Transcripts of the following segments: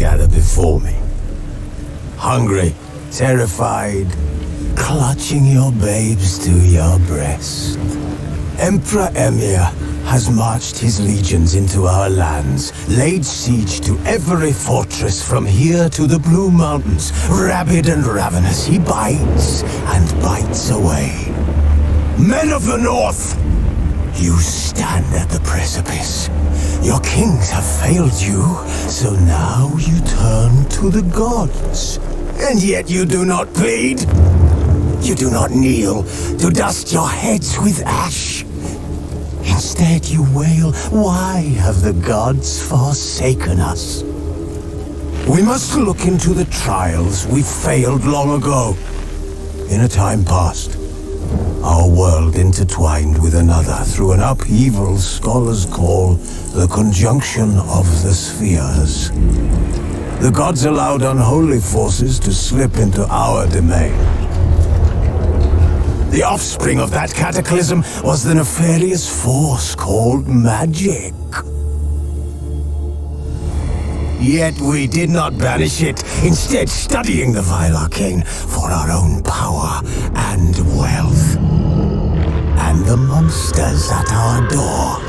gather before me. Hungry, terrified, clutching your babes to your breast. Emperor Emir has marched his legions into our lands, laid siege to every fortress from here to the Blue Mountains. Rabid and ravenous, he bites and bites away. Men of the North, you stand at the precipice. Your kings have failed you, so now you turn to the gods. And yet you do not plead. You do not kneel to dust your heads with ash. Instead you wail, why have the gods forsaken us? We must look into the trials we failed long ago. In a time past, our world intertwined with another through an upheaval scholars call the conjunction of the spheres. The gods allowed unholy forces to slip into our domain. The offspring of that cataclysm was the nefarious force called magic. Yet we did not banish it, instead studying the vile arcane for our own power and wealth. And the monsters at our door,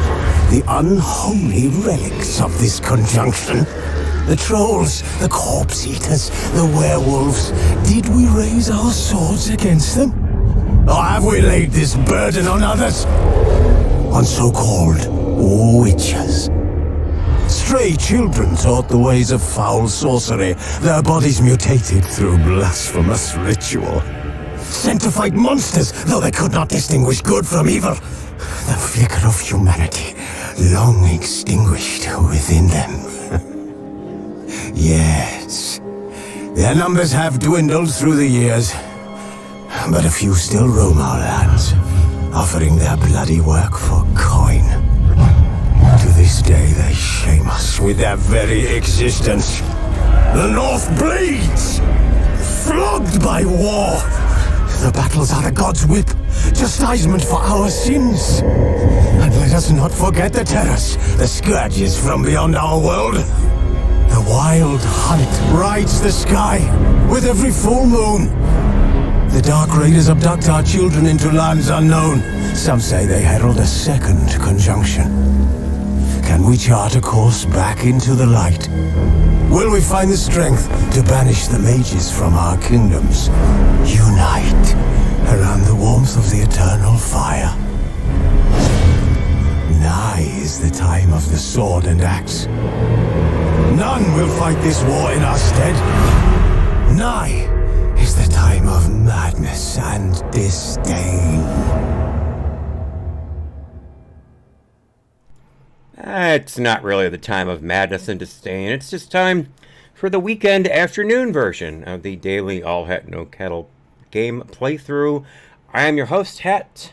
the unholy relics of this conjunction. The trolls, the corpse eaters, the werewolves. Did we raise our swords against them? Or have we laid this burden on others? On so-called witches. Stray children taught the ways of foul sorcery, their bodies mutated through blasphemous ritual. Sent to fight monsters, though they could not distinguish good from evil. The flicker of humanity, long extinguished within them. Yes, their numbers have dwindled through the years. But a few still roam our lands, offering their bloody work for coin. To this day they shame us with their very existence. The North bleeds, flogged by war. The battles are the gods' whip, chastisement for our sins. And let us not forget the terrors, the scourges from beyond our world. The wild hunt rides the sky with every full moon. The Dark Raiders abduct our children into lands unknown. Some say they herald a second conjunction. Can we chart a course back into the light? Will we find the strength to banish the mages from our kingdoms? Unite around the warmth of the eternal fire. Nigh is the time of the sword and axe. None will fight this war in our stead. Nigh is the time of madness and disdain. It's not really the time of madness and disdain. It's just time for the weekend afternoon version of the daily All Hat No Cattle game playthrough. I am your host, Het.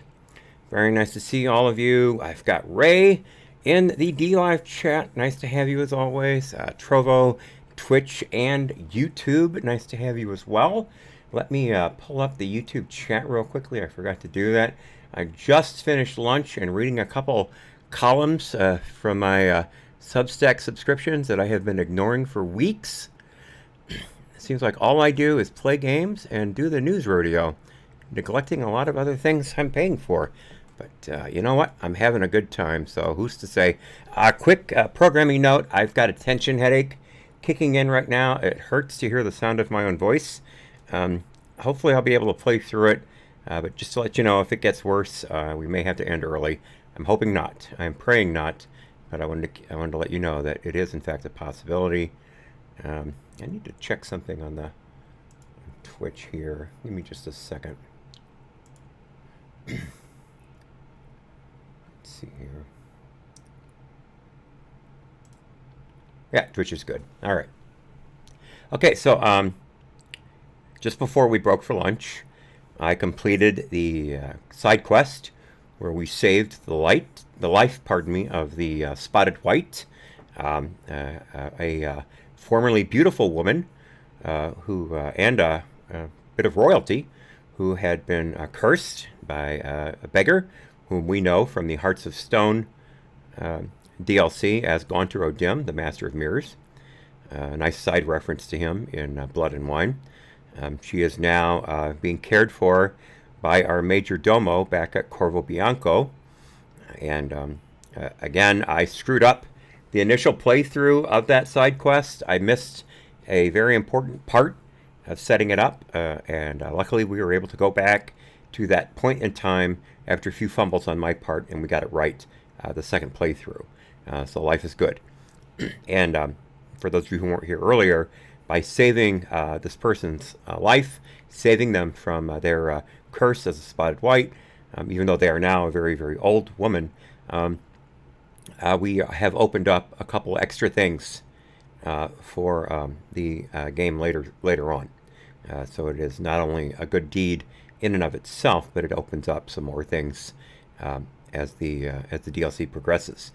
Very nice to see all of you. I've got Ray in the D-Live chat. Nice to have you as always. Trovo, Twitch, and YouTube. Nice to have you as well. Let me pull up the YouTube chat real quickly. I forgot to do that. I just finished lunch and reading a couple columns from my Substack subscriptions that I have been ignoring for weeks. It seems like all I do is play games and do the news rodeo, neglecting a lot of other things I'm paying for. But you know what? I'm having a good time, so who's to say? Quick programming note, I've got a tension headache kicking in right now. It hurts to hear the sound of my own voice. Hopefully I'll be able to play through it, but just to let you know, if it gets worse, we may have to end early. I'm hoping not. I'm praying not, but I wanted to let you know that it is in fact a possibility. I need to check something on the Twitch here. Give me just a second. Let's see here. Yeah, Twitch is good. All right. Okay, so just before we broke for lunch, I completed the side quest where we saved the life, of the spotted white, a formerly beautiful woman who and a bit of royalty who had been cursed by a beggar whom we know from the Hearts of Stone DLC as Gaunter O'Dim, the Master of Mirrors. A nice side reference to him in Blood and Wine. She is now being cared for by our Major Domo back at Corvo Bianco. And again, I screwed up the initial playthrough of that side quest. I missed a very important part of setting it up, and luckily we were able to go back to that point in time after a few fumbles on my part, and we got it right the second playthrough. So life is good. And for those of you who weren't here earlier, by saving this person's life, saving them from their curse as a spotted white, even though they are now a very, very old woman, we have opened up a couple extra things for the game later on. So it is not only a good deed in and of itself, but it opens up some more things as the DLC progresses.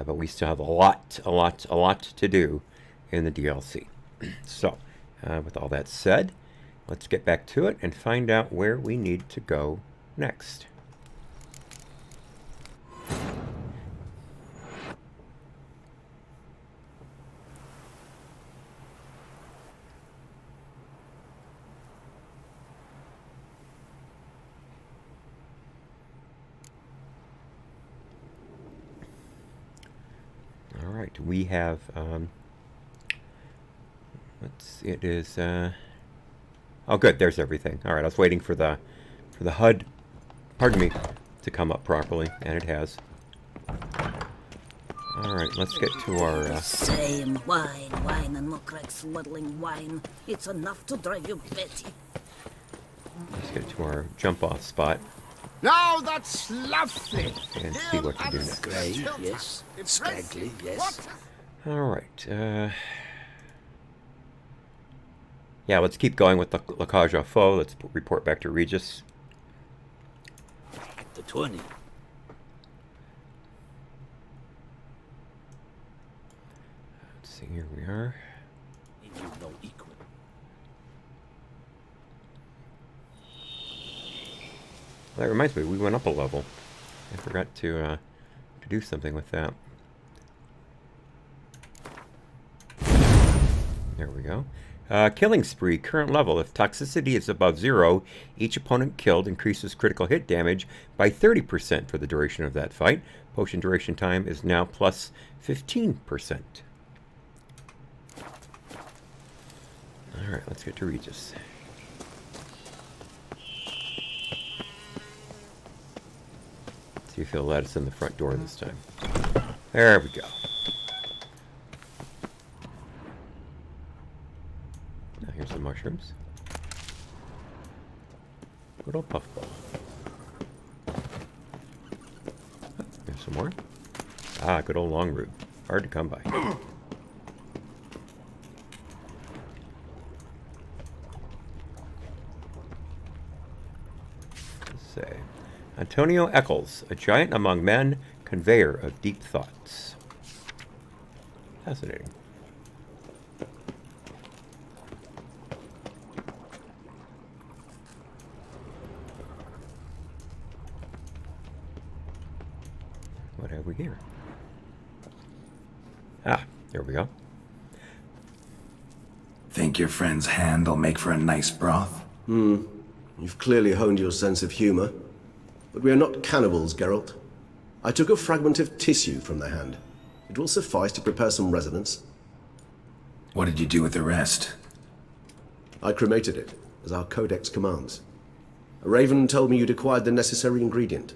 But we still have a lot to do in the DLC. So, with all that said, let's get back to it and find out where we need to go next. All right, we have it is oh good, there's everything. All right, I was waiting for the HUD, pardon me, to come up properly, and it has. All right, let's get to our Same wine and muck like smuddling wine. It's enough to drive you batty. let's get to our jump off spot Now that's lovely. and see what to do next. Grey, yes. Scraggly, yes. All right. Yeah, let's keep going with the La Cage aux Folles. Let's report back to Regis. The 20. Let's see, here we are. In you no equal. Well, that reminds me, we went up a level. I forgot to do something with that. There we go. Killing spree, current level. If toxicity is above 0, each opponent killed increases critical hit damage by 30% for the duration of that fight. Potion duration time is now plus 15%. Alright, let's get to Regis. See if he'll let us in the front door this time. There we go. Now here's some mushrooms. Good old puffball. Oh, there's some more. Ah, good old long root. Hard to come by. Let's say. Antonio Eccles, a giant among men, conveyor of deep thoughts. Fascinating. What have we here? Ah, there we go. Think your friend's hand will make for a nice broth? You've clearly honed your sense of humor. But we are not cannibals, Geralt. I took a fragment of tissue from the hand. It will suffice to prepare some resonance. What did you do with the rest? I cremated it, as our codex commands. A raven told me you'd acquired the necessary ingredient.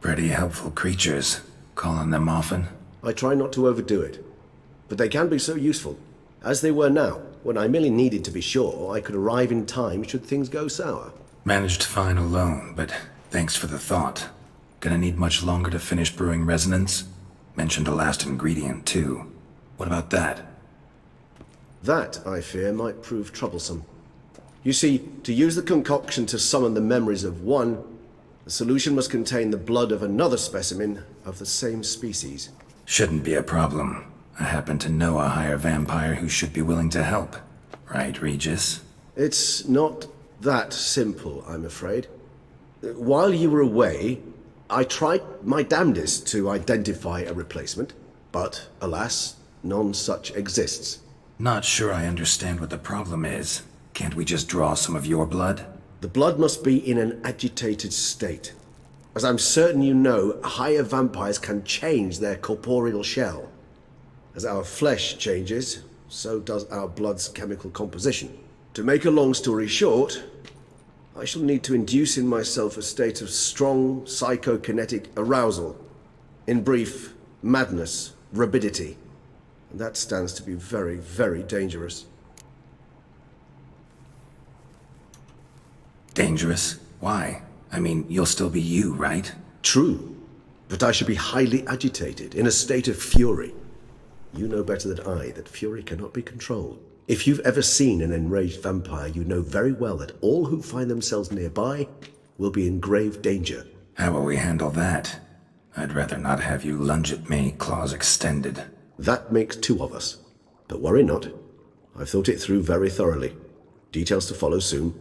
Pretty helpful creatures. Calling them often? I try not to overdo it. But they can be so useful. As they were now, when I merely needed to be sure I could arrive in time should things go sour. Managed fine alone, but thanks for the thought. Gonna need much longer to finish brewing resonance? Mentioned a last ingredient, too. What about that? That, I fear, might prove troublesome. You see, to use the concoction to summon the memories of one, the solution must contain the blood of another specimen of the same species. Shouldn't be a problem. I happen to know a higher vampire who should be willing to help. Right, Regis? It's not that simple, I'm afraid. While you were away, I tried my damnedest to identify a replacement. But, alas, none such exists. Not sure I understand what the problem is. Can't we just draw some of your blood? The blood must be in an agitated state. As I'm certain you know, higher vampires can change their corporeal shell. As our flesh changes, so does our blood's chemical composition. To make a long story short, I shall need to induce in myself a state of strong psychokinetic arousal. In brief, madness, rabidity. And that stands to be very, very dangerous. Dangerous? Why? I mean, you'll still be you, right? True, but I should be highly agitated, in a state of fury. You know better than I that fury cannot be controlled. If you've ever seen an enraged vampire, you know very well that all who find themselves nearby will be in grave danger. How will we handle that? I'd rather not have you lunge at me, claws extended. That makes two of us. But worry not. I've thought it through very thoroughly. Details to follow soon.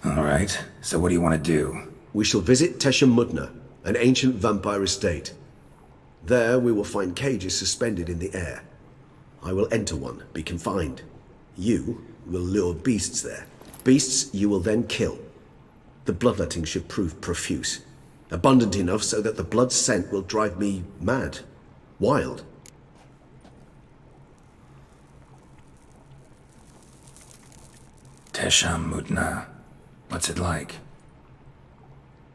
Alright, so what do you want to do? We shall visit Teshamudna, an ancient vampire estate. There we will find cages suspended in the air. I will enter one, be confined. You will lure beasts there. Beasts you will then kill. The bloodletting should prove profuse. Abundant enough so that the blood scent will drive me mad. Wild. Teshamudna. What's it like?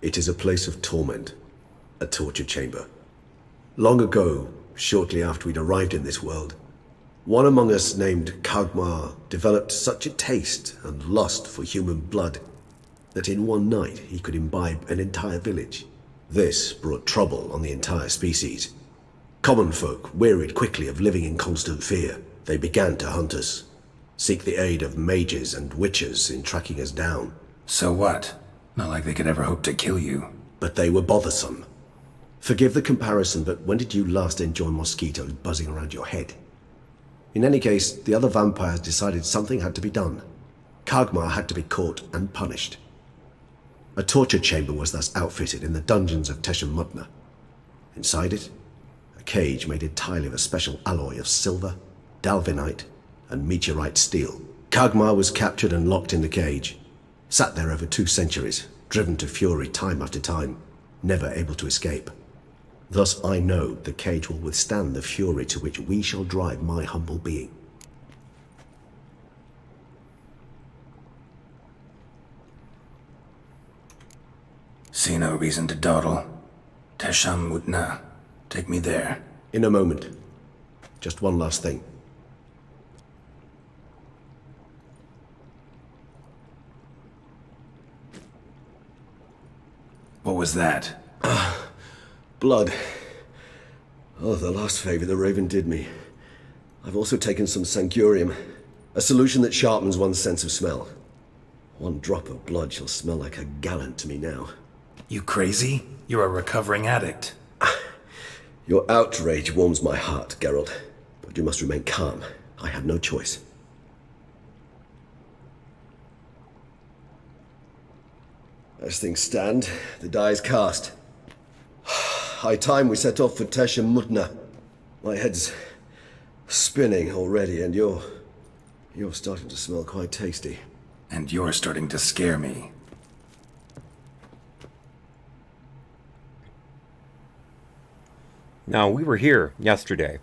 It is a place of torment. A torture chamber. Long ago, shortly after we'd arrived in this world, one among us named Kagmar developed such a taste and lust for human blood that in one night he could imbibe an entire village. This brought trouble on the entire species. Common folk wearied quickly of living in constant fear. They began to hunt us, seek the aid of mages and witches in tracking us down. So what? Not like they could ever hope to kill you. But they were bothersome. Forgive the comparison, but when did you last enjoy mosquitoes buzzing around your head? In any case, the other vampires decided something had to be done. Kagmar had to be caught and punished. A torture chamber was thus outfitted in the dungeons of Teshamudna. Inside it, a cage made entirely of a special alloy of silver, dalvinite, and meteorite steel. Kagmar was captured and locked in the cage. Sat there over 2 centuries, driven to fury time after time, never able to escape. Thus I know the cage will withstand the fury to which we shall drive my humble being. See no reason to dawdle. Teshamudna. Take me there. In a moment. Just one last thing. What was that? Blood. Oh, the last favor the Raven did me. I've also taken some Sangurium, a solution that sharpens one's sense of smell. One drop of blood shall smell like a gallon to me now. You crazy? You're a recovering addict. Your outrage warms my heart, Geralt. But you must remain calm. I have no choice. As things stand, the die is cast. High time we set off for Teshamudna. My head's spinning already, and you're starting to smell quite tasty. And you're starting to scare me. Now, we were here yesterday,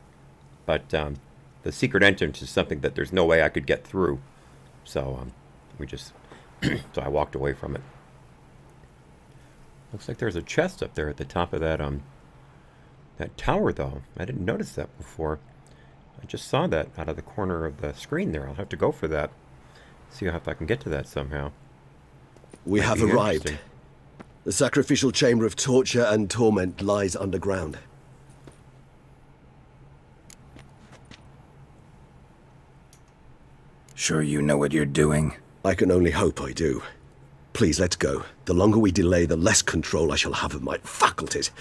but the secret entrance is something that there's no way I could get through. So we just, so I walked away from it. Looks like there's a chest up there at the top of that that tower, though. I didn't notice that before. I just saw that out of the corner of the screen there. I'll have to go for that. See if I can get to that somehow. We have arrived. The sacrificial chamber of torture and torment lies underground. Sure you know what you're doing? I can only hope I do. Please, let's go. The longer we delay, the less control I shall have of my faculties.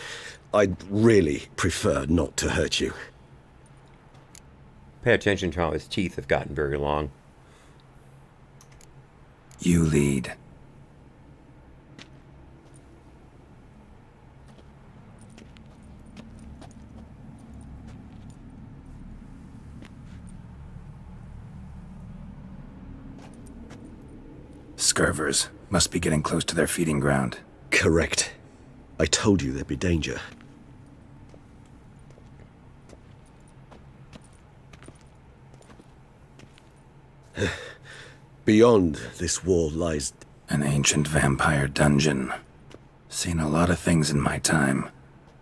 I'd really prefer not to hurt you. Pay attention to how his teeth have gotten very long. You lead. Scurvers must be getting close to their feeding ground. Correct. I told you there'd be danger. Beyond this wall lies... An ancient vampire dungeon. Seen a lot of things in my time.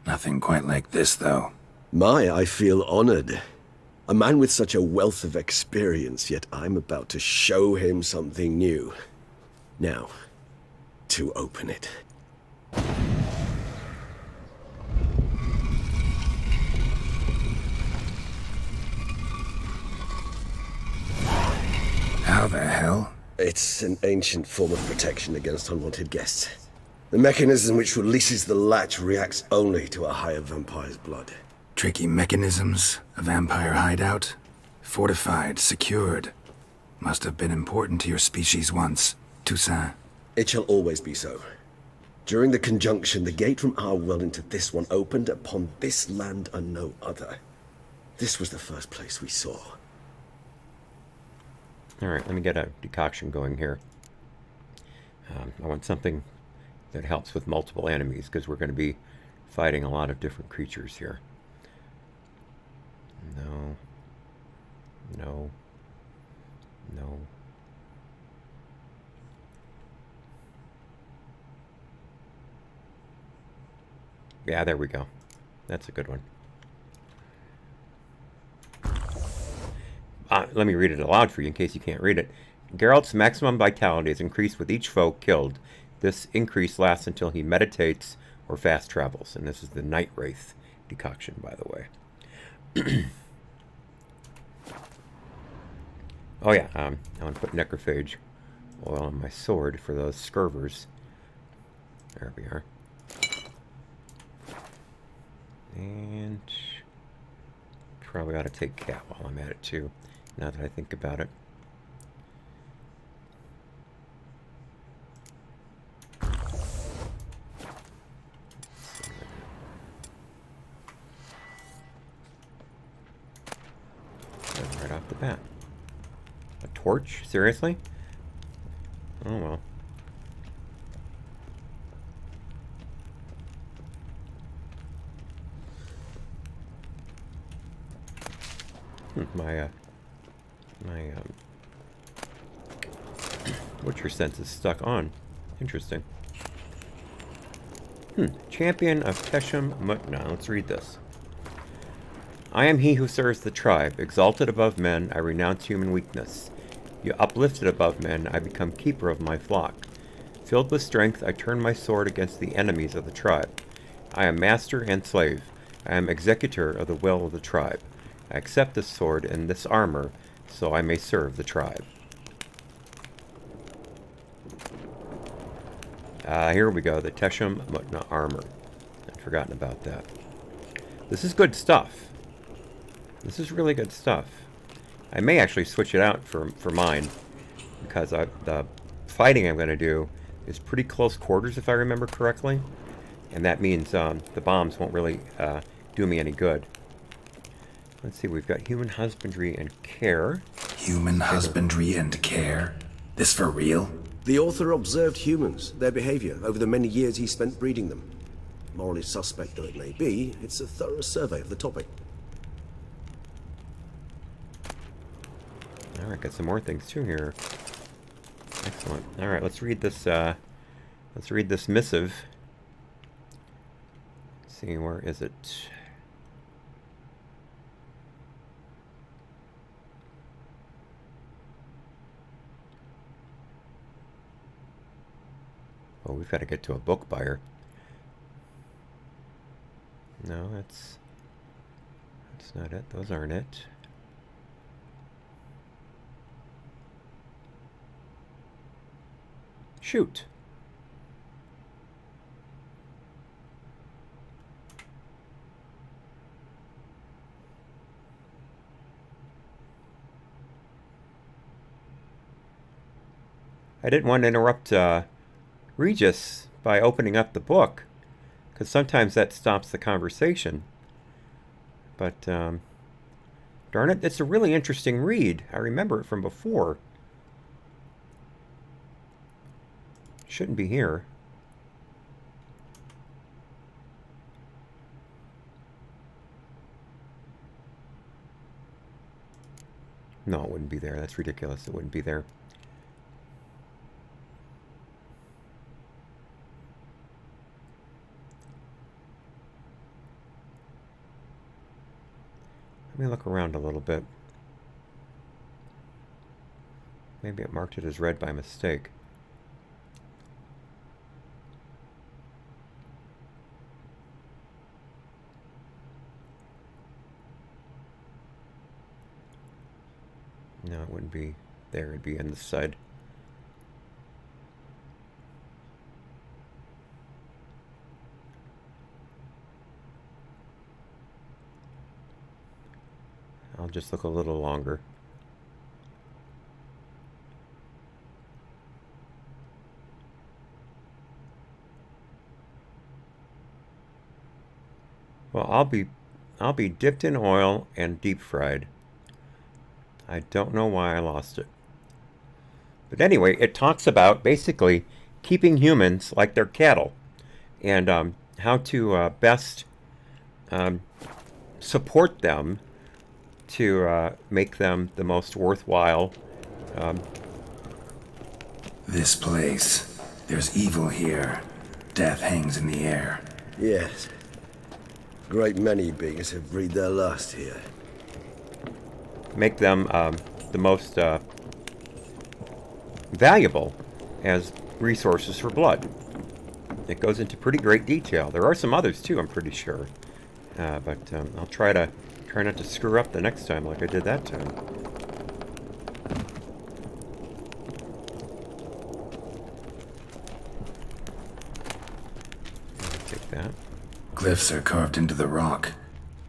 Nothing quite like this, though. I feel honored. A man with such a wealth of experience, yet I'm about to show him something new. Now, to open it. How the hell? It's an ancient form of protection against unwanted guests. The mechanism which releases the latch reacts only to a higher vampire's blood. Tricky mechanisms, a vampire hideout. Fortified, secured. Must have been important to your species once, Toussaint. It shall always be so. During the conjunction, the gate from our world into this one opened upon this land and no other. This was the first place we saw. Alright, let me get a decoction going here. I want something that helps with multiple enemies, because we're going to be fighting a lot of different creatures here. No. No. No. Yeah, there we go. That's a good one. Let me read it aloud for you in case you can't read it. Geralt's maximum vitality is increased with each foe killed. This increase lasts until he meditates or fast travels. And this is the Night Wraith decoction, by the way. Oh yeah, I want to put necrophage oil on my sword for those scurvers. There we are. And probably ought to take Cat while I'm at it too, now that I think about it. Right off the bat. A torch? Seriously? Oh well. My Witcher sense is stuck on. Interesting. Champion of Teshem Mutna. Let's read this. I am he who serves the tribe. Exalted above men, I renounce human weakness. You uplifted above men, I become keeper of my flock. Filled with strength, I turn my sword against the enemies of the tribe. I am master and slave. I am executor of the will of the tribe. I accept this sword and this armor, so I may serve the tribe. Here we go, the Teshem Mutna armor. I'd forgotten about that. This is good stuff. This is really good stuff. I may actually switch it out for mine, because the fighting I'm going to do is pretty close quarters, if I remember correctly. And that means the bombs won't really do me any good. Let's see, we've got human husbandry and care. Human husbandry and care? This for real? The author observed humans, their behavior, over the many years he spent breeding them. Morally suspect though it may be, it's a thorough survey of the topic. Alright, got some more things too here. Excellent. Alright, let's read this missive. Let's see, where is it? Oh, we've got to get to a book buyer. No, that's not it. Those aren't it. Shoot. I didn't want to interrupt Regis by opening up the book, because sometimes that stops the conversation. But, darn it, it's a really interesting read. I remember it from before. Shouldn't be here. No, it wouldn't be there. That's ridiculous. It wouldn't be there. Let me look around a little bit. Maybe it marked it as red by mistake. No, it wouldn't be there. It'd be on this side. I'll just look a little longer. Well, I'll be dipped in oil and deep fried. I don't know why I lost it. But anyway, it talks about basically keeping humans like they're cattle, and how to best support them to make them the most worthwhile. This place. There's evil here. Death hangs in the air. Yes. Great many beings have breathed their last here. Make them the most valuable as resources for blood. It goes into pretty great detail. There are some others too, I'm pretty sure, but I'll try not to screw up the next time like I did that time. I'll take that. Glyphs are carved into the rock.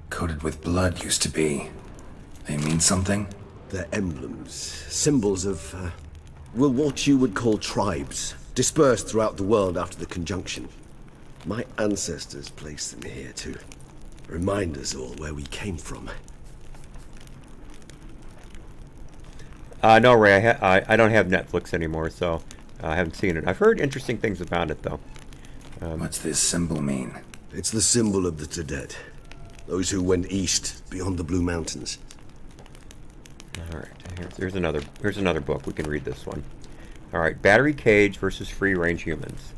Coated with blood used to be. They mean something? They're emblems, symbols of, well, what you would call tribes, dispersed throughout the world after the conjunction. My ancestors placed them here to remind us all where we came from. No, Ray, I don't have Netflix anymore, so I haven't seen it. I've heard interesting things about it, though. What's this symbol mean? It's the symbol of the Tedet, those who went east beyond the Blue Mountains. All right, here's another book. We can read this one. All right, Battery Cage versus Free-Range Humans.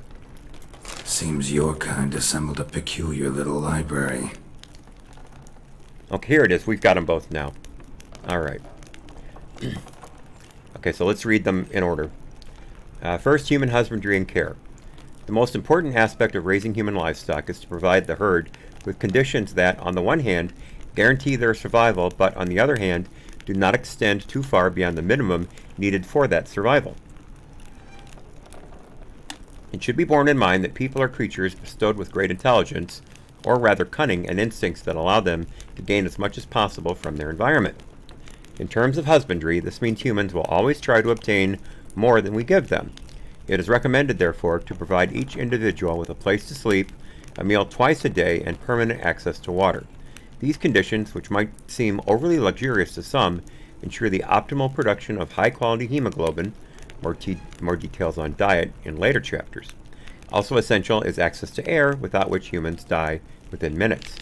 Seems your kind assembled a peculiar little library. Okay, here it is. We've got them both now. All right. Okay, so let's read them in order. First, human husbandry and care. The most important aspect of raising human livestock is to provide the herd with conditions that, on the one hand, guarantee their survival, but on the other hand, do not extend too far beyond the minimum needed for that survival. It should be borne in mind that people are creatures bestowed with great intelligence, or rather cunning and instincts that allow them to gain as much as possible from their environment. In terms of husbandry, this means humans will always try to obtain more than we give them. It is recommended, therefore, to provide each individual with a place to sleep, a meal twice a day, and permanent access to water. These conditions, which might seem overly luxurious to some, ensure the optimal production of high-quality hemoglobin. More details on diet in later chapters. Also essential is access to air, without which humans die within minutes.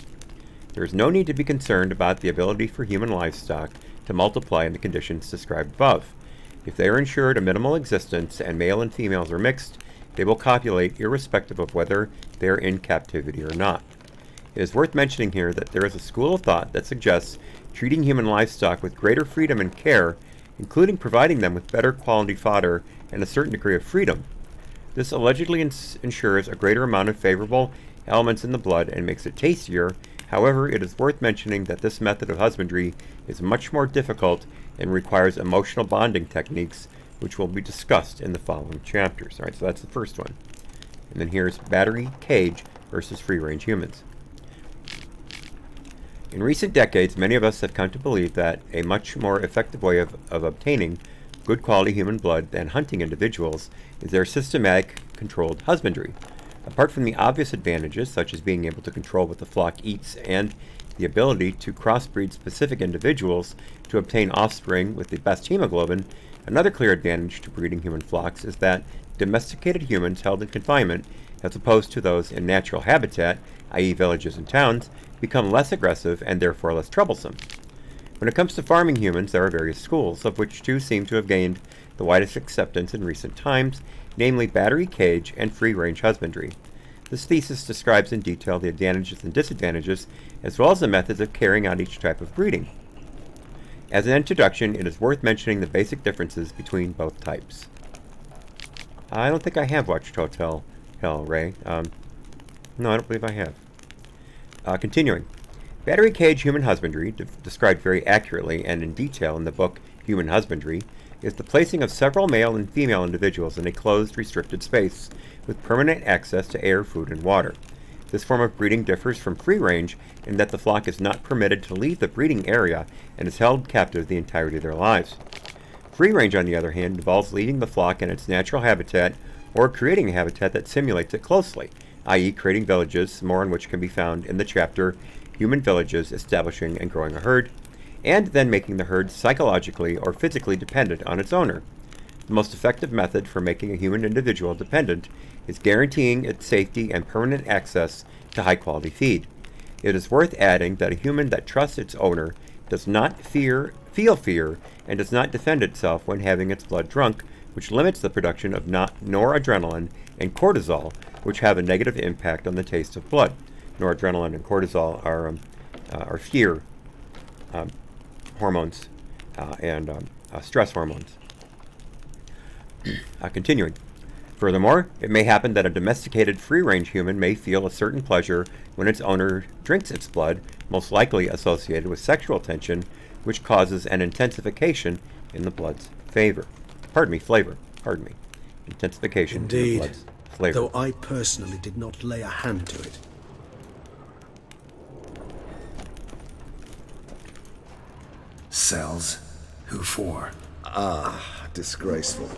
There is no need to be concerned about the ability for human livestock to multiply in the conditions described above. If they are ensured a minimal existence and male and females are mixed, they will copulate irrespective of whether they are in captivity or not. It is worth mentioning here that there is a school of thought that suggests treating human livestock with greater freedom and care, including providing them with better quality fodder and a certain degree of freedom. This allegedly ensures a greater amount of favorable elements in the blood and makes it tastier. However, it is worth mentioning that this method of husbandry is much more difficult and requires emotional bonding techniques, which will be discussed in the following chapters. All right, so that's the first one. And then here's Battery Cage versus Free-Range Humans. In recent decades, many of us have come to believe that a much more effective way of obtaining good quality human blood than hunting individuals is their systematic, controlled husbandry. Apart from the obvious advantages, such as being able to control what the flock eats and the ability to crossbreed specific individuals to obtain offspring with the best hemoglobin, another clear advantage to breeding human flocks is that domesticated humans held in confinement, as opposed to those in natural habitat, i.e. villages and towns, become less aggressive and therefore less troublesome. When it comes to farming humans, there are various schools, of which two seem to have gained the widest acceptance in recent times, namely battery cage and free-range husbandry. This thesis describes in detail the advantages and disadvantages, as well as the methods of carrying out each type of breeding. As an introduction, it is worth mentioning the basic differences between both types. I don't think I have watched Hotel Hell, Ray. No, I don't believe I have. Continuing. Battery cage human husbandry, described very accurately and in detail in the book Human Husbandry, is the placing of several male and female individuals in a closed, restricted space with permanent access to air, food, and water. This form of breeding differs from free range in that the flock is not permitted to leave the breeding area and is held captive the entirety of their lives. Free range, on the other hand, involves leaving the flock in its natural habitat or creating a habitat that simulates it closely, i.e. creating villages, more on which can be found in the chapter Human Villages, Establishing and Growing a Herd, and then making the herd psychologically or physically dependent on its owner. The most effective method for making a human individual dependent is guaranteeing its safety and permanent access to high-quality feed. It is worth adding that a human that trusts its owner does not feel fear and does not defend itself when having its blood drunk, which limits the production of noradrenaline and cortisol, which have a negative impact on the taste of blood. Noradrenaline and cortisol are fear hormones and stress hormones. Continuing. Furthermore, it may happen that a domesticated free-range human may feel a certain pleasure when its owner drinks its blood, most likely associated with sexual tension, which causes an intensification in the blood's flavor. Intensification in the Indeed, blood's flavor. though I personally did not lay a hand to it. Cells? Who for? Disgraceful.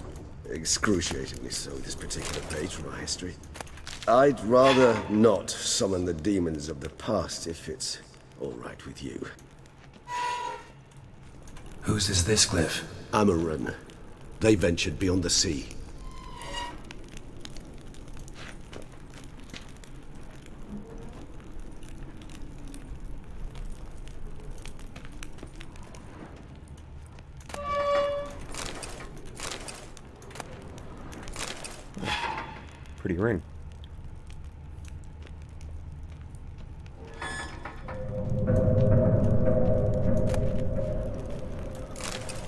Excruciatingly so, this particular page from our history. I'd rather not summon the demons of the past if it's all right with you. Whose is this glyph? Amaran. They ventured beyond the sea. Pretty ring.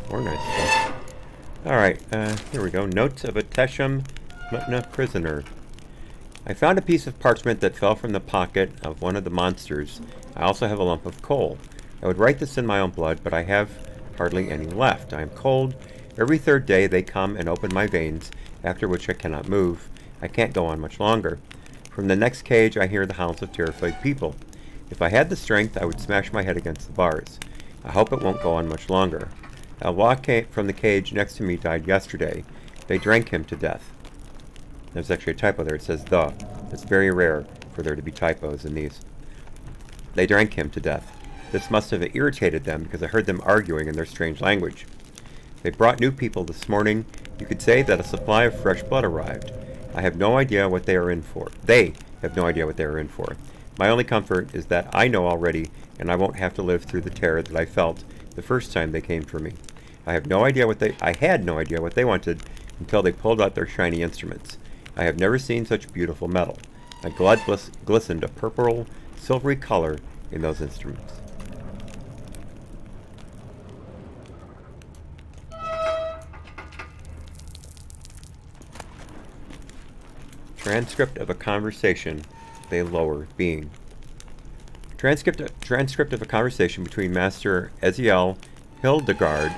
More nice stuff. Alright, here we go. Notes of a Teshem Mutna prisoner. I found a piece of parchment that fell from the pocket of one of the monsters. I also have a lump of coal. I would write this in my own blood, but I have hardly any left. I am cold. Every third day they come and open my veins, after which I cannot move. I can't go on much longer. From the next cage I hear the howls of terrified people. If I had the strength, I would smash my head against the bars. I hope it won't go on much longer. A walk from the cage next to me died yesterday. They drank him to death. There's actually a typo there. It says the. It's very rare for there to be typos in these. They drank him to death. This must have irritated them because I heard them arguing in their strange language. They brought new people this morning. You could say that a supply of fresh blood arrived. I have no idea what they are in for. They have no idea what they are in for. My only comfort is that I know already, and I won't have to live through the terror that I felt the first time they came for me. I had no idea what they wanted until they pulled out their shiny instruments. I have never seen such beautiful metal. My blood glistened a purple, silvery color in those instruments. Transcript of a conversation with a lower being. Transcript of a conversation between Master Eziel Hildegard,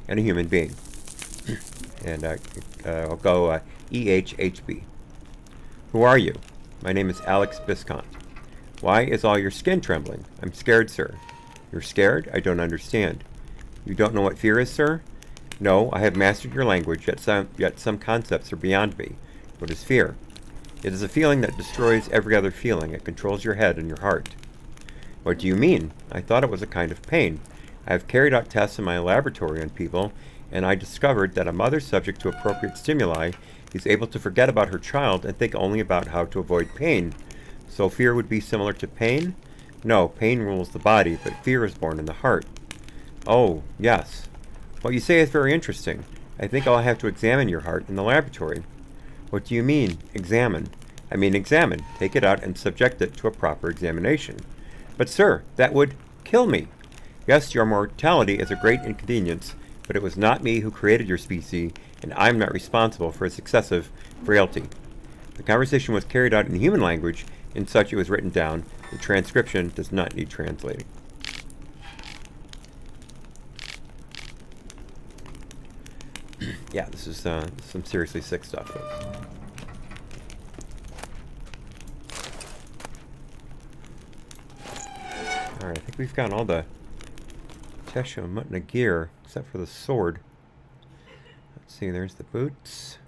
and a human being. And I'll go EHHB. Who are you? My name is Alex Biscont. Why is all your skin trembling? I'm scared, sir. You're scared? I don't understand. You don't know what fear is, sir? No, I have mastered your language, yet some concepts are beyond me. What is fear? It is a feeling that destroys every other feeling. It controls your head and your heart. What do you mean? I thought it was a kind of pain. I have carried out tests in my laboratory on people, and I discovered that a mother subject to appropriate stimuli is able to forget about her child and think only about how to avoid pain. So fear would be similar to pain? No, pain rules the body, but fear is born in the heart. Oh, yes. What you say is very interesting. I think I'll have to examine your heart in the laboratory. What do you mean, examine? I mean examine. Take it out and subject it to a proper examination. But sir, that would kill me. Yes, your mortality is a great inconvenience, but it was not me who created your species, and I'm not responsible for its excessive frailty. The conversation was carried out in human language, and such it was written down. The transcription does not need translating. Yeah, this is some seriously sick stuff, folks. Alright, I think we've got all the Tesho Mutna gear, except for the sword. Let's see, there's the boots,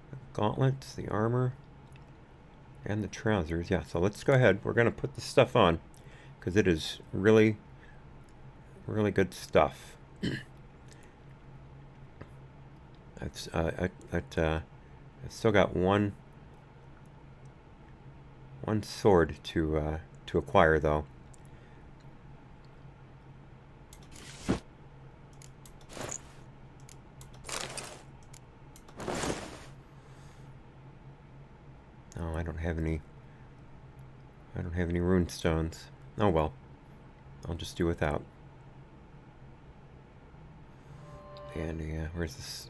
the gauntlets, the armor, and the trousers. Yeah, so let's go ahead. We're going to put the stuff on, because it is really, really good stuff. I've still got one sword to acquire, though. Oh, I don't have any rune stones. Oh well, I'll just do without. And yeah, where's this?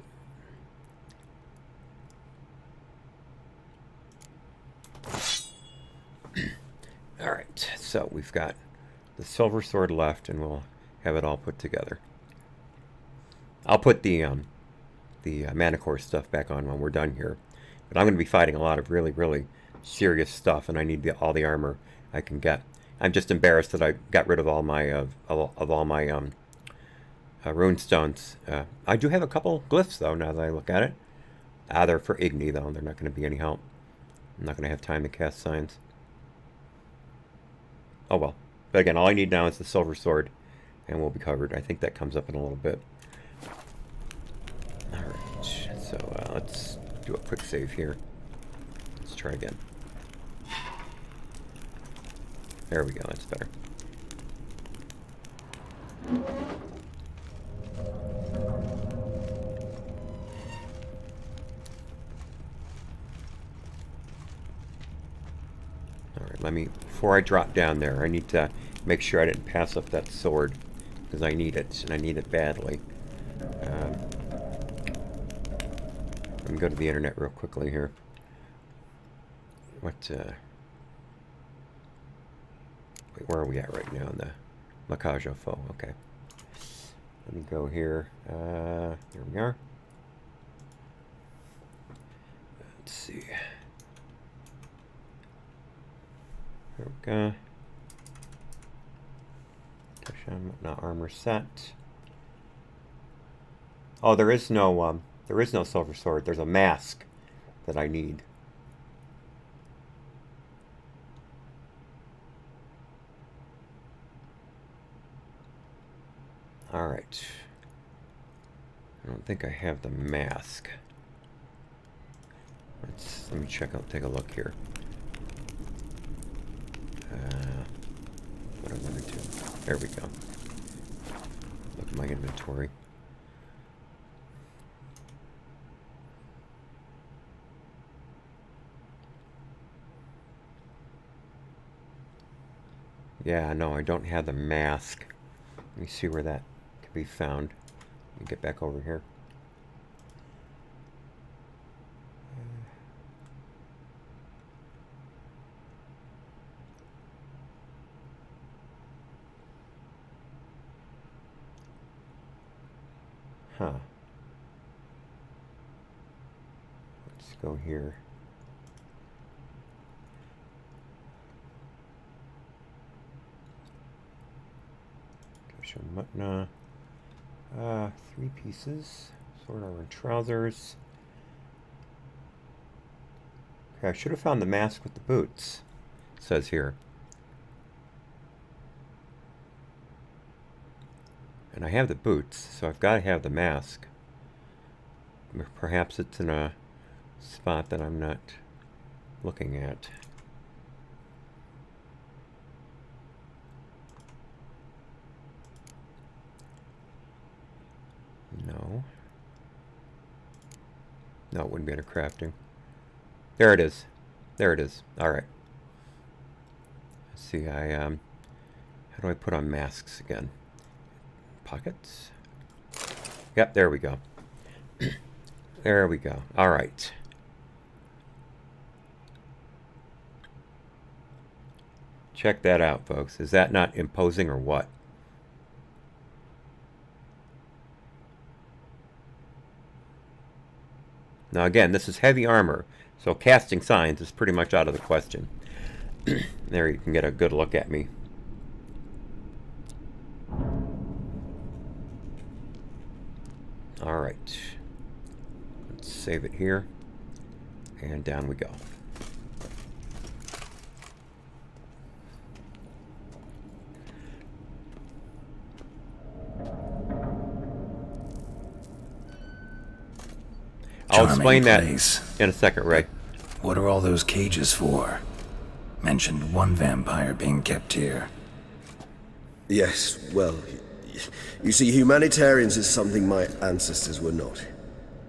Alright, so we've got the silver sword left, and we'll have it all put together. I'll put the Manicore stuff back on when we're done here. But I'm going to be fighting a lot of really, really serious stuff, and I need all the armor I can get. I'm just embarrassed that I got rid of all my rune stones. I do have a couple glyphs, though, now that I look at it. They're for Igni, though. They're not going to be any help. I'm not going to have time to cast signs. Oh well. But again, all I need now is the silver sword, and we'll be covered. I think that comes up in a little bit. Alright, so let's do a quick save here. Let's try again. There we go, that's better. Before I drop down there, I need to make sure I didn't pass up that sword, because I need it, and I need it badly. Let me go to the internet real quickly here. Wait, where are we at right now? In the Makajo Foe, okay. Let me go here. Here we are. Let's see. There we go. Not armor set. Oh, there is no silver sword. There's a mask that I need. All right. I don't think I have the mask. Let me check out. Take a look here. What I'm going to do. There we go. Look at my inventory. Yeah, no, I don't have the mask. Let me see where that can be found. Let me get back over here. Huh. Let's go here. Mutna. 3 pieces. Sword, armor, and trousers. Okay, I should have found the mask with the boots. It says here. And I have the boots, so I've got to have the mask. Perhaps it's in a spot that I'm not looking at. No. No, it wouldn't be under crafting. There it is. There it is. Alright. Let's see, how do I put on masks again? Pockets? Yep, there we go. There we go. Alright. Check that out, folks. Is that not imposing or what? Now again, this is heavy armor, so casting signs is pretty much out of the question. There you can get a good look at me. Alright. Let's save it here. And down we go. I'll explain that in a second, Ray. What are all those cages for? Mentioned one vampire being kept here. Yes, well, you see, humanitarians is something my ancestors were not.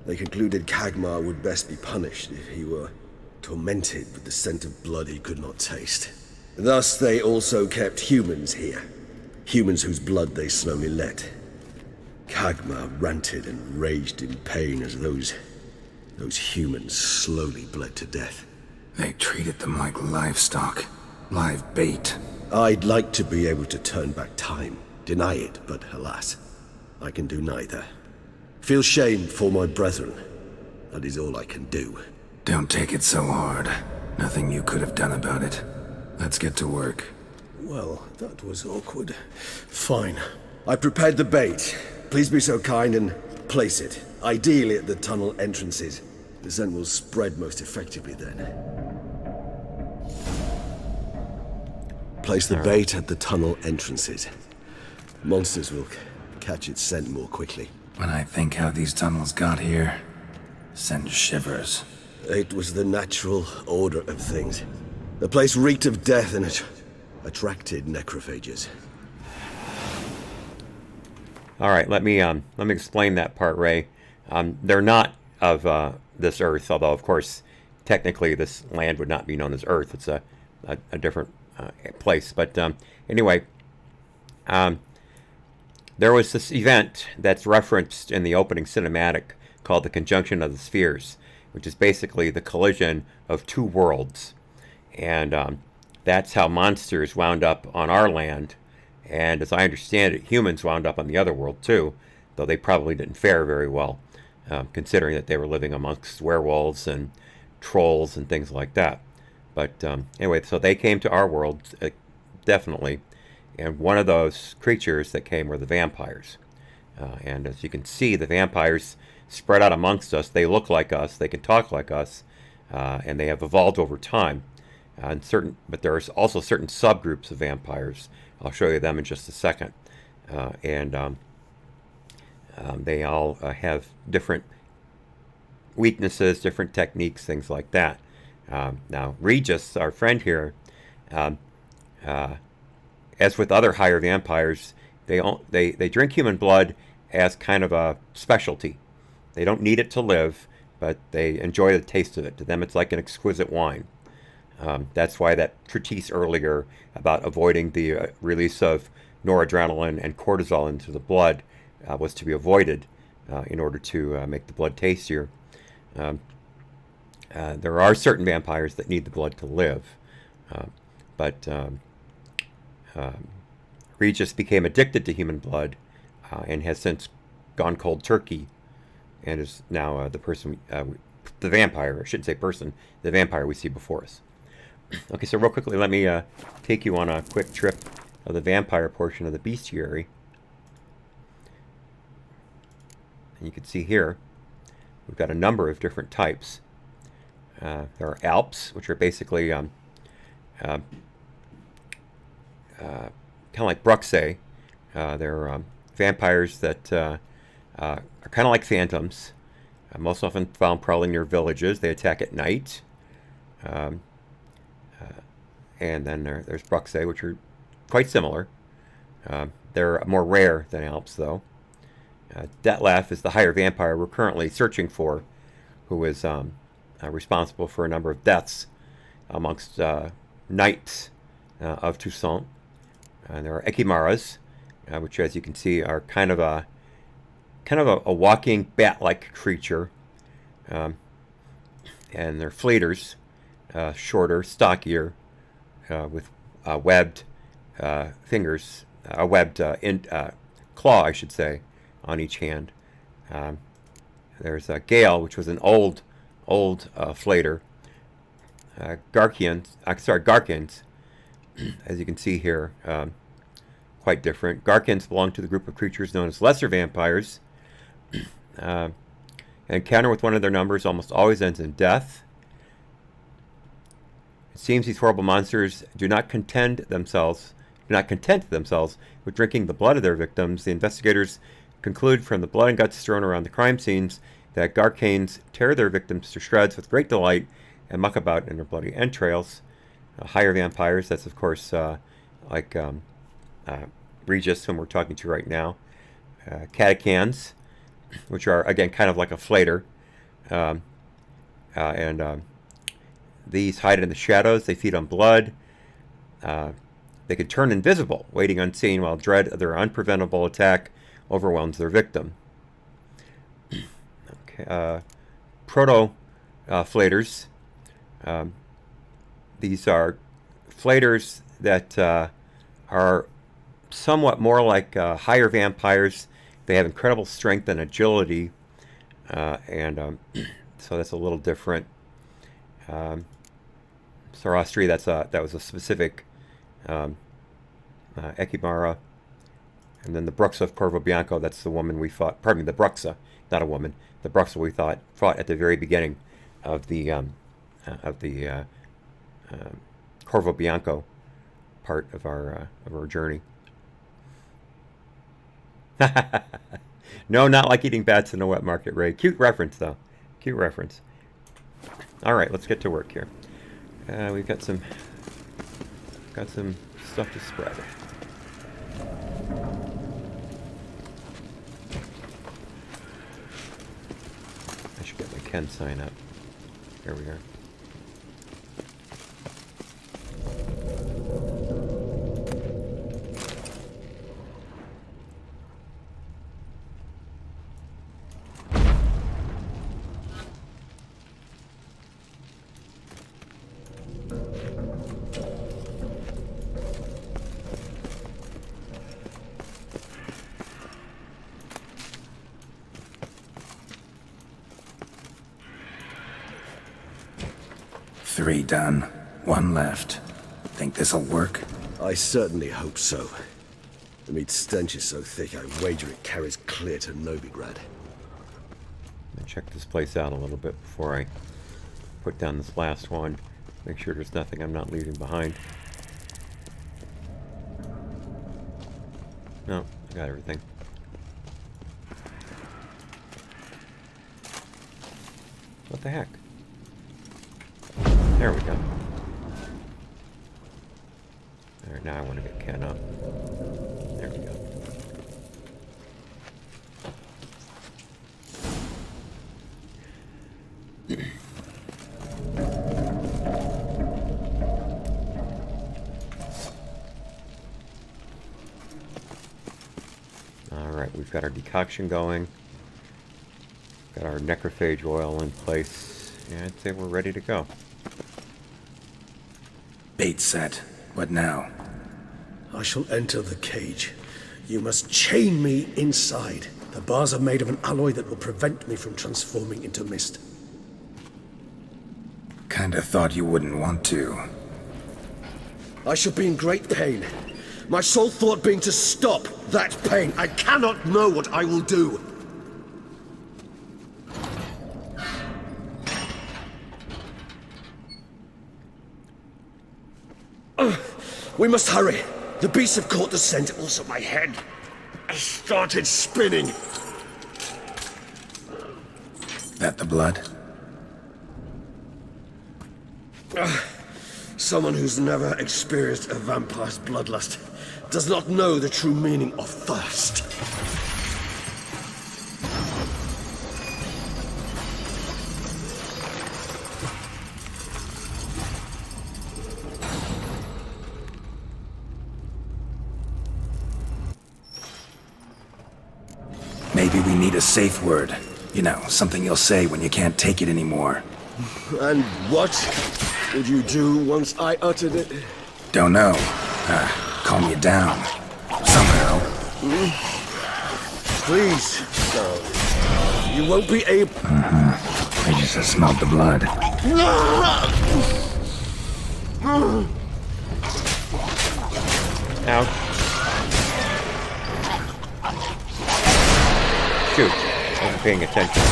They concluded Kagmar would best be punished if he were tormented with the scent of blood he could not taste. Thus, they also kept humans here. Humans whose blood they slowly let. Kagmar ranted and raged in pain as those humans slowly bled to death. They treated them like livestock, live bait. I'd like to be able to turn back time, deny it, but alas, I can do neither. Feel shame for my brethren. That is all I can do. Don't take it so hard. Nothing you could have done about it. Let's get to work. Well, that was awkward. Fine. I prepared the bait. Please be so kind and place it. Ideally at the tunnel entrances. The scent will spread most effectively then. Place the bait at the tunnel entrances. Monsters will catch its scent more quickly. When I think how these tunnels got here, sends shivers. It was the natural order of things. The place reeked of death and it attracted necrophages. All right, let me explain that part, Ray. They're not of this Earth, although of course, technically, this land would not be known as Earth. It's a different place. But anyway, there was this event that's referenced in the opening cinematic called the Conjunction of the Spheres, which is basically the collision of two worlds, and that's how monsters wound up on our land. And as I understand it, humans wound up on the other world too, though they probably didn't fare very well, considering that they were living amongst werewolves and trolls and things like that. But anyway, so they came to our world, definitely. And one of those creatures that came were the vampires. And as you can see, the vampires spread out amongst us. They look like us, they can talk like us, and they have evolved over time. But there's also certain subgroups of vampires. I'll show you them in just a second. They all have different weaknesses, different techniques, things like that. Now, Regis, our friend here, as with other higher vampires, they drink human blood as kind of a specialty. They don't need it to live, but they enjoy the taste of it. To them, it's like an exquisite wine. That's why that treatise earlier about avoiding the release of noradrenaline and cortisol into the blood was to be avoided in order to make the blood tastier. There are certain vampires that need the blood to live, but Regis became addicted to human blood and has since gone cold turkey and is now the vampire, I shouldn't say person, the vampire we see before us. Okay, so real quickly, let me take you on a quick trip of the vampire portion of the bestiary. And you can see here, we've got a number of different types. There are Alps, which are basically kind of like Bruxae. They're vampires that are kind of like phantoms. Most often found prowling near villages. They attack at night. And then there's Bruxae, which are quite similar. They're more rare than Alps, though. Detlef is the higher vampire we're currently searching for, who is responsible for a number of deaths amongst knights of Toussaint. There are Ekimaras, which, as you can see, are kind of a walking bat-like creature, and they're fleeters, shorter, stockier, with webbed fingers, a webbed claw, I should say, on each hand. There's Gale, which was an old flater. Garkins, as you can see here, quite different. Garkins belong to the group of creatures known as lesser vampires. An encounter with one of their numbers almost always ends in death. It seems these horrible monsters do not content themselves with drinking the blood of their victims. The investigators conclude from the blood and guts strewn around the crime scenes that Garkanes tear their victims to shreds with great delight and muck about in their bloody entrails. Higher vampires, that's of course like Regis, whom we're talking to right now. Catechans, which are again kind of like a flater, and these hide in the shadows. They feed on blood. They can turn invisible, waiting unseen while dread of their unpreventable attack overwhelms their victim. Okay, proto-flaters. These are flaters that are somewhat more like higher vampires. They have incredible strength and agility, and so that's a little different. Sarastri, that was a specific Ekimara. And then the Bruxa of Corvo Bianco, that's the woman we fought. Pardon me, the Bruxa, not a woman. The Bruxa we fought at the very beginning of the Corvo Bianco part of our journey. No, not like eating bats in a wet market, Ray. Cute reference, though. Cute reference. All right, let's get to work here. We've got some stuff to spread. I should get my Ken sign up. There we are. Three done. One left. Think this'll work? I certainly hope so. The meat stench is so thick, I wager it carries clear to Novigrad. Let me check this place out a little bit before I put down this last one. Make sure there's nothing I'm not leaving behind. No, I got everything. What the heck? There we go. Alright, now I want to get Ken up. There we go. Alright, we've got our decoction going. Got our necrophage oil in place. Yeah, I'd say we're ready to go. Bait set. What now? I shall enter the cage. You must chain me inside. The bars are made of an alloy that will prevent me from transforming into mist. Kinda thought you wouldn't want to. I shall be in great pain. My sole thought being to stop that pain. I cannot know what I will do. We must hurry. The beasts have caught the scent. Also, my head has started spinning. That the blood? Someone who's never experienced a vampire's bloodlust does not know the true meaning of thirst. Maybe we need a safe word. You know, something you'll say when you can't take it anymore. And what would you do once I uttered it? Don't know. Calm you down. Somehow. Please, no. You won't be able... I just have smelled the blood. Ow. Shoot. I wasn't paying attention.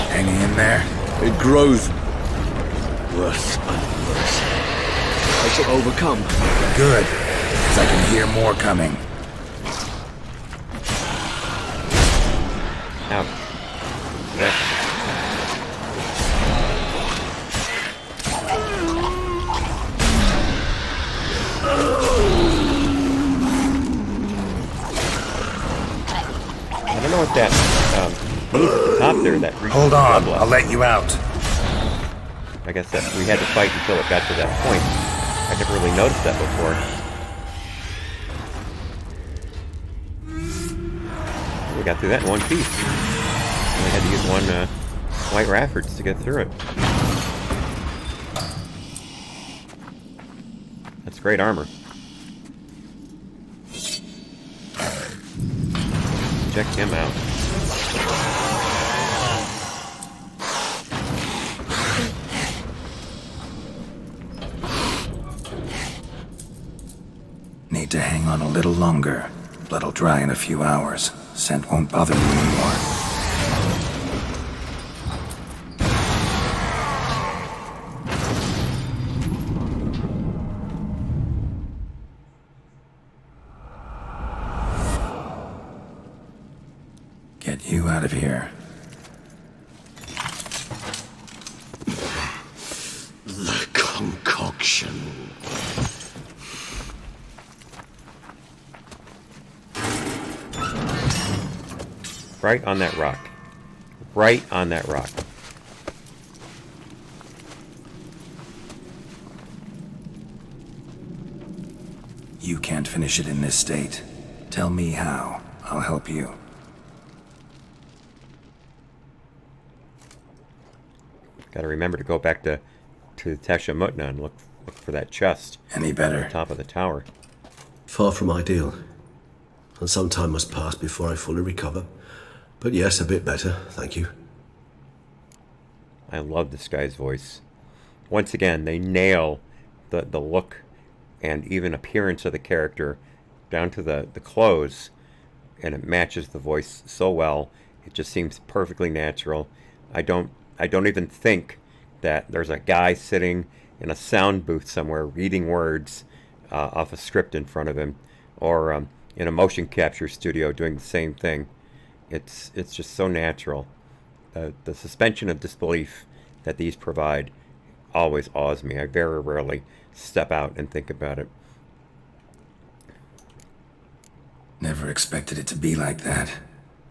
Hanging in there? It grows worse and worse. I shall overcome. Good. Because I can hear more coming. Ow. Yeah. I don't know what that means at the top there. That Hold on, I'll let you out. I guess that we had to fight until it got to that point. I never really noticed that before. We got through that in one piece. Only had to use one white Raffords to get through it. That's great armor. Check him out. Need to hang on a little longer. Blood'll dry in a few hours. Scent won't bother me anymore. Get you out of here. The concoction. Right on that rock. Right on that rock. You can't finish it in this state. Tell me how. I'll help you. Got to remember to go back to Tasha Mutna and look for that chest Any on better? top of the tower. Far from ideal. And some time must pass before I fully recover. But yes, a bit better, thank you. I love this guy's voice. Once again, they nail the look and even appearance of the character down to the clothes, and it matches the voice so well. It just seems perfectly natural. I don't even think that there's a guy sitting in a sound booth somewhere reading words off a script in front of him, or in a motion capture studio doing the same thing. It's just so natural. The suspension of disbelief that these provide always awes me. I very rarely step out and think about it. Never expected it to be like that.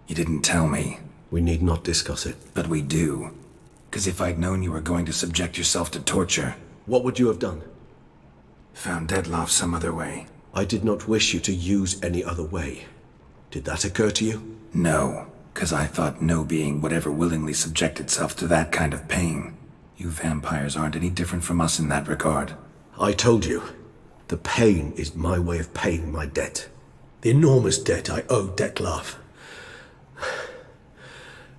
You didn't tell me. We need not discuss it. But we do. Because if I'd known you were going to subject yourself to torture... What would you have done? Found Deadloff some other way. I did not wish you to use any other way. Did that occur to you? No, because I thought no being would ever willingly subject itself to that kind of pain. You vampires aren't any different from us in that regard. I told you, the pain is my way of paying my debt. The enormous debt I owe Dettlaff.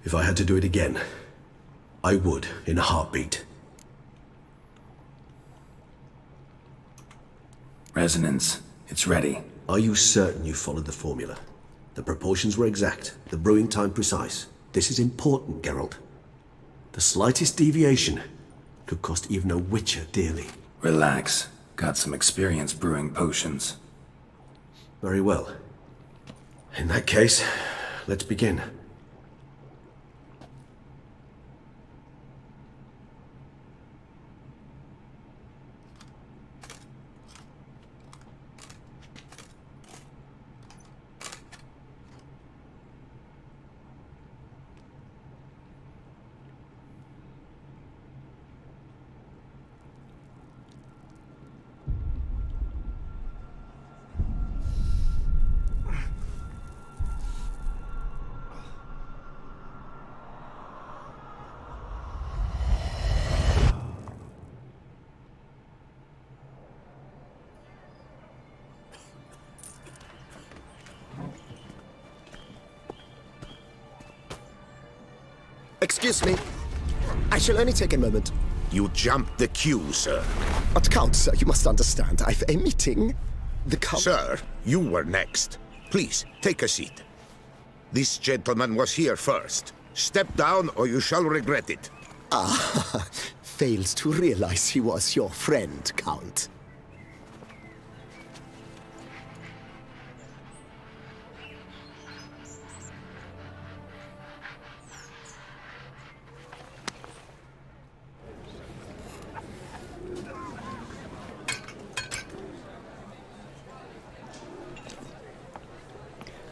If I had to do it again, I would in a heartbeat. Resonance, it's ready. Are you certain you followed the formula? The proportions were exact, the brewing time precise. This is important, Geralt. The slightest deviation could cost even a witcher dearly. Relax. Got some experience brewing potions. Very well. In that case, let's begin. Excuse me. I shall only take a moment. You jumped the queue, sir. But Count, sir, you must understand. I've a meeting. The Count... Sir, you were next. Please, take a seat. This gentleman was here first. Step down or you shall regret it. Ah, fails to realize he was your friend, Count.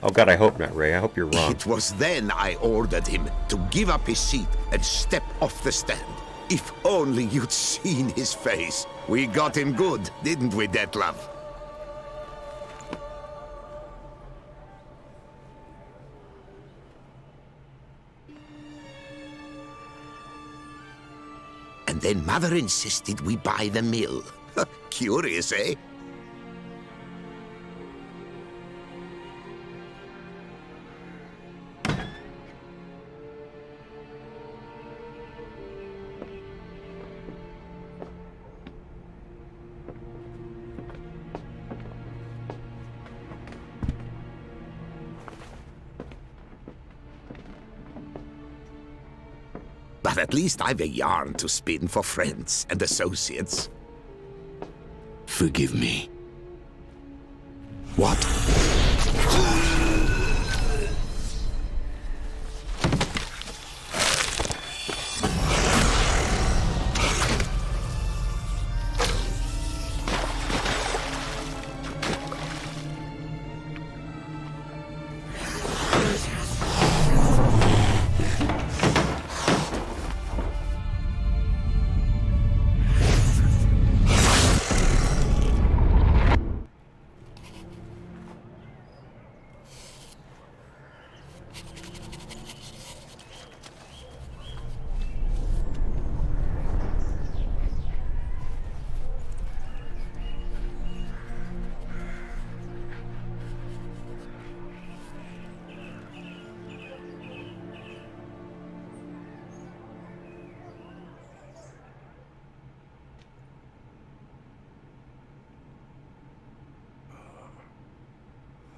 Oh god, I hope not, Ray. I hope you're wrong. It was then I ordered him to give up his seat and step off the stand. If only you'd seen his face. We got him good, didn't we, Detlef? And then Mother insisted we buy the mill. Curious, eh? But at least I've a yarn to spin for friends and associates. Forgive me. What?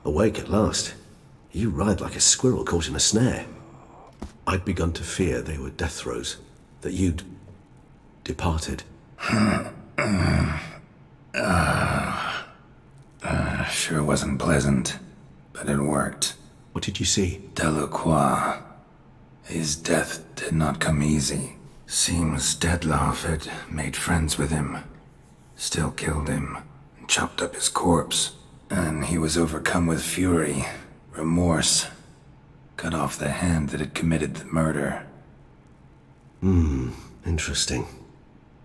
Awake at last. You ride like a squirrel caught in a snare. I'd begun to fear they were death throes, that you'd departed. Sure wasn't pleasant, but it worked. What did you see? Delacroix. His death did not come easy. Seems Detlef had made friends with him. Still killed him, and chopped up his corpse. And he was overcome with fury, remorse. Cut off the hand that had committed the murder. Interesting.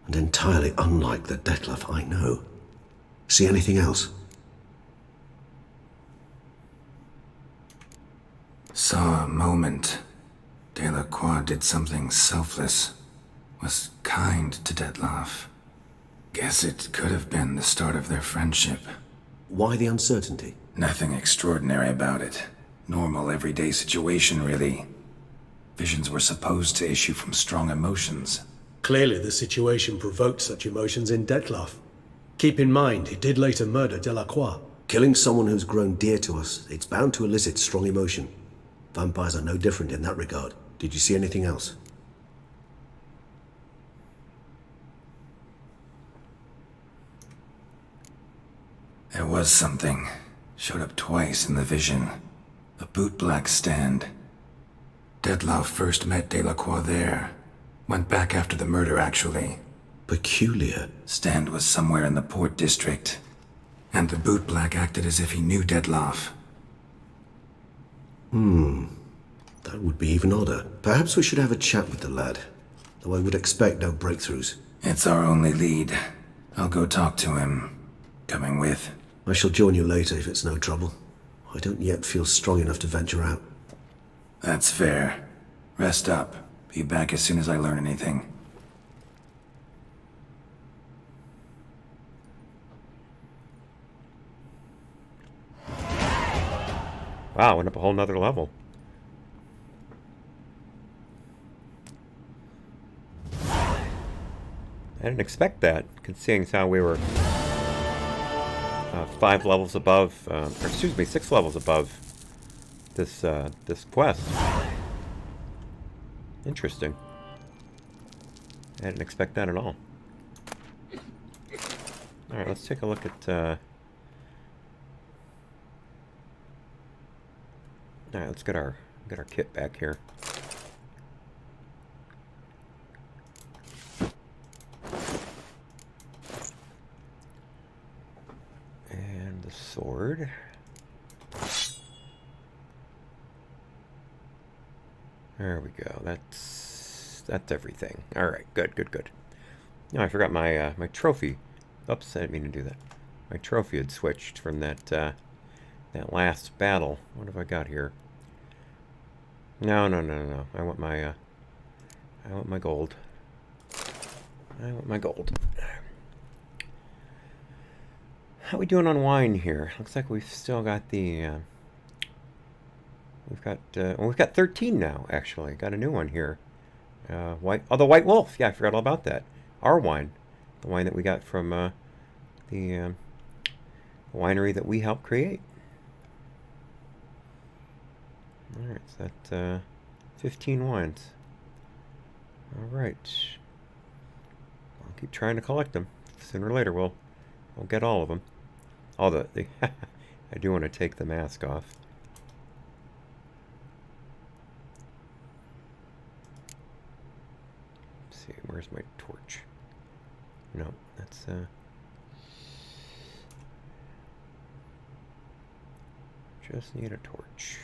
And entirely unlike the Detlef I know. See anything else? Saw a moment. Delacroix did something selfless. Was kind to Detlef. Guess it could have been the start of their friendship. Why the uncertainty? Nothing extraordinary about it. Normal, everyday situation, really. Visions were supposed to issue from strong emotions. Clearly the situation provoked such emotions in Detlef. Keep in mind, he did later murder Delacroix. Killing someone who's grown dear to us, it's bound to elicit strong emotion. Vampires are no different in that regard. Did you see anything else? There was something. Showed up twice in the vision. A bootblack stand. Dettlaff first met Delacroix there. Went back after the murder, actually. Peculiar. Stand was somewhere in the Port District. And the bootblack acted as if he knew Dettlaff. That would be even odder. Perhaps we should have a chat with the lad. Though I would expect no breakthroughs. It's our only lead. I'll go talk to him. Coming with? I shall join you later if it's no trouble. I don't yet feel strong enough to venture out. That's fair. Rest up. Be back as soon as I learn anything. Wow, went up a whole nother level. I didn't expect that, considering how we were 5 levels above, or excuse me, 6 levels above this this quest. Interesting. I didn't expect that at all. All right, let's take a look at. All right, let's get our kit back here. And the sword. There we go. That's everything. All right, good. No, I forgot my my trophy. Oops, I didn't mean to do that. My trophy had switched from that that last battle. What have I got here? No. I want my gold. I want my gold. How we doing on wine here? Looks like we've still got the we've got 13 now, actually. Got a new one here. The White Wolf. Yeah, I forgot all about that. Our wine. The wine that we got from the winery that we helped create. Alright, so that's 15 wines. Alright. I'll keep trying to collect them. Sooner or later we'll get all of them. Although I do want to take the mask off. Let's see, where's my torch? No, that's just need a torch.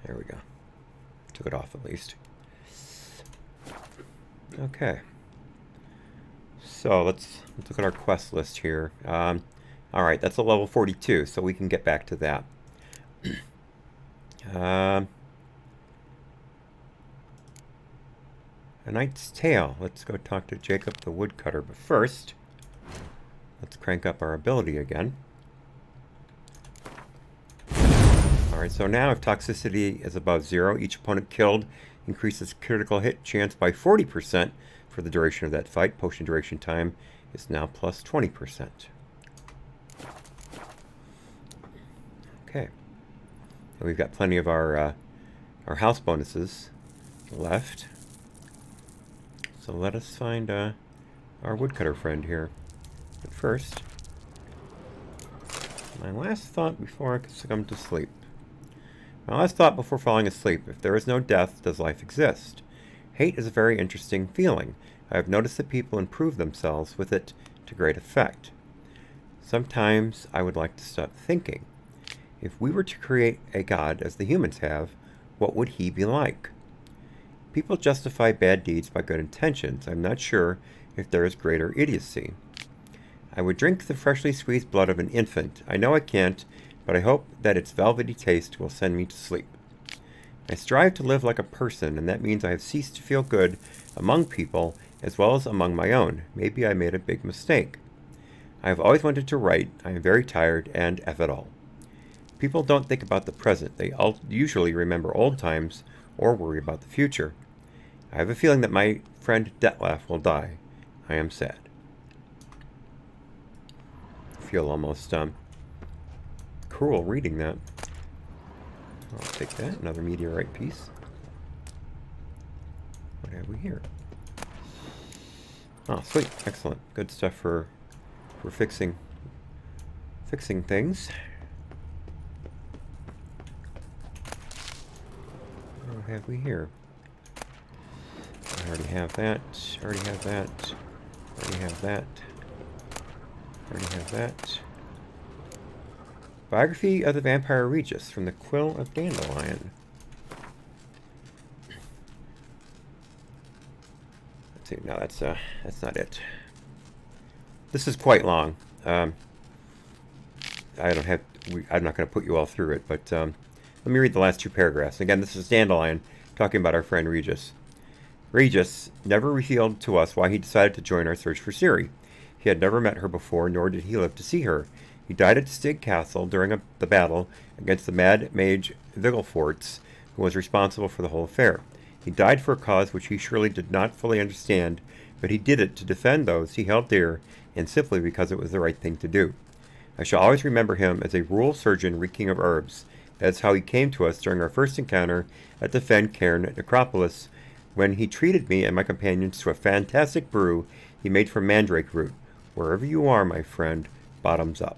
There we go. Took it off at least. Okay. So let's look at our quest list here. All right, that's a level 42, so we can get back to that. A Knight's Tale. Let's go talk to Jacob the Woodcutter, but first, let's crank up our ability again. Alright, so now if toxicity is above 0, each opponent killed increases critical hit chance by 40% for the duration of that fight. Potion duration time is now plus 20%. Okay. And we've got plenty of our house bonuses left. So let us find our woodcutter friend here. But first, my last thought before I succumb to sleep. My last thought before falling asleep. If there is no death, does life exist? Hate is a very interesting feeling. I have noticed that people improve themselves with it to great effect. Sometimes I would like to stop thinking. If we were to create a god as the humans have, what would he be like? People justify bad deeds by good intentions. I'm not sure if there is greater idiocy. I would drink the freshly squeezed blood of an infant. I know I can't, but I hope that its velvety taste will send me to sleep. I strive to live like a person, and that means I have ceased to feel good among people as well as among my own. Maybe I made a big mistake. I have always wanted to write. I am very tired, and F it all. People don't think about the present. They usually remember old times or worry about the future. I have a feeling that my friend Detlef will die. I am sad. I feel almost cruel reading that. I'll take that. Another meteorite piece. What have we here? Oh, sweet. Excellent. Good stuff for fixing things. What have we here? I already have that. Already have that. Already have that. Already have that. Biography of the Vampire Regis from the Quill of Dandelion. Let's see. No, that's not it. This is quite long. I'm not going to put you all through it, but let me read the last two paragraphs. Again, this is Dandelion talking about our friend Regis. Regis never revealed to us why he decided to join our search for Ciri. He had never met her before, nor did he live to see her. He died at Stig Castle during the battle against the mad mage Vigilforts, who was responsible for the whole affair. He died for a cause which he surely did not fully understand, but he did it to defend those he held dear, and simply because it was the right thing to do. I shall always remember him as a rural surgeon reeking of herbs. That's how he came to us during our first encounter at the Fen Cairn necropolis, when he treated me and my companions to a fantastic brew he made from mandrake root. Wherever you are, my friend, bottoms up.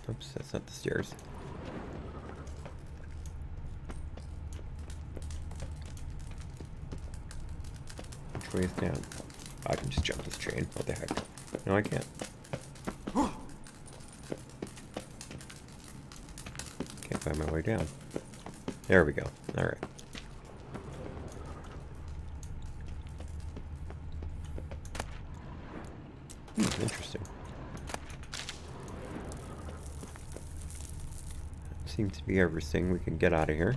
Oops, that's not the stairs. Which way is down? I can just jump this chain. What the heck? No, I can't. Can't find my way down. There we go. Alright. Interesting. Seems to be everything we can get out of here.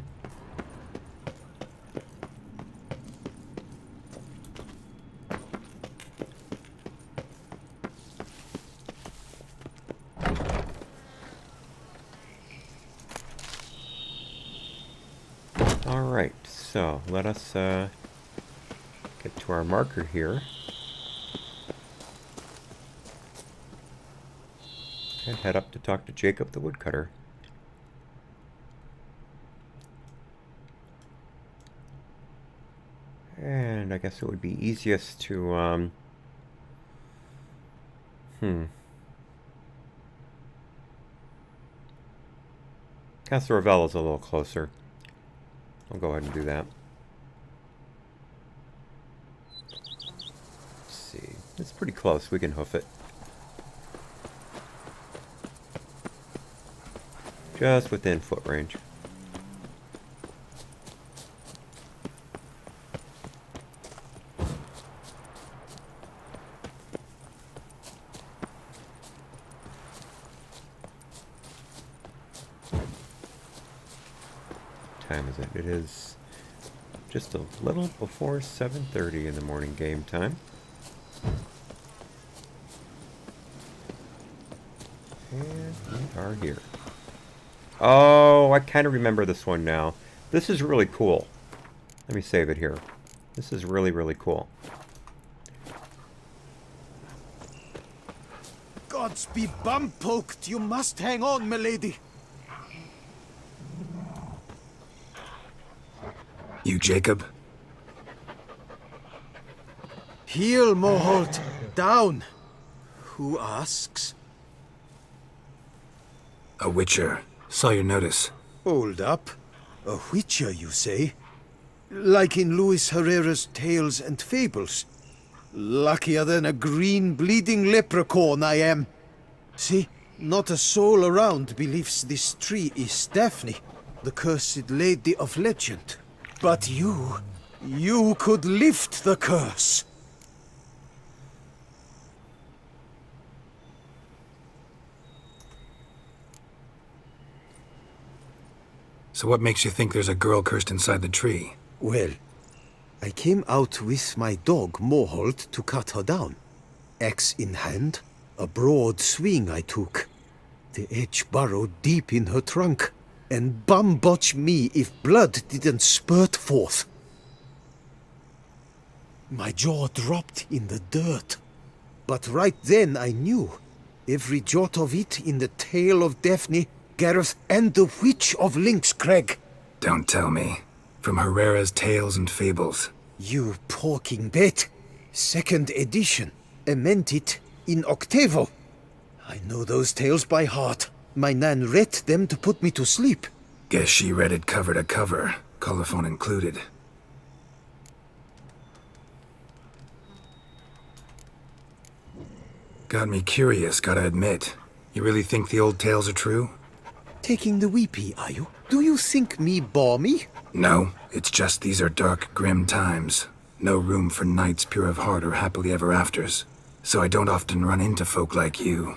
Alright, so let us get to our marker here. And head up to talk to Jacob the Woodcutter. And I guess it would be easiest to, Castle Ravel is a little closer. I'll go ahead and do that. Let's see. It's pretty close. We can hoof it. Just within foot range. Time is it? It is just a little before 7:30 in the morning game time. And we are here. Oh, I kind of remember this one now. This is really cool. Let me save it here. This is really, really cool. Gods be bum-poked! You must hang on, milady! You Jacob? Heel, Moholt! Down! Who asks? A witcher. Saw your notice. Hold up. A witcher, you say? Like in Luis Herrera's Tales and Fables. Luckier than a green bleeding leprechaun I am. See, not a soul around believes this tree is Daphne, the cursed lady of legend. But you could lift the curse. So what makes you think there's a girl cursed inside the tree? Well, I came out with my dog Moholt to cut her down. Axe in hand, a broad swing I took. The edge burrowed deep in her trunk, and bum-botch me if blood didn't spurt forth. My jaw dropped in the dirt, but right then I knew. Every jot of it in the tale of Daphne, Gareth, and the Witch of Lynx Crag. Don't tell me. From Herrera's Tales and Fables. You porking bet. 2nd edition. Ementit in octavo. I know those tales by heart. My nan read them to put me to sleep. Guess she read it cover to cover, colophon included. Got me curious, gotta admit. You really think the old tales are true? Taking the weepy, are you? Do you think me balmy? No, it's just these are dark, grim times. No room for knights pure of heart or happily ever afters. So I don't often run into folk like you.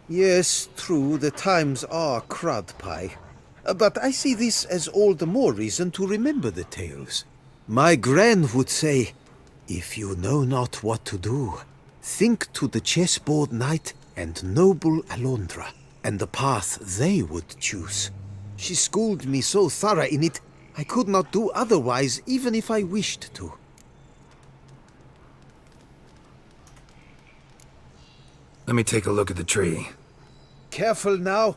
Yes, true, the times are crud pie. But I see this as all the more reason to remember the tales. My gran would say, if you know not what to do, think to the chessboard knight and noble Alondra, and the path they would choose. She schooled me so thorough in it, I could not do otherwise even if I wished to. Let me take a look at the tree. Careful now.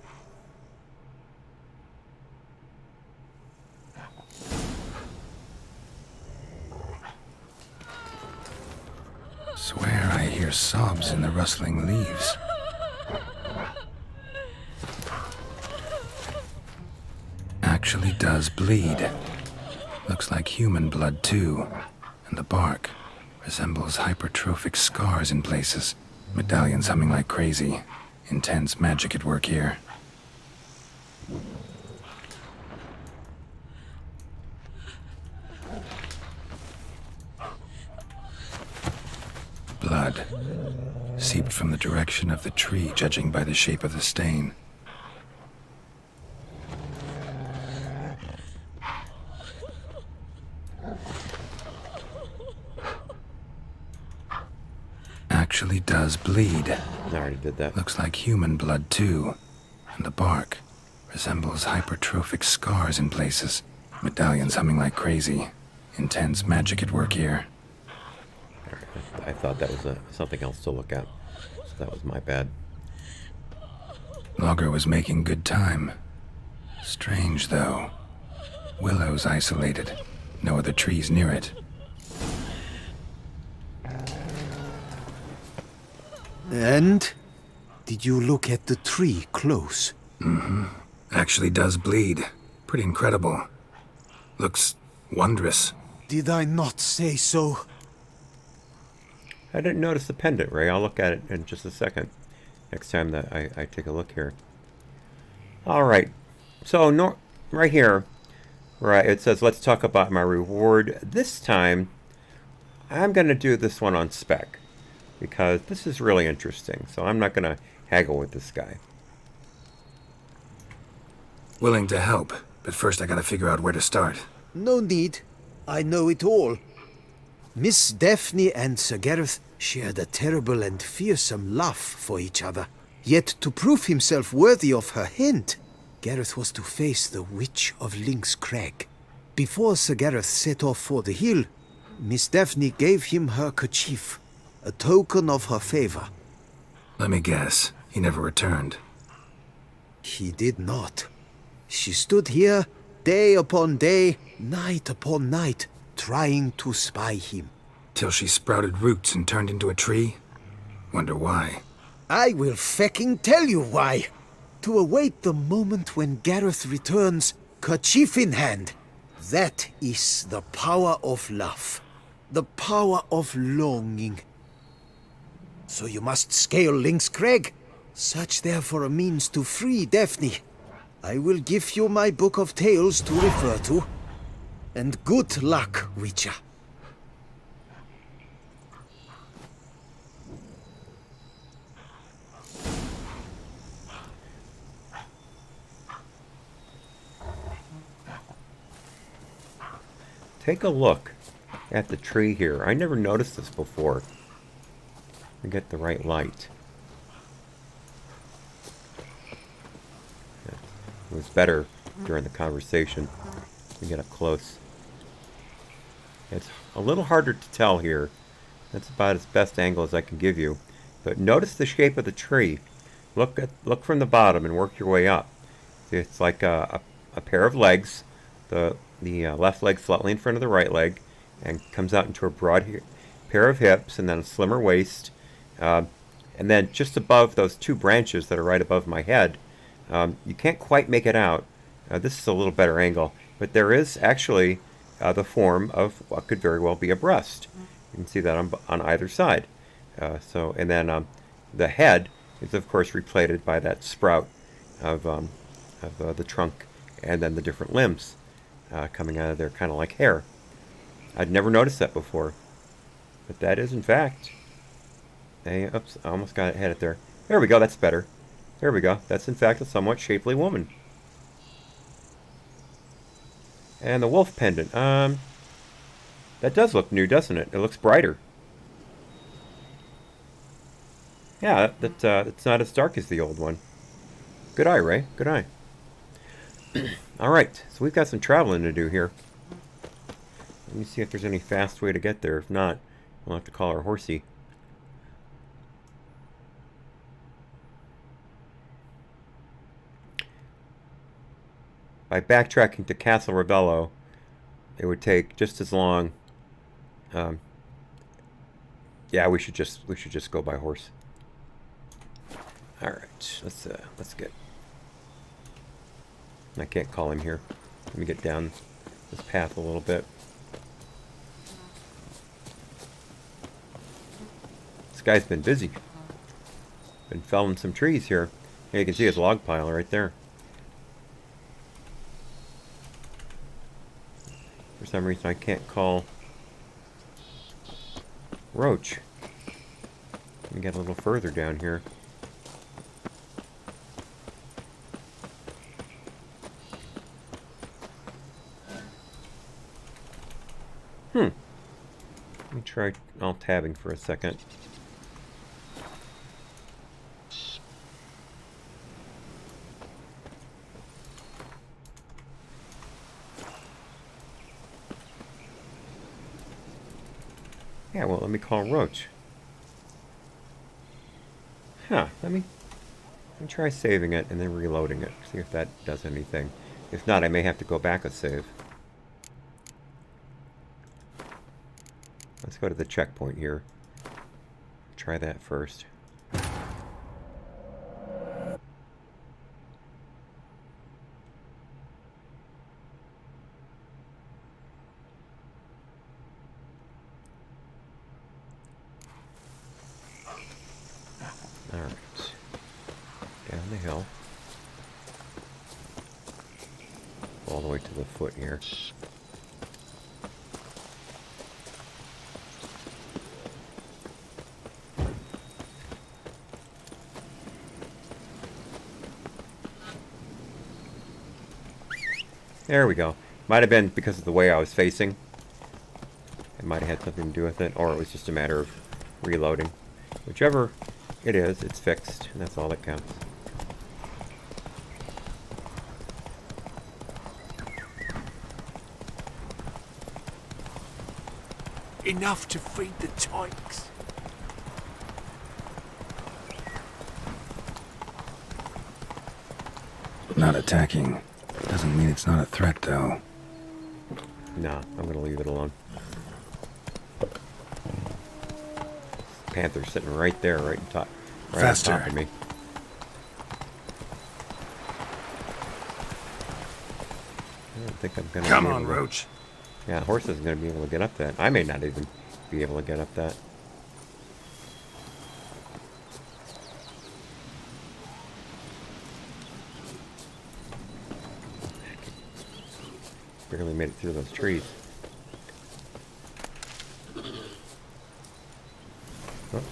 Swear I hear sobs in the rustling leaves. Actually does bleed. Looks like human blood too. And the bark resembles hypertrophic scars in places. Medallions humming like crazy. Intense magic at work here. Blood. Seeped from the direction of the tree, judging by the shape of the stain. Actually does bleed. I already did that. Looks like human blood too. And the bark resembles hypertrophic scars in places. Medallions humming like crazy. Intense magic at work here. I thought that was something else to look at. So that was my bad. Logger was making good time. Strange, though. Willow's isolated. No other trees near it. And? Did you look at the tree close? Mm-hmm. Actually does bleed. Pretty incredible. Looks wondrous. Did I not say so? I didn't notice the pendant, Ray. I'll look at it in just a second. Next time that I take a look here. Alright. So, right here, right, it says, let's talk about my reward. This time, I'm going to do this one on spec. Because this is really interesting. So I'm not going to haggle with this guy. Willing to help, but first I gotta figure out where to start. No need. I know it all. Miss Daphne and Sir Gareth shared a terrible and fearsome love for each other. Yet to prove himself worthy of her hand, Gareth was to face the Witch of Lynx Crag. Before Sir Gareth set off for the hill, Miss Daphne gave him her kerchief, a token of her favor. Let me guess, he never returned. He did not. She stood here, day upon day, night upon night, trying to spy him. Till she sprouted roots and turned into a tree? Wonder why. I will fecking tell you why. To await the moment when Gareth returns, kerchief in hand. That is the power of love. The power of longing. So you must scale Lynx Crag. Search there for a means to free Daphne. I will give you my book of tales to refer to. And good luck, Witcher. Take a look at the tree here. I never noticed this before. We get the right light. It was better during the conversation. We get up close. It's a little harder to tell here. That's about as best angle as I can give you. But notice the shape of the tree. Look from the bottom and work your way up. It's like a pair of legs. The left leg slightly in front of the right leg, and comes out into a broad pair of hips, and then a slimmer waist. And then just above those two branches that are right above my head, you can't quite make it out. This is a little better angle, but there is actually the form of what could very well be a breast. You can see that on either side. And then the head is, of course, replated by that sprout of the trunk, and then the different limbs coming out of there, kind of like hair. I'd never noticed that before, but that is, in fact, oops, I almost got it there. There we go, that's better. There we go. That's, in fact, a somewhat shapely woman. And the wolf pendant. That does look new, doesn't it? It looks brighter. Yeah, it's not as dark as the old one. Good eye, Ray. Good eye. Alright, so we've got some traveling to do here. Let me see if there's any fast way to get there. If not, we'll have to call our horsey. By backtracking to Castle Ravello, it would take just as long. Yeah, we should just go by horse. All right, let's get. I can't call him here. Let me get down this path a little bit. This guy's been busy. Been felling some trees here. Yeah, you can see his log pile right there. For some reason I can't call Roach. Let me get a little further down here. Let me try alt-tabbing for a second. Yeah, well, let me call Roach. Let me try saving it and then reloading it. See if that does anything. If not, I may have to go back a save. Let's go to the checkpoint here. Try that first. Alright. Down the hill. All the way to the foot here. There we go. Might have been because of the way I was facing. It might have had something to do with it, or it was just a matter of reloading. Whichever it is, it's fixed, and that's all that counts. Enough to feed the tykes. Not attacking doesn't mean it's not a threat, though. Nah, I'm gonna leave it alone. Panther's sitting right there, right on top of me. I don't think I'm gonna. Come on, Roach. Yeah, horse isn't gonna be able to get up that. I may not even be able to get up that. Barely made it through those trees. Oops.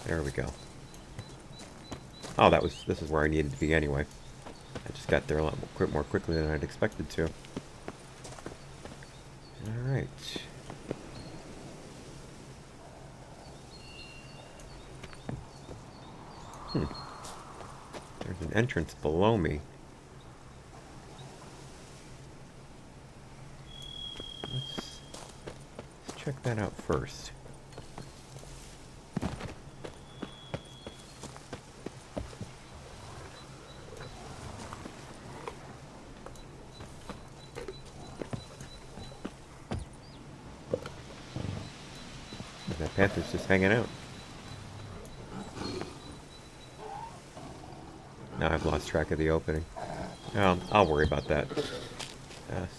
There we go. Oh, this is where I needed to be anyway. I just got there a lot more quickly than I'd expected to. Alright. entrance below me. Let's check that out first. That panther's just hanging out. Now I've lost track of the opening. I'll worry about that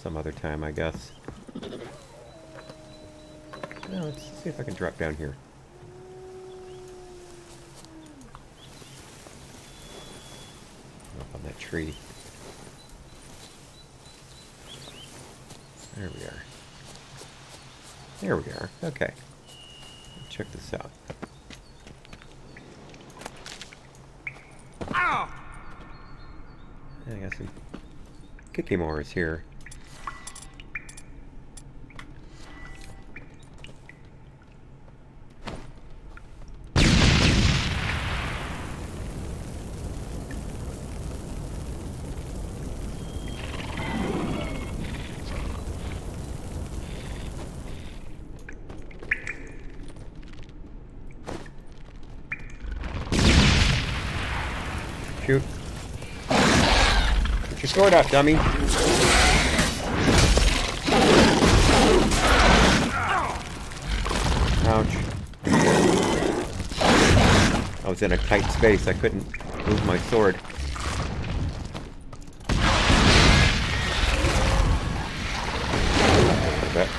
some other time, I guess. Now let's see if I can drop down here. Up on that tree. There we are. There we are. Okay. Check this out. Ow! I got some Kikimores here. Shoot. Put your sword out, dummy. Ouch. I was in a tight space. I couldn't move my sword. I bet.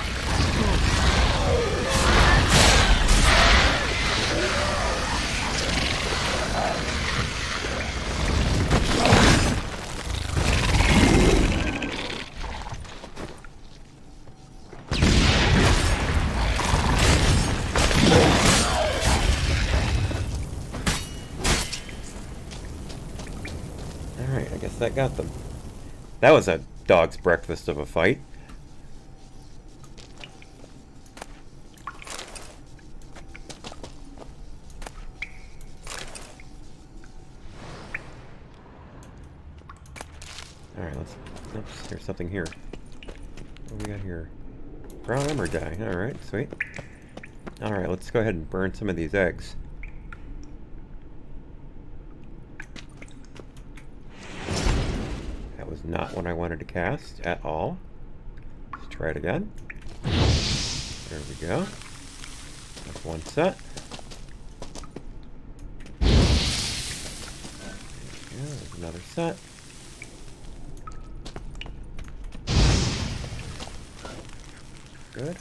Alright, I guess that got them. That was a dog's breakfast of a fight. Alright, let's... Oops, there's something here. What do we got here? Brown emmer dye. Alright, sweet. Alright, let's go ahead and burn some of these eggs. That was not what I wanted to cast at all. Let's try it again. There we go. That's one set. There we go. There's another set. Good.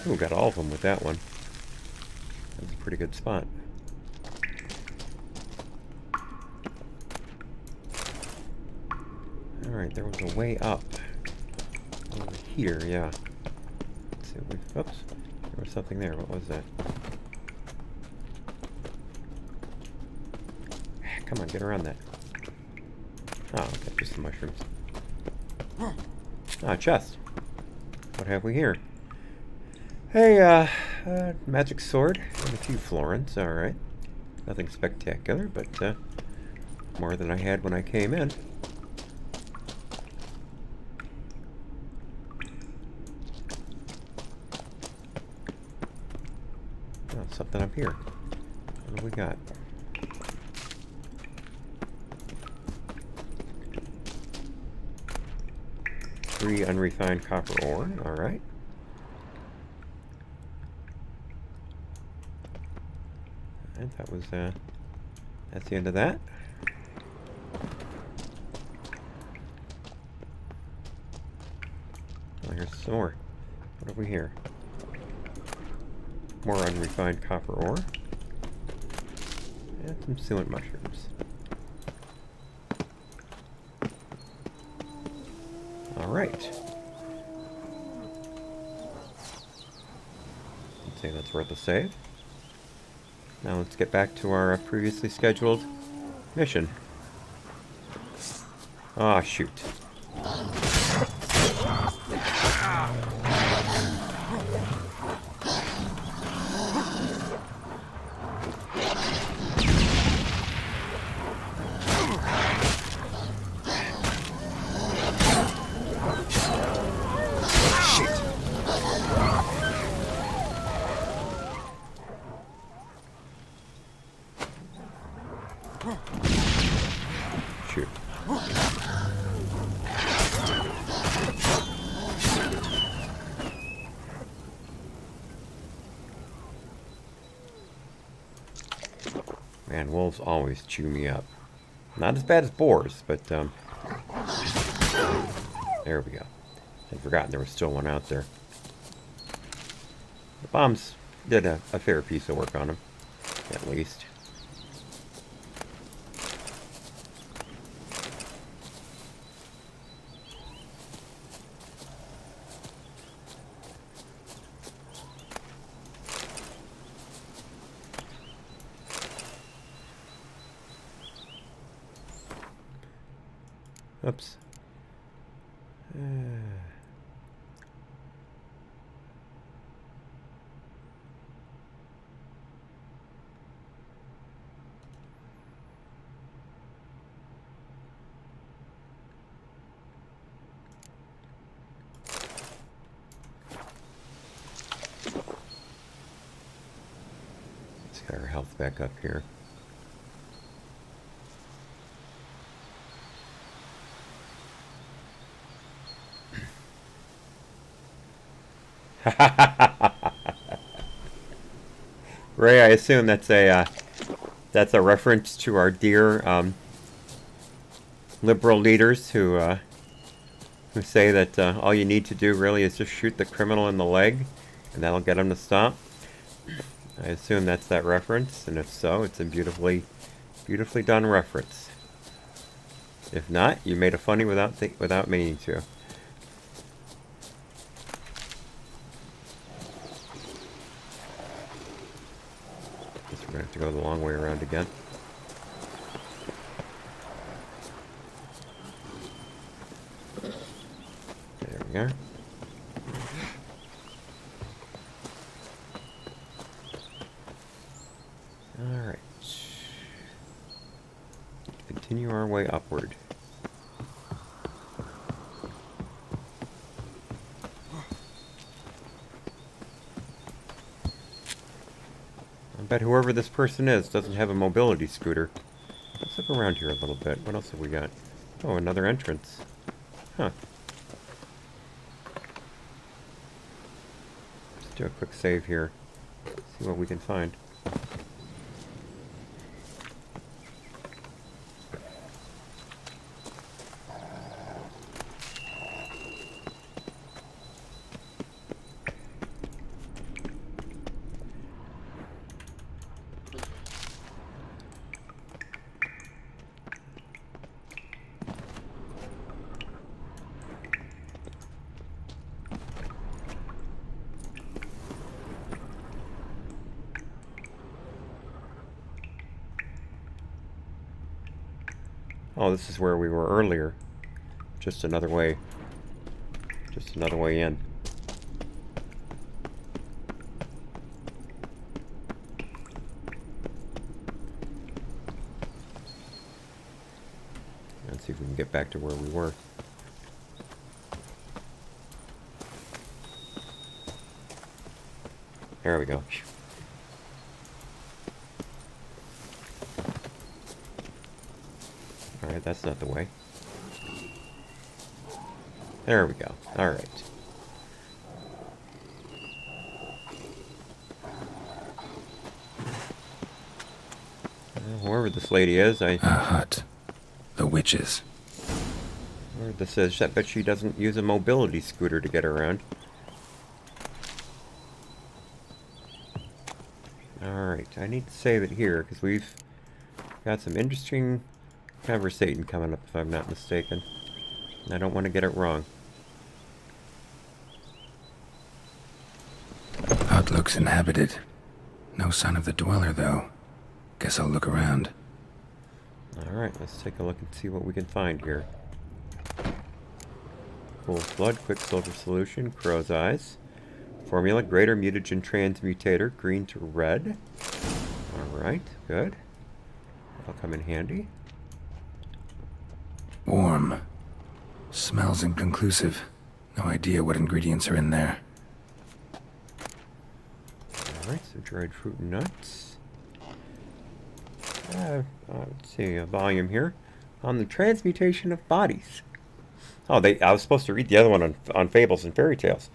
Ooh, got all of them with that one. That's a pretty good spot. Alright, there was a way up. Over here, yeah. Let's see, oops. There was something there. What was that? Come on, get around that. Oh, okay, just some mushrooms. Ah, chest. What have we here? Hey, magic sword and a few florins, alright. Nothing spectacular, but more than I had when I came in. Oh, something up here. What do we got? Three unrefined copper ore, alright. And that was, that's the end of that. Oh, here's some more. What have we here? More unrefined copper ore. And some sealant mushrooms. Alright. I'd say that's worth a save. Now let's get back to our previously scheduled mission. Ah, shoot. Shoot. Man, wolves always chew me up. Not as bad as boars, but, there we go. I'd forgotten there was still one out there. The bombs did a fair piece of work on him, at least. Oops. Let's get our health back up here. Ray, I assume that's a reference to our dear liberal leaders who say that all you need to do really is just shoot the criminal in the leg, and that'll get him to stop. I assume that's that reference, and if so, it's a beautifully done reference. If not, you made a funny without meaning to. We're going to have to go the long way around again. There we are. Alright. Continue our way upward. I bet whoever this person is doesn't have a mobility scooter. Let's look around here a little bit. What else have we got? Oh, another entrance. Huh. Let's do a quick save here. See what we can find. Oh, this is where we were earlier. Just another way. Just another way in. Let's see if we can get back to where we were. There we go. Alright, that's not the way. There we go. Alright. Whoever this lady is, A hut. The witches. Whoever this is, I bet she doesn't use a mobility scooter to get around. Alright, I need to save it here, because we've got some interesting conversation coming up, if I'm not mistaken. I don't want to get it wrong. Hut looks inhabited. No sign of the dweller, though. Guess I'll look around. Alright, let's take a look and see what we can find here. Fool's Blood, Quicksilver Solution, Crow's Eyes. Formula, Greater Mutagen Transmutator, green to red. Alright, good. That'll come in handy. Warm. Smells inconclusive. No idea what ingredients are in there. Alright, so dried fruit and nuts. Let's see, a volume here on the transmutation of bodies. Oh, I was supposed to read the other one on fables and fairy tales.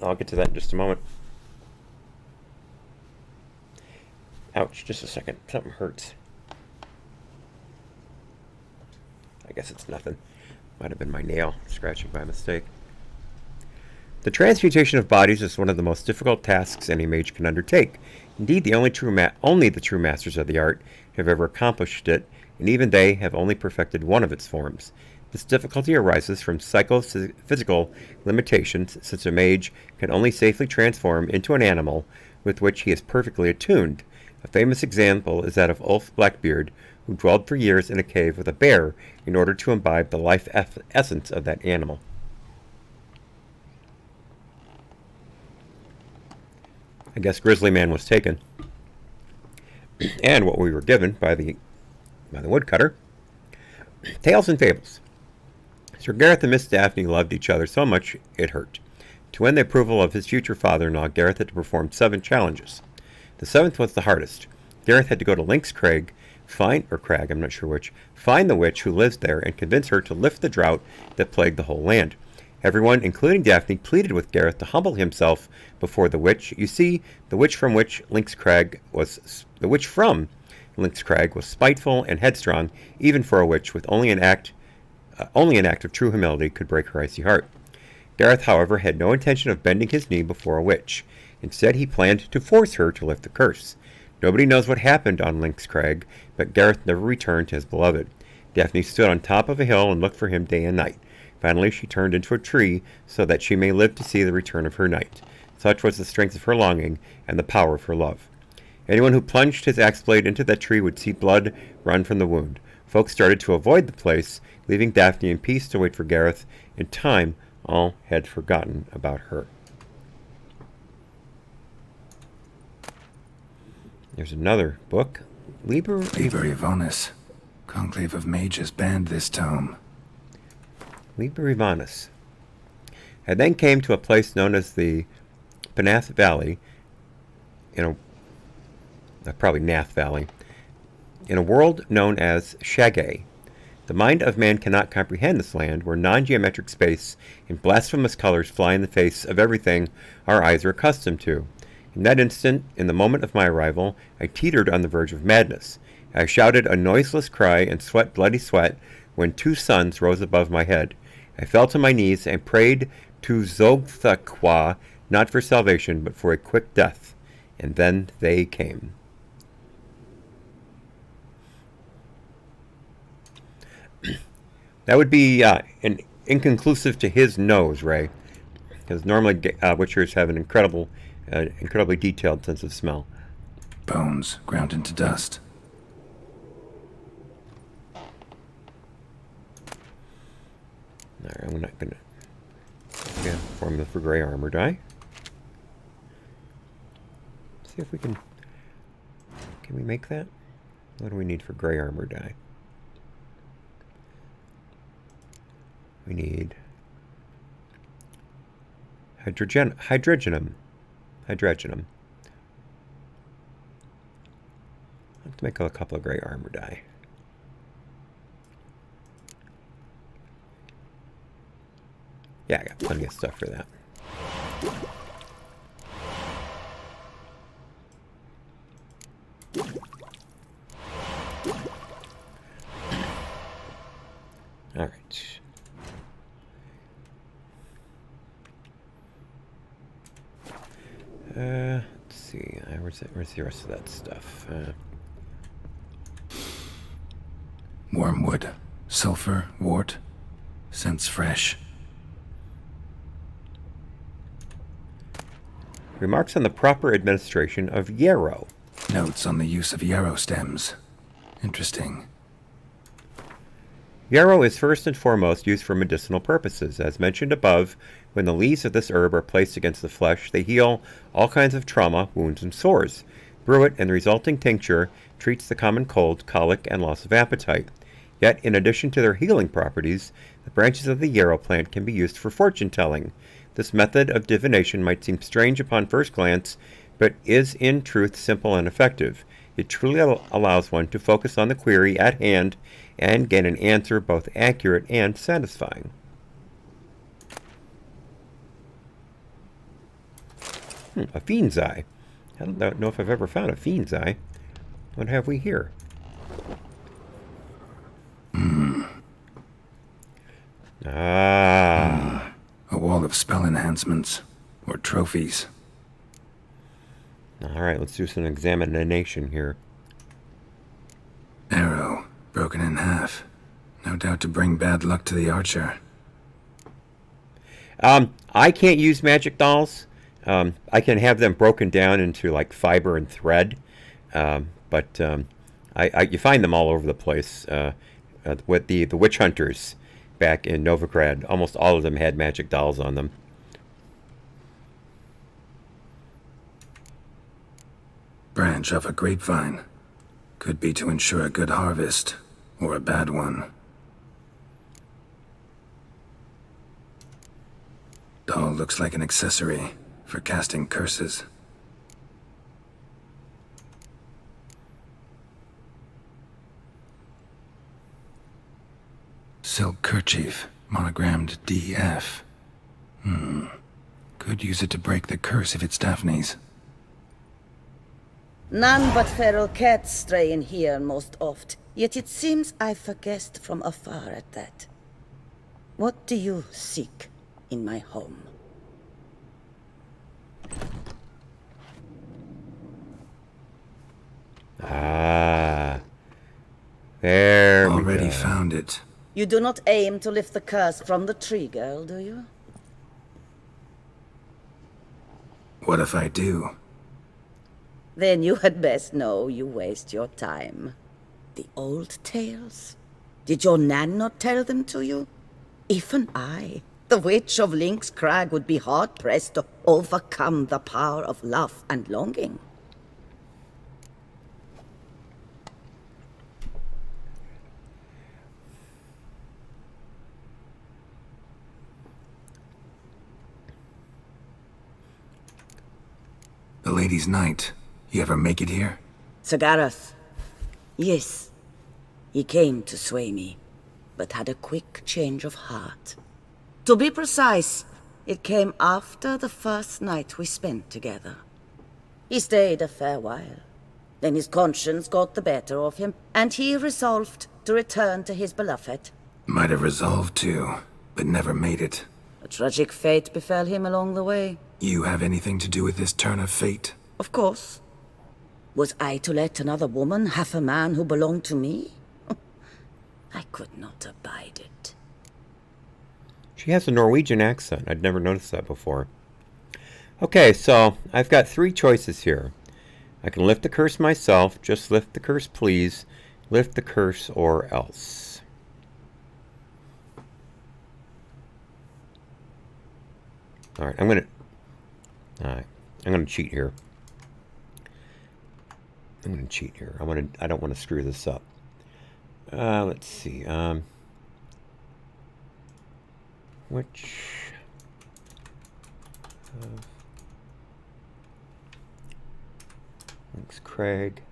I'll get to that in just a moment. Ouch, just a second. Something hurts. I guess it's nothing. Might have been my nail scratching by mistake. The transmutation of bodies is one of the most difficult tasks any mage can undertake. Indeed, only the true masters of the art have ever accomplished it, and even they have only perfected one of its forms. This difficulty arises from psychophysical limitations, since a mage can only safely transform into an animal with which he is perfectly attuned. A famous example is that of Ulf Blackbeard, who dwelled for years in a cave with a bear in order to imbibe the life essence of that animal. I guess Grizzly Man was taken. And what we were given by the woodcutter. Tales and Fables. Sir Gareth and Miss Daphne loved each other so much it hurt. To win the approval of his future father-in-law, Gareth had to perform 7 challenges. The 7th was the hardest. Gareth had to go to Lynx Crag, find the witch who lives there and convince her to lift the drought that plagued the whole land. Everyone, including Daphne, pleaded with Gareth to humble himself before the witch. You see, the witch from Lynx Crag was spiteful and headstrong, even for a witch with only an act of true humility could break her icy heart. Gareth, however, had no intention of bending his knee before a witch. Instead, he planned to force her to lift the curse. Nobody knows what happened on Lynx Crag, but Gareth never returned to his beloved. Daphne stood on top of a hill and looked for him day and night. Finally, she turned into a tree so that she may live to see the return of her knight. Such was the strength of her longing and the power of her love. Anyone who plunged his axe blade into that tree would see blood run from the wound. Folks started to avoid the place, leaving Daphne in peace to wait for Gareth. In time, all had forgotten about her. There's another book. Liber Ivanis. Conclave of Mages banned this tome. Liber Ivanis. I then came to a place known as the Panath Valley, probably Nath Valley, in a world known as Shagay. The mind of man cannot comprehend this land, where non-geometric space and blasphemous colors fly in the face of everything our eyes are accustomed to. In that instant, in the moment of my arrival, I teetered on the verge of madness. I shouted a noiseless cry and sweat bloody sweat when 2 suns rose above my head. I fell to my knees and prayed to Zogthaqua, not for salvation, but for a quick death. And then they came. That would be inconclusive to his nose, Ray, because normally witchers have an incredibly detailed sense of smell. Bones ground into dust. Alright, I'm not gonna formula for gray armor die. See if we can we make that? What do we need for gray armor die? We need hydrogenum. I'll have to make a couple of gray armor die. Yeah, I got plenty of stuff for that. All right. Let's see. Where's the rest of that stuff? Wormwood, sulfur, wart, scents fresh. Remarks on the proper administration of yarrow. Notes on the use of yarrow stems. Interesting. Yarrow is first and foremost used for medicinal purposes. As mentioned above, when the leaves of this herb are placed against the flesh, they heal all kinds of trauma, wounds, and sores. Brew it, and the resulting tincture treats the common cold, colic, and loss of appetite. Yet, in addition to their healing properties, the branches of the yarrow plant can be used for fortune-telling. This method of divination might seem strange upon first glance, but is in truth simple and effective. It truly allows one to focus on the query at hand and get an answer both accurate and satisfying. A fiend's eye. I don't know if I've ever found a fiend's eye. What have we here? A wall of spell enhancements, or trophies. Alright, let's do some examination here. Arrow, broken in half. No doubt to bring bad luck to the archer. I can't use magic dolls. I can have them broken down into like fiber and thread, but you find them all over the place. With the witch hunters back in Novigrad, almost all of them had magic dolls on them. Branch of a grapevine. Could be to ensure a good harvest, or a bad one. Doll looks like an accessory for casting curses. Silk kerchief, monogrammed DF. Could use it to break the curse if it's Daphne's. None but feral cats stray in here most oft, yet it seems I've guessed from afar at that. What do you seek in my home? There we Already go. found it. You do not aim to lift the curse from the tree girl, do you? What if I do? Then you had best know you waste your time. The old tales? Did your Nan not tell them to you? Even I, the witch of Lynx Crag, would be hard-pressed to overcome the power of love and longing. The Lady's Night. You ever make it here? Sir Gareth. Yes. He came to sway me, but had a quick change of heart. To be precise, it came after the first night we spent together. He stayed a fair while. Then his conscience got the better of him, and he resolved to return to his beloved. Might have resolved to, but never made it. A tragic fate befell him along the way. You have anything to do with this turn of fate? Of course. Was I to let another woman have a man who belonged to me? I could not abide it. She has a Norwegian accent. I'd never noticed that before. Okay, so I've got three choices here. I can lift the curse myself, just lift the curse please, lift the curse or else. Alright, I'm gonna cheat here. I don't want to screw this up. Let's see. Which thanks, Craig.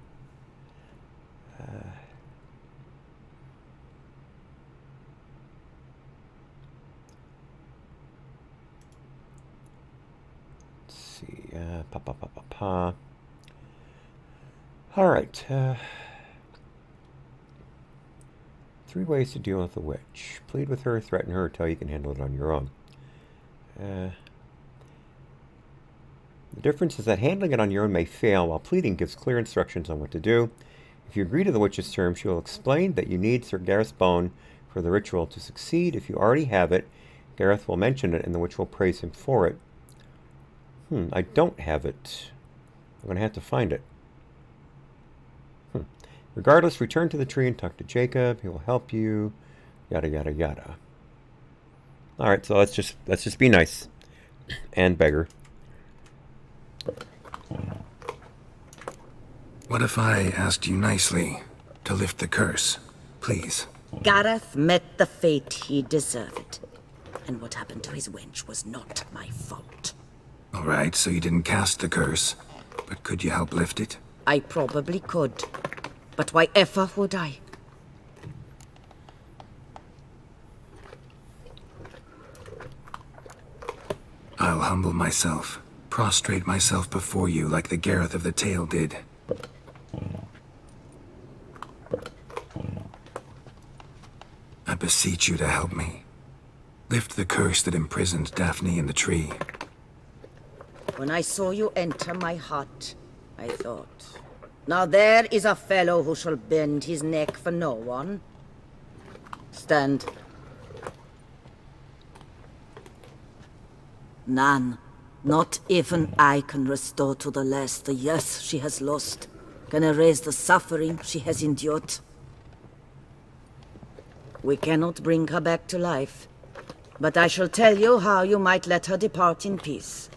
Let's see. All right. 3 ways to deal with a witch. Plead with her, threaten her, tell you can handle it on your own. The difference is that handling it on your own may fail, while pleading gives clear instructions on what to do. If you agree to the witch's terms, she will explain that you need Sir Gareth's bone for the ritual to succeed. If you already have it, Gareth will mention it, and the witch will praise him for it. I don't have it. I'm going to have to find it. Regardless, return to the tree and talk to Jacob. He will help you. Yada yada yada. All right, so let's just be nice and beggar. What if I asked you nicely to lift the curse, please? Gareth met the fate he deserved. And what happened to his wench was not my fault. All right, so you didn't cast the curse, but could you help lift it? I probably could. But why ever would I? I'll humble myself, prostrate myself before you like the Gareth of the Tale did. I beseech you to help me. Lift the curse that imprisoned Daphne in the tree. When I saw you enter my hut, I thought, now there is a fellow who shall bend his neck for no one. Stand. None, not even I can restore to the lass the years she has lost, can erase the suffering she has endured. We cannot bring her back to life, but I shall tell you how you might let her depart in peace.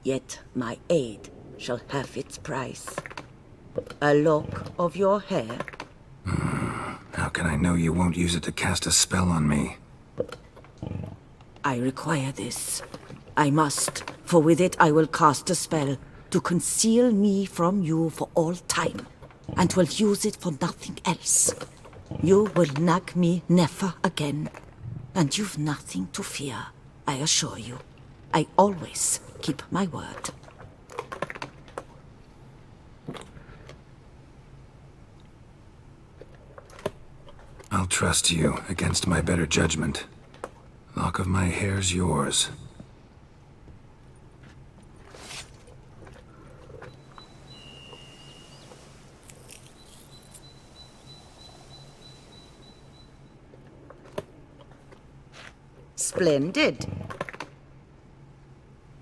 Yet my aid shall have its price. A lock of your hair. How can I know you won't use it to cast a spell on me? I require this. I must, for with it I will cast a spell to conceal me from you for all time, and will use it for nothing else. You will nag me never again, and you've nothing to fear, I assure you. I always keep my word. I'll trust you against my better judgment. Lock of my hair's yours. Splendid.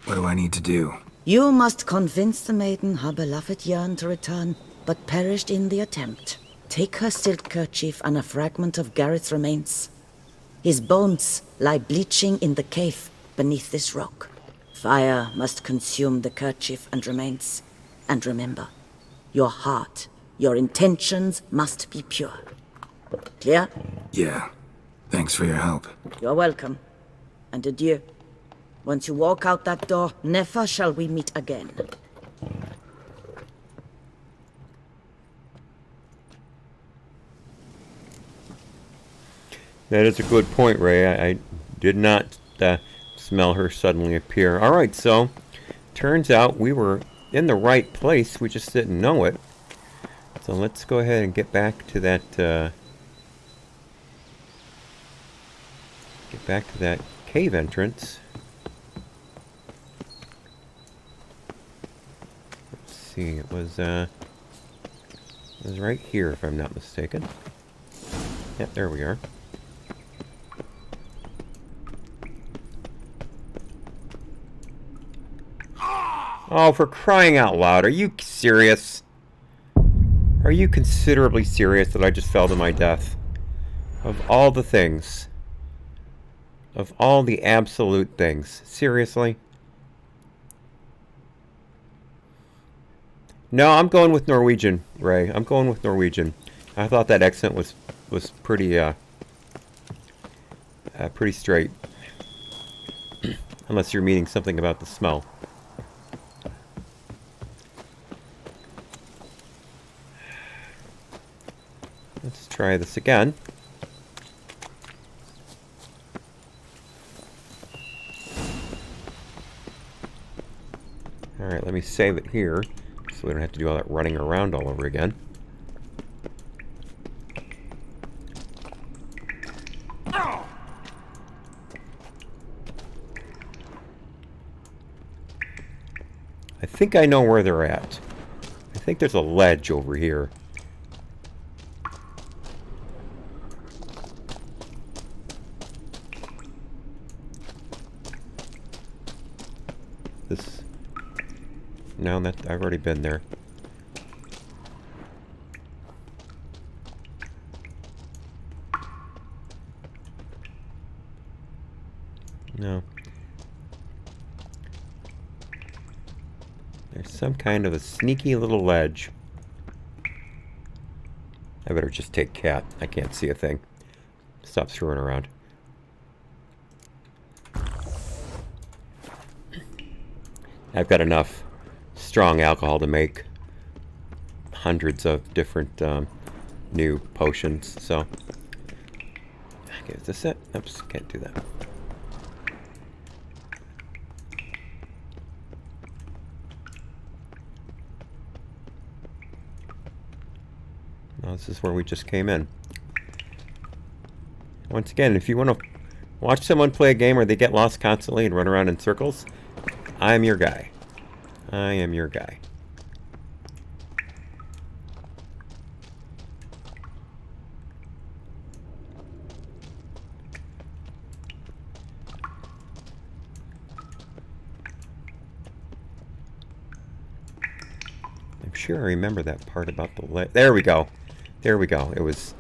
What do I need to do? You must convince the maiden her beloved yearned to return, but perished in the attempt. Take her silk kerchief and a fragment of Gareth's remains. His bones lie bleaching in the cave beneath this rock. Fire must consume the kerchief and remains. And remember, your heart, your intentions must be pure. Clear? Yeah. Thanks for your help. You're welcome. And adieu. Once you walk out that door, never shall we meet again. That is a good point, Ray. I did not smell her suddenly appear. All right, so turns out we were in the right place. We just didn't know it. So let's go ahead and get back to that. Get back to that cave entrance. Let's see. It was right here, if I'm not mistaken. Yep, there we are. Oh, for crying out loud, are you serious? Are you considerably serious that I just fell to my death? Of all the things. Of all the absolute things. Seriously? No, I'm going with Norwegian, Ray. I'm going with Norwegian. I thought that accent was pretty, pretty straight. Unless you're meaning something about the smell. Let's try this again. Alright, let me save it here, so we don't have to do all that running around all over again. I think I know where they're at. I think there's a ledge over here. This... No, that I've already been there. No. There's some kind of a sneaky little ledge. I better just take cat. I can't see a thing. Stop screwing around. I've got enough strong alcohol to make hundreds of different new potions, so... Okay, is this it? Oops, can't do that. No, this is where we just came in. Once again, if you want to watch someone play a game where they get lost constantly and run around in circles, I'm your guy. I am your guy. I'm sure I remember that part about the there we go. There we go. It was...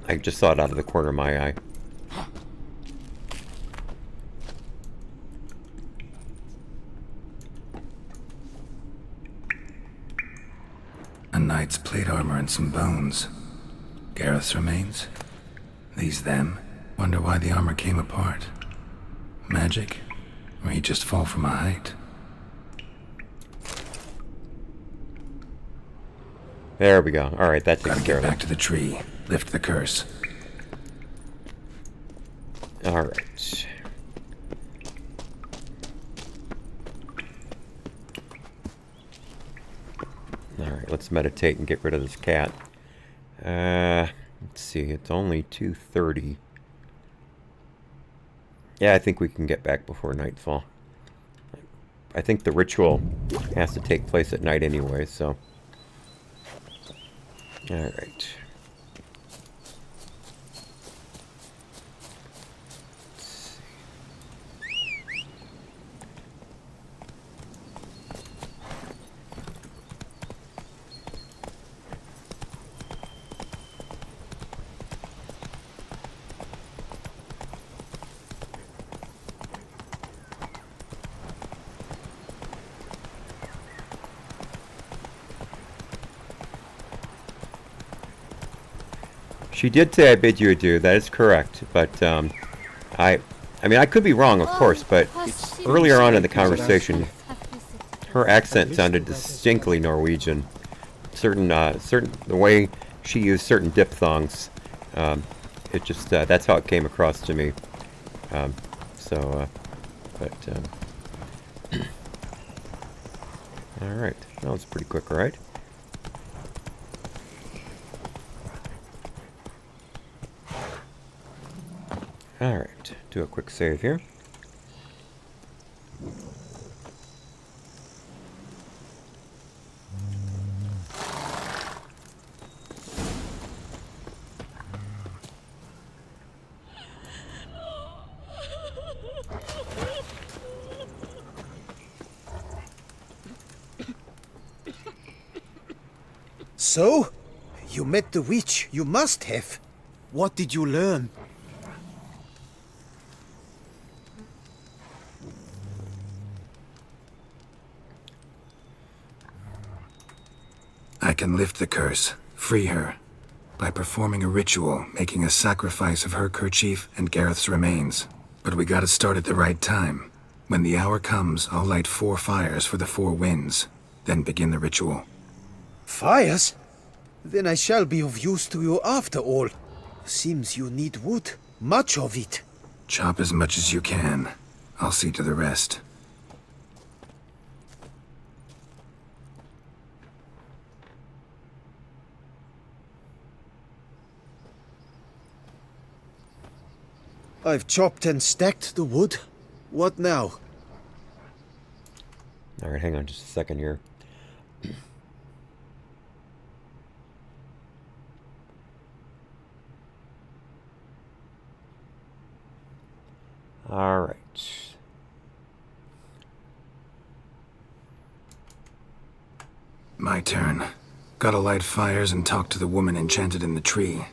I just saw it out of the corner of my eye. A knight's plate armor and some bones. Gareth's remains? These them? Wonder why the armor came apart. Magic? Or he just fall from a height? There we go. Alright, that takes Gotta care get of back to the tree. Lift the curse. Alright. Alright, let's meditate and get rid of this cat. Let's see, it's only 2:30. Yeah, I think we can get back before nightfall. I think the ritual has to take place at night anyway, so... Alright. She did say I bid you adieu, that is correct, but I mean, I could be wrong, of course, but earlier on in the conversation, her accent sounded distinctly Norwegian. The way she used certain diphthongs, it just, that's how it came across to me. Alright, that was pretty quick, right? Alright, do a quick save here. So? You met the witch. You must have. What did you learn? I can lift the curse, free her, by performing a ritual, making a sacrifice of her kerchief and Gareth's remains. But we gotta start at the right time. When the hour comes, I'll light 4 fires for the 4 winds, then begin the ritual. Fires? Then I shall be of use to you after all. Seems you need wood. Much of it. Chop as much as you can. I'll see to the rest. I've chopped and stacked the wood. What now? Alright, hang on just a second here. Alright. My turn. Gotta light fires and talk to the woman enchanted in the tree.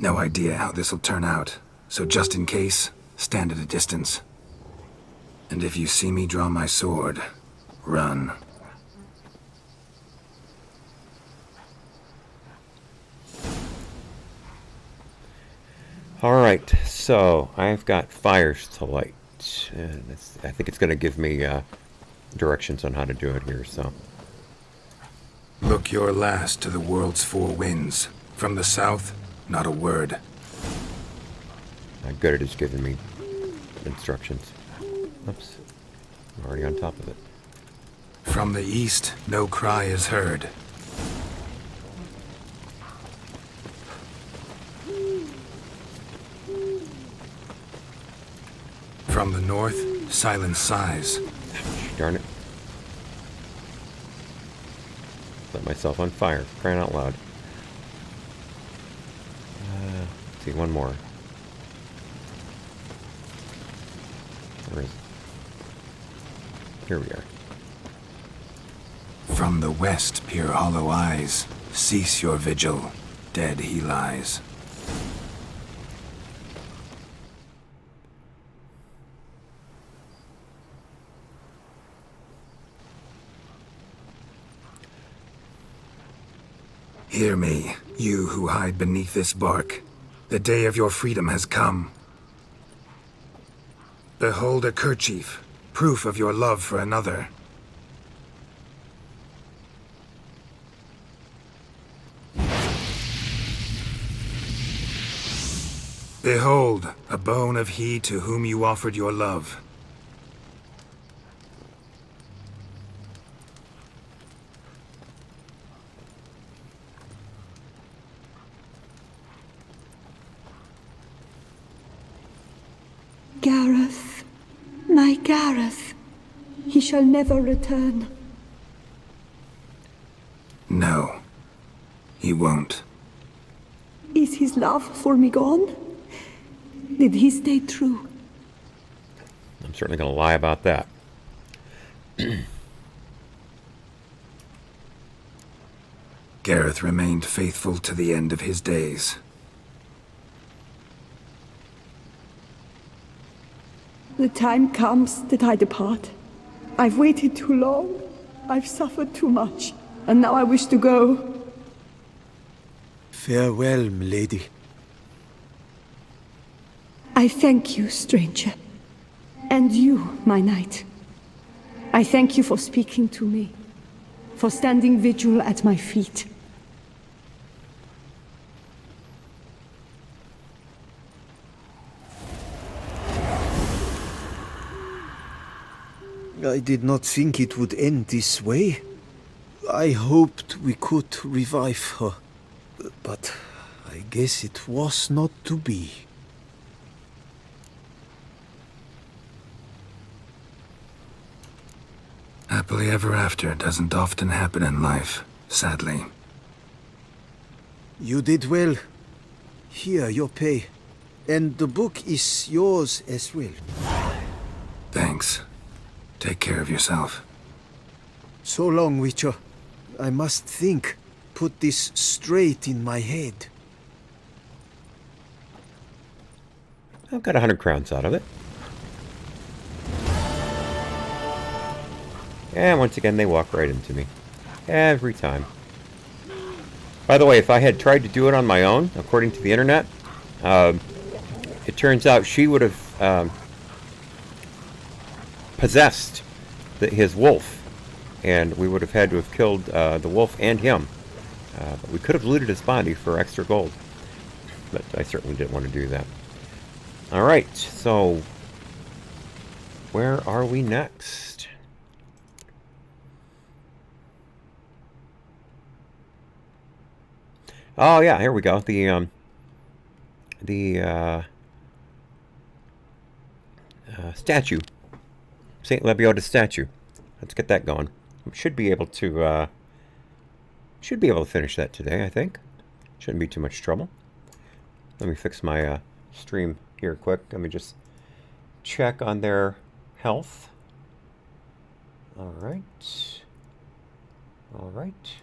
No idea how this'll turn out, so just in case, stand at a distance. And if you see me draw my sword, run. Alright, so I've got fires to light. And I think it's going to give me directions on how to do it here, so. Look your last to the world's four winds. From the south, not a word. I'm good at just giving me instructions. Oops. I'm already on top of it. From the east, no cry is heard. From the north, silence sighs. Darn it. Set myself on fire, crying out loud. Let's see, one more. Where is it? Here we are. From the west peer hollow eyes. Cease your vigil. Dead he lies. Hear me, you who hide beneath this bark. The day of your freedom has come. Behold a kerchief, proof of your love for another. Behold, a bone of he to whom you offered your love. Gareth, my Gareth, he shall never return. No, he won't. Is his love for me gone? Did he stay true? I'm certainly going to lie about that. Gareth remained faithful to the end of his days. The time comes that I depart. I've waited too long. I've suffered too much. And now I wish to go. Farewell, milady. I thank you, stranger. And you, my knight. I thank you for speaking to me. For standing vigil at my feet. I did not think it would end this way. I hoped we could revive her. But I guess it was not to be. Happily ever after doesn't often happen in life, sadly. You did well. Here, your pay. And the book is yours as well. Thanks. Take care of yourself. So long, Witcher. I must think. Put this straight in my head. I've got 100 crowns out of it. And once again, they walk right into me. Every time. By the way, if I had tried to do it on my own, according to the internet, it turns out she would have possessed his wolf. And we would have had to have killed the wolf and him. But we could have looted his body for extra gold. But I certainly didn't want to do that. Alright, so where are we next? Oh yeah, here we go. The statue. St. Lebioda's statue. Let's get that going. We should be able to finish that today, I think. Shouldn't be too much trouble. Let me fix my stream here quick. Let me just check on their health. All right. All right.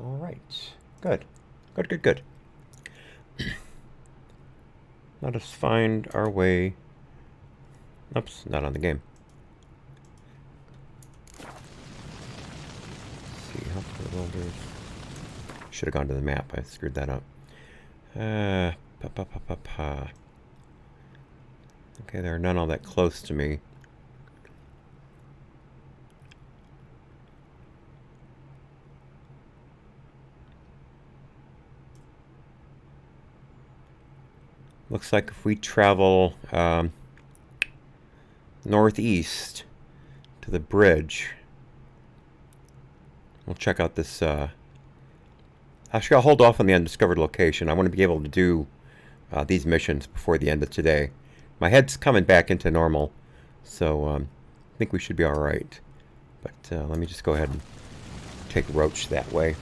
All right. Good. Good, good, good. Let us find our way. Oops, not on the game. Let's see, help for the builders. Should have gone to the map. I screwed that up. Okay, there are none all that close to me. Looks like if we travel northeast to the bridge, we'll check out this. Actually, I'll hold off on the undiscovered location. I want to be able to do these missions before the end of today. My head's coming back into normal, so I think we should be all right. But let me just go ahead and take Roach that way.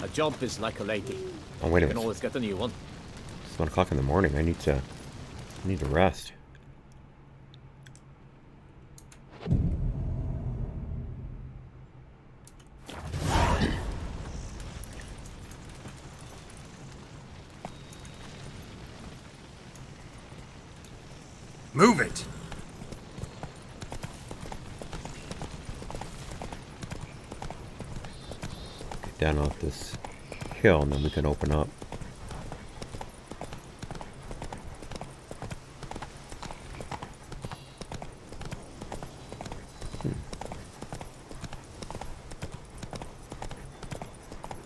A job is like a lady. Oh, wait a You can minute. always get a new one. It's 1 o'clock in the morning. I need to rest. Move it! Get down off this hill and then we can open up.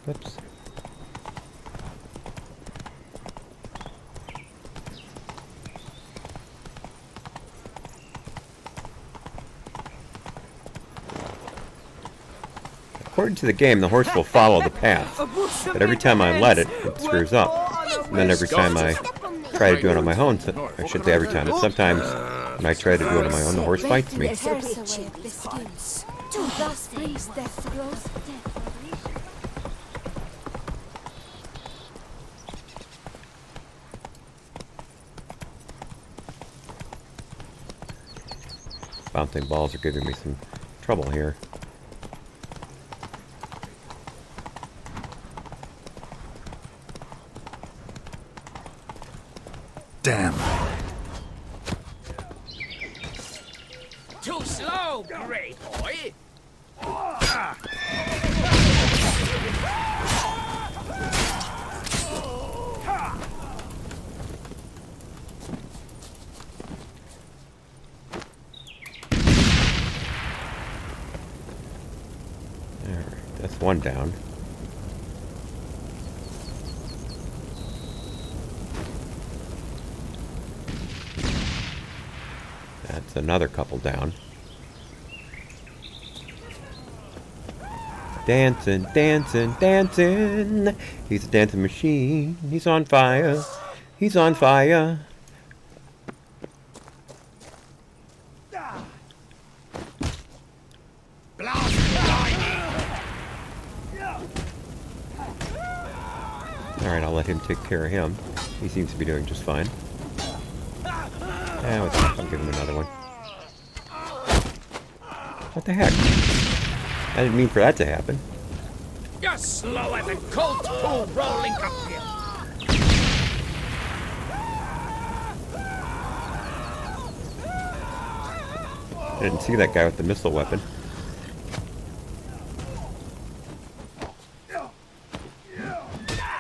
Oops. According to the game, the horse will follow the path, but every time I let it, it screws up. And then every time I try to do it on my own, I should say every time, but sometimes when I try to do it on my own, the horse fights me. Bouncing balls are giving me some trouble here. Damn. Too slow, great boy. Alright, that's one down. That's another couple down. Dancing, dancing, dancing. He's a dancing machine. He's on fire. He's on fire. Alright, I'll let him take care of him. He seems to be doing just fine. I'll give him another one. What the heck? I didn't mean for that to happen. You're slow as a colt poo rolling uphill. I didn't see that guy with the missile weapon.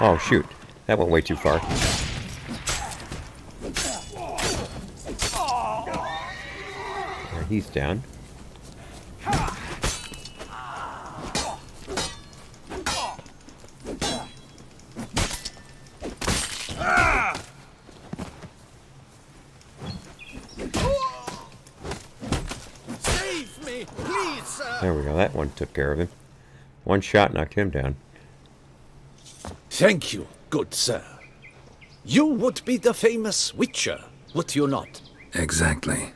Oh, shoot. That went way too far. There, he's down. Save me, please, sir. There we go. That one took care of him. One shot knocked him down. Thank you, good sir. You would be the famous Witcher, would you not? Exactly.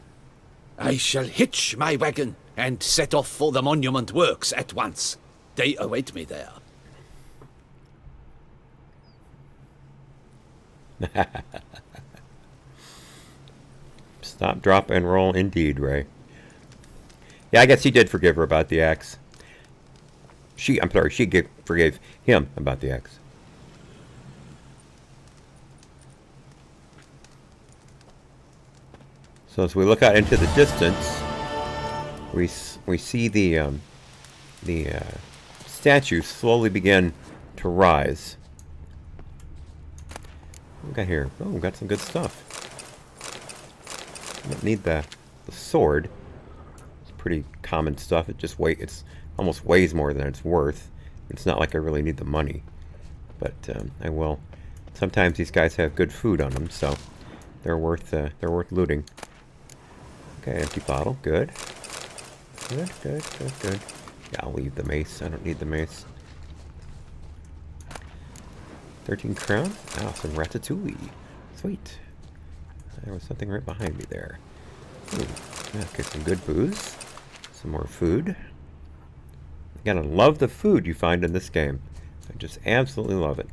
I shall hitch my wagon and set off for the monument works at once. They await me there. Stop, drop, and roll indeed, Ray. Yeah, I guess he did forgive her about the axe. I'm sorry, she forgave him about the axe. So as we look out into the distance, we see the statue slowly begin to rise. What we got here? Oh, we got some good stuff. I don't need the sword. It's pretty common stuff. It just it's almost weighs more than it's worth. It's not like I really need the money, but I will. Sometimes these guys have good food on them, so they're worth looting. Okay, empty bottle. Good. Good. Yeah, I'll leave the mace. I don't need the mace. 13 crowns. Ah, some ratatouille. Sweet. There was something right behind me there. Ooh, okay, some good booze. Some more food. You gotta love the food you find in this game. I just absolutely love it.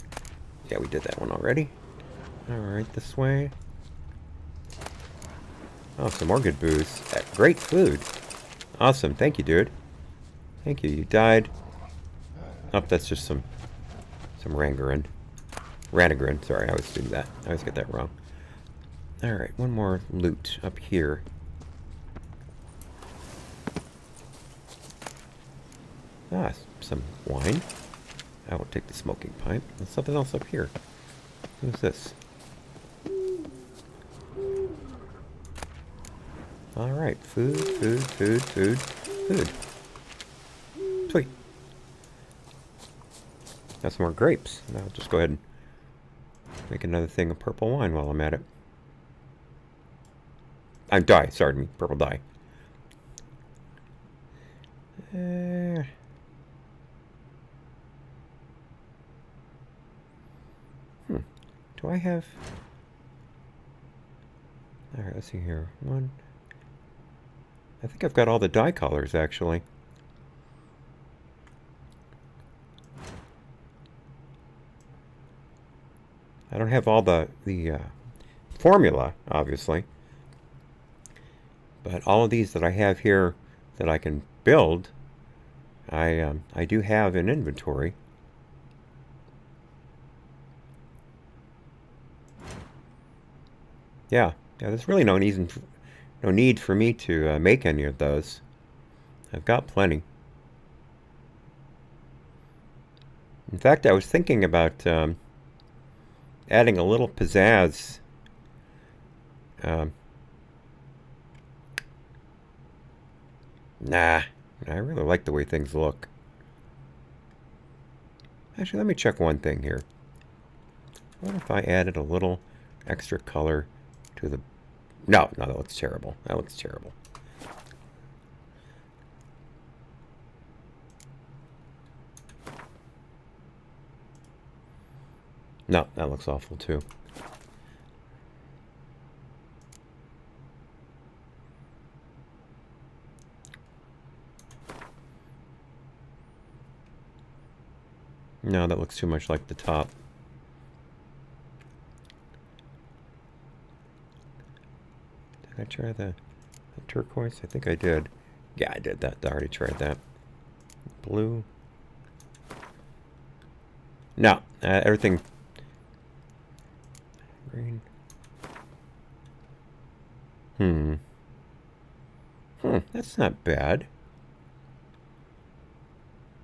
Yeah, we did that one already. Alright, this way. Oh, some more good booze. Great food. Awesome. Thank you, dude. Thank you. You died. Oh, that's just some Rangarin. Ranagrin. Sorry, I always do that. I always get that wrong. Alright, one more loot up here. Ah, some wine. I won't take the smoking pipe. There's something else up here. Who's this? Alright, food. Sweet. Got some more grapes. Now I'll just go ahead and make another thing of purple wine while I'm at it. Dye, sorry, purple dye. Do I have... Alright, let's see here. One... I think I've got all the dye colors, actually. I don't have all the formula, obviously. But all of these that I have here that I can build, I do have in inventory. Yeah, there's really no need for me to make any of those. I've got plenty. In fact, I was thinking about adding a little pizzazz. Nah, I really like the way things look. Actually, let me check one thing here. What if I added a little extra color to the... No, that looks terrible. That looks terrible. No, that looks awful too. No, that looks too much like the top. Did I try the turquoise? I think I did. Yeah, I did that. I already tried that. Blue. No, everything... Green. That's not bad.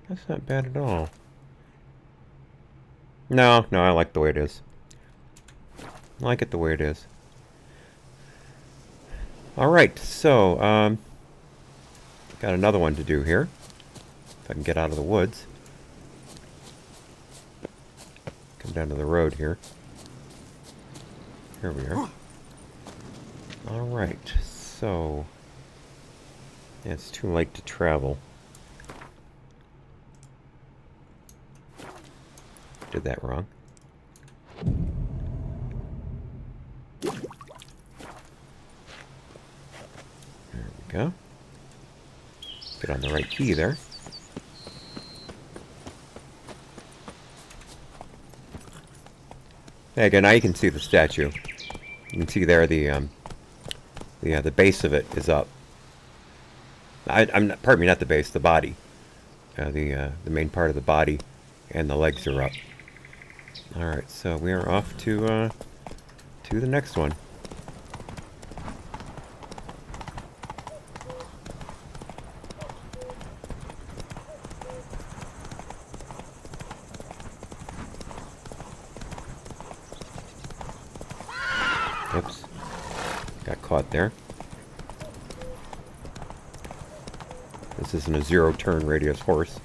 That's not bad at all. No, I like the way it is. I like it the way it is. Alright, so, got another one to do here. If I can get out of the woods. Come down to the road here. Here we are. Alright, so... Yeah, it's too late to travel. Did that wrong. There we go. Get on the right key there. There you go, now you can see the statue. You can see there the base of it is up. Pardon me, not the base, the body. The main part of the body and the legs are up. Alright, so we are off to the next one. Oops. Got caught there. This isn't a zero-turn radius horse.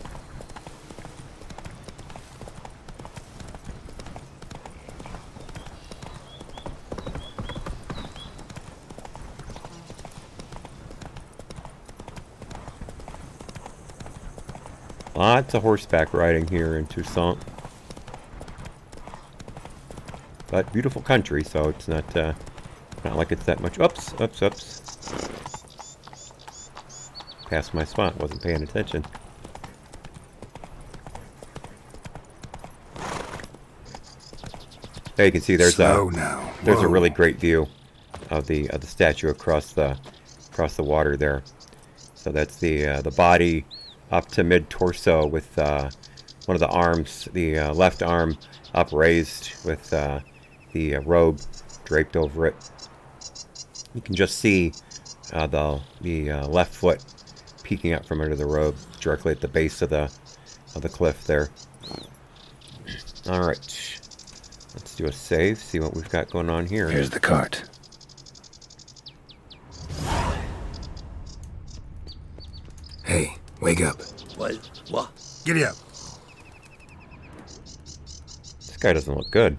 Lots of horseback riding here in Toussaint. But beautiful country, so it's not like it's that much. Oops, oops, oops. Passed my spot, wasn't paying attention. There you can see there's a really great view of the statue across the water there. So that's the body up to mid torso with one of the arms, the left arm upraised with the robe draped over it. You can just see the left foot peeking up from under the robe directly at the base of the cliff there. All right, let's do a save. See what we've got going on here. Here's the cart. Hey, wake up. What? Giddy up. This guy doesn't look good.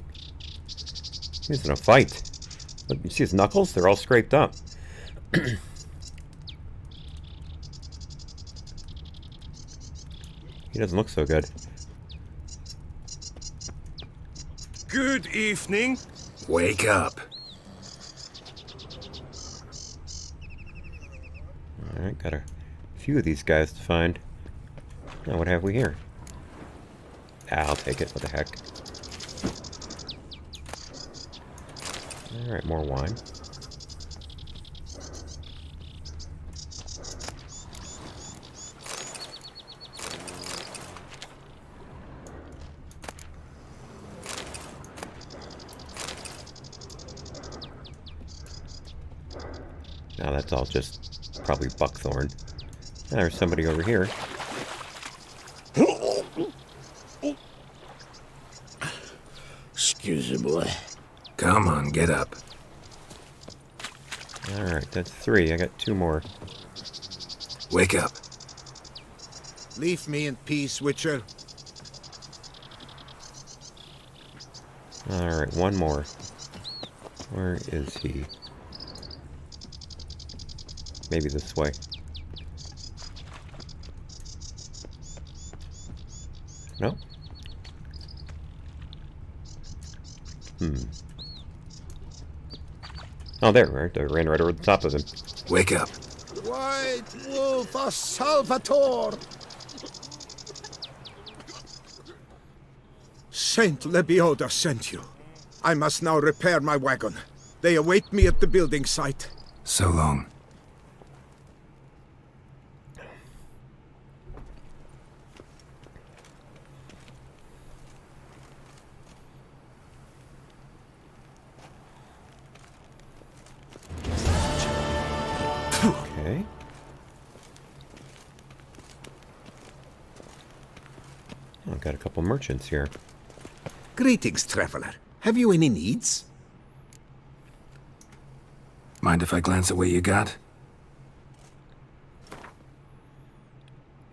He's in a fight. Look, you see his knuckles? They're all scraped up. He doesn't look so good. Good evening. Wake up. Alright, got a few of these guys to find. Now, what have we here? I'll take it. What the heck? Alright, more wine. Now that's all just probably buckthorn. There's somebody over here. Excuse me, boy. Come on, get up. Alright, that's 3. I got 2 more. Wake up. Leave me in peace, Witcher. Alright, 1 more. Where is he? Maybe this way. No? Oh, there, right? I ran right over the top of him. Wake up. White Wolf of Salvatore! Saint Lebioda sent you. I must now repair my wagon. They await me at the building site. So long. Okay. Oh, I've got a couple merchants here. Greetings, traveler. Have you any needs? Mind if I glance at what you got?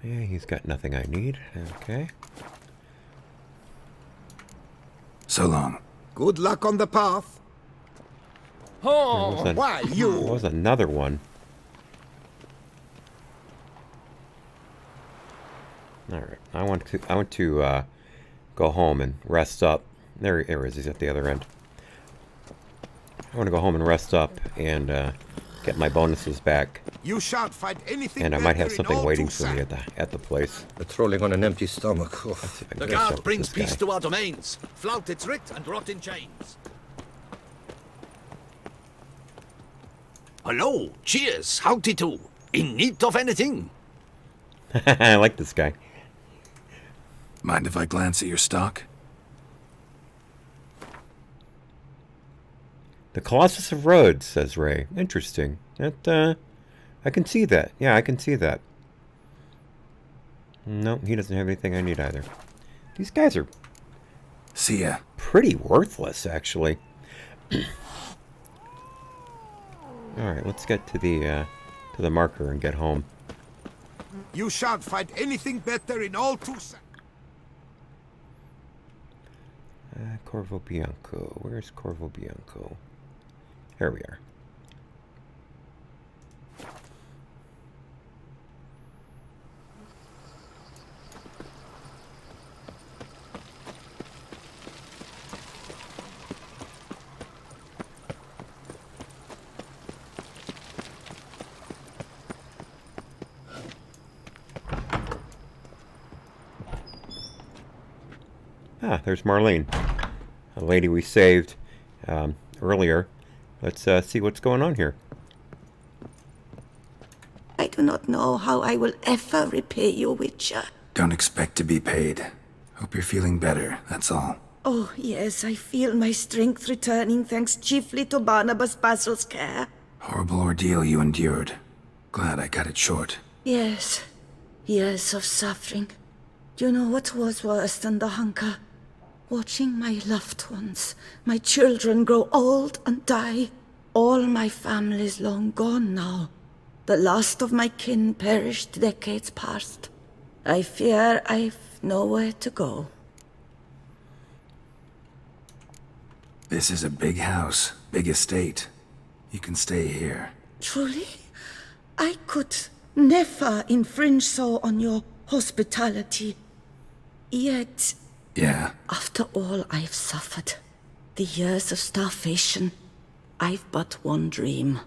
Yeah, he's got nothing I need. Okay. So long. Good luck on the path. Oh, why you? There was another one. All right, I want to go home and rest up. There he is. He's at the other end. I want to go home and rest up and get my bonuses back. You shan't find anything. And I might have better in something all waiting for Toussaint. me at the place. Patrolling on an empty stomach. The guard brings peace to our domains. Flout its writ and rot in chains. Hello, cheers, howdy do. In need of anything? I like this guy. Mind if I glance at your stock? The Colossus of Rhodes, says Ray. Interesting. That, I can see that. Yeah, I can see that. No, he doesn't have anything I need either. These guys are... See ya. Pretty worthless, actually. Alright, let's get to the marker and get home. You shan't find anything better in all Toussaint. Corvo Bianco. Where's Corvo Bianco? Here we are. Ah, there's Marlene, a lady we saved earlier. Let's see what's going on here. I do not know how I will ever repay you, Witcher. Don't expect to be paid. Hope you're feeling better, that's all. Oh, yes, I feel my strength returning thanks chiefly to Barnabas Basil's care. Horrible ordeal you endured. Glad I cut it short. Yes, years of suffering. Do you know what was worse than the hunger? Watching my loved ones, my children grow old and die. All my family's long gone now. The last of my kin perished decades past. I fear I've nowhere to go. This is a big house, big estate. You can stay here. Truly? I could never infringe so on your hospitality. Yet, Yeah? after all I've suffered, the years of starvation, I've but one dream.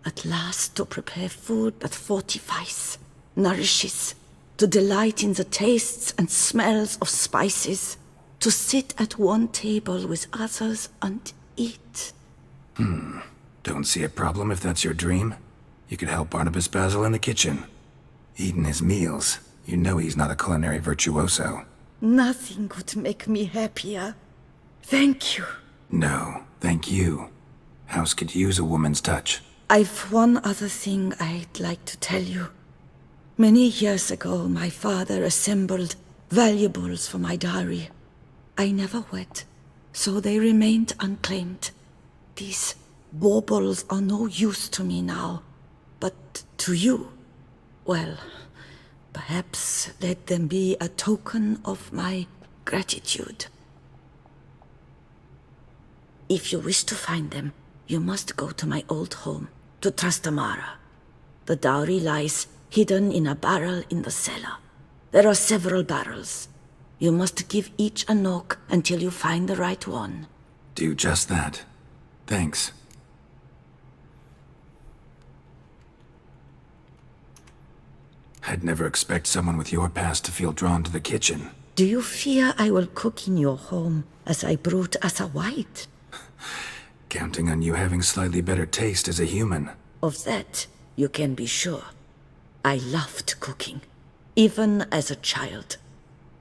At last to prepare food that fortifies, nourishes, to delight in the tastes and smells of spices, to sit at one table with others and eat. Don't see a problem if that's your dream. You could help Barnabas Basil in the kitchen. Eating his meals. You know he's not a culinary virtuoso. Nothing could make me happier. Thank you. No, thank you. House could use a woman's touch. I've one other thing I'd like to tell you. Many years ago, my father assembled valuables for my dowry. I never wed, so they remained unclaimed. These baubles are no use to me now, but to you, well, perhaps let them be a token of my gratitude. If you wish to find them, you must go to my old home, to Trastamara. The dowry lies hidden in a barrel in the cellar. There are several barrels. You must give each a knock until you find the right one. Do just that. Thanks. I'd never expect someone with your past to feel drawn to the kitchen. Do you fear I will cook in your home as I brewed as a white? Counting on you having slightly better taste as a human. Of that, you can be sure. I loved cooking, even as a child.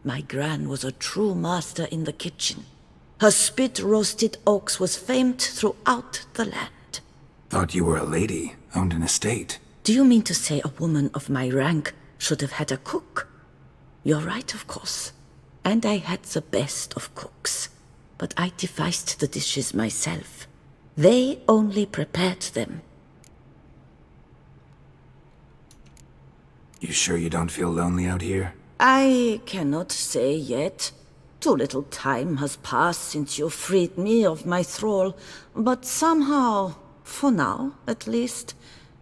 My gran was a true master in the kitchen. Her spit-roasted ox was famed throughout the land. Thought you were a lady, owned an estate. Do you mean to say a woman of my rank should have had a cook? You're right, of course. And I had the best of cooks. But I devised the dishes myself. They only prepared them. You sure you don't feel lonely out here? I cannot say yet. Too little time has passed since you freed me of my thrall, but somehow, for now at least,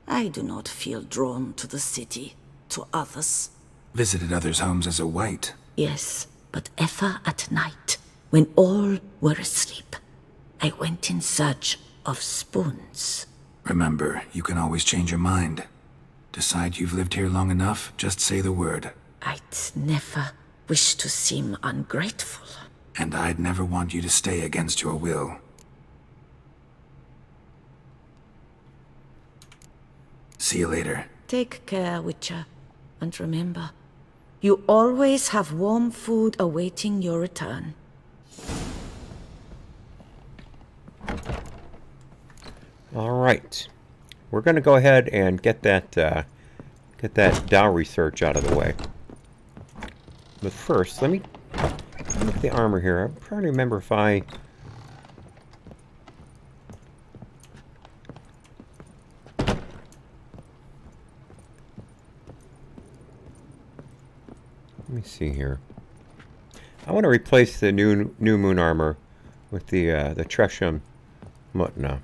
I do not feel drawn to the city, to others. Visited others' homes as a white. Yes, but ever at night, when all were asleep, I went in search of spoons. Remember, you can always change your mind. Decide you've lived here long enough, just say the word. I'd never wish to seem ungrateful. And I'd never want you to stay against your will. See you later. Take care, Witcher. And remember, you always have warm food awaiting your return. All right, we're going to go ahead and get that dowry search out of the way. But first, let me look at the armor here. I'm trying to remember if I... see here. I want to replace the new moon armor with the Tresham Mutna.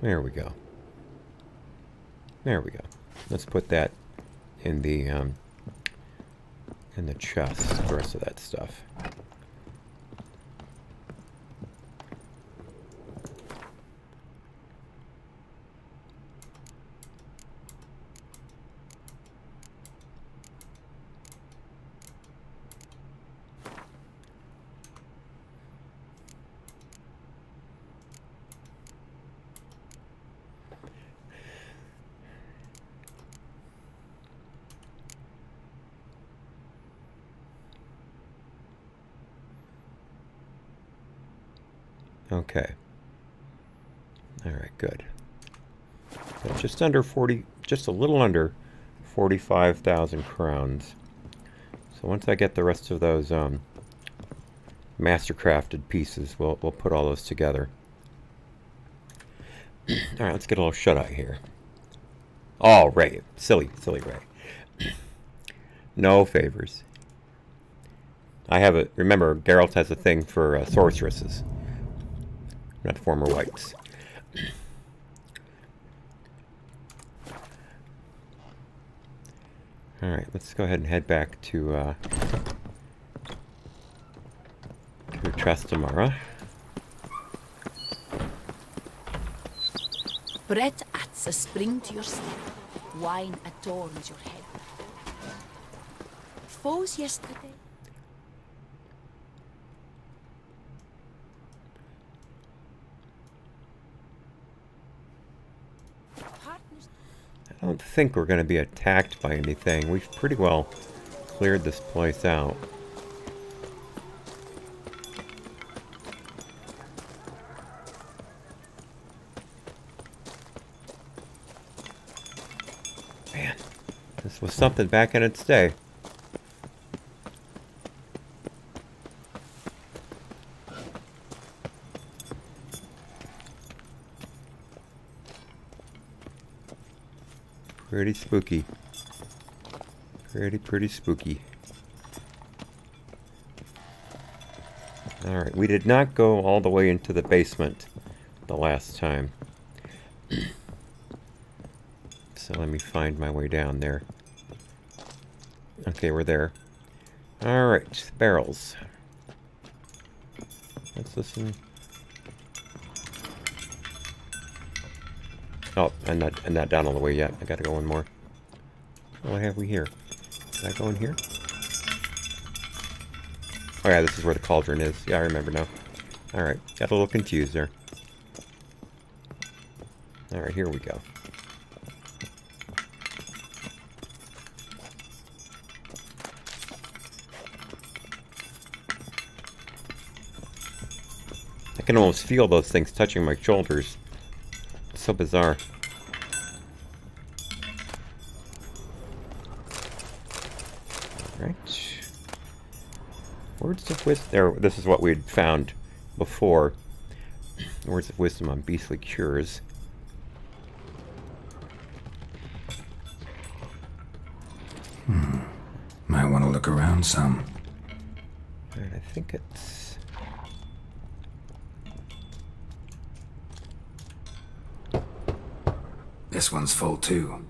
There we go. There we go. Let's put that in the chest, the rest of that stuff. Okay. All right, good. So just under 40, just a little under 45,000 crowns. So once I get the rest of those mastercrafted pieces, we'll put all those together. All right, let's get a little shut-eye here. Oh, Ray. Silly Ray. No favors. I have a, remember, Geralt has a thing for sorceresses. Not former whites. Alright, let's go ahead and head back to Trastamara. Bread adds a spring to your step. Wine adorns your head. Foes yesterday. I don't think we're going to be attacked by anything. We've pretty well cleared this place out. Man, this was something back in its day. Pretty spooky. Pretty spooky. Alright, we did not go all the way into the basement the last time. So let me find my way down there. Okay, we're there. Alright, barrels. Let's listen. Oh, I'm not down all the way yet. I gotta go one more. What have we here? Did I go in here? Oh yeah, this is where the cauldron is. Yeah, I remember now. Alright, got a little confused there. Alright, here we go. I can almost feel those things touching my shoulders. So bizarre. Right. Words of wisdom. There. This is what we'd found before. Words of wisdom on beastly cures. Might want to look around some. Right, I think it's. This one's full too.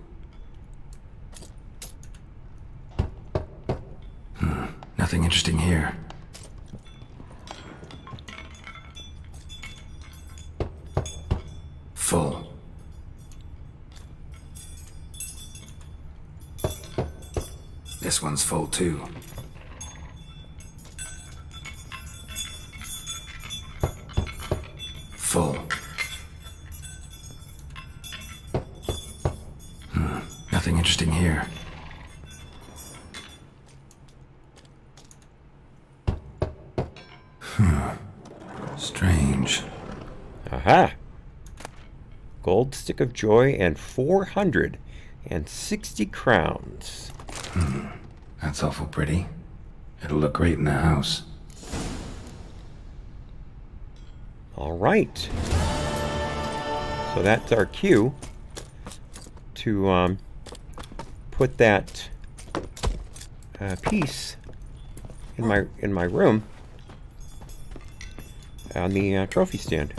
Nothing interesting here. Full. This one's full too. Full. Nothing interesting here. Strange. Aha! Gold stick of joy and 460 crowns. That's awful pretty. It'll look great in the house. All right. So that's our cue to put that piece in my room on the trophy stand.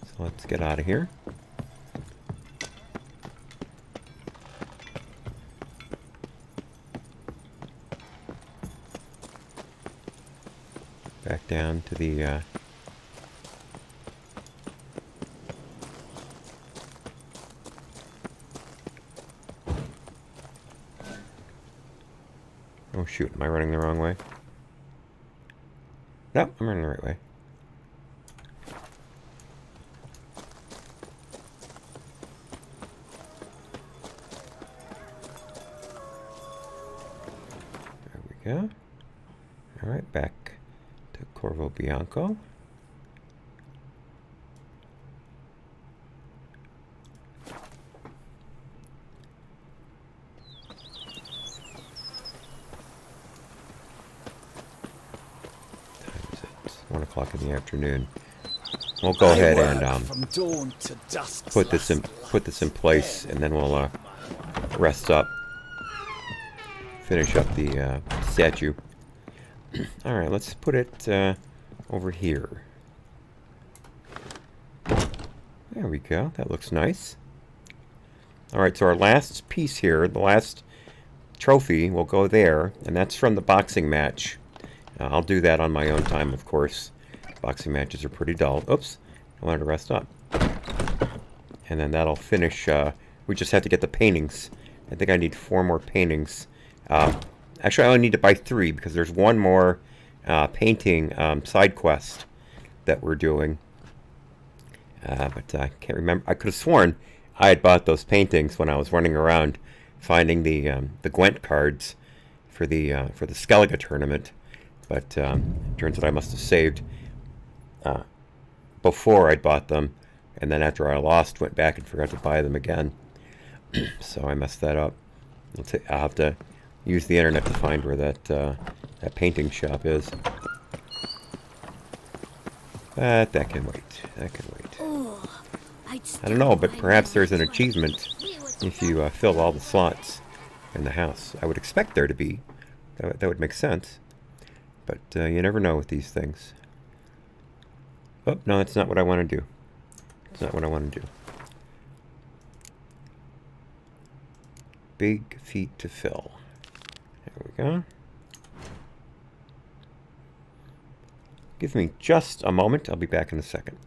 So let's get out of here. Back down to the oh shoot, am I running the wrong way? No, I'm running the right way. There we go. Alright, back to Corvo Bianco. Time is it? 1 o'clock in the afternoon. We'll go ahead and put this in place, and then we'll rest up, finish up the statue. All right, let's put it over here. There we go. That looks nice. All right, so our last piece here, the last trophy, will go there, and that's from the boxing match. I'll do that on my own time, of course. Boxing matches are pretty dull. Oops, I wanted to rest up. And then that'll finish. We just have to get the paintings. I think I need 4 more paintings. Actually, I only need to buy 3 because there's one more painting side quest that we're doing. But I can't remember. I could have sworn I had bought those paintings when I was running around finding the Gwent cards for the Skellige tournament. But turns out I must have saved before I'd bought them, and then after I lost, went back and forgot to buy them again. So I messed that up. I'll have to use the internet to find where that painting shop is. But that can wait. That can wait. I don't know, but perhaps there's an achievement if you fill all the slots in the house. I would expect there to be. That would make sense. But you never know with these things. Oh, no, that's not what I want to do. That's not what I want to do. Big feet to fill. There we go. Give me just a moment. I'll be back in a second.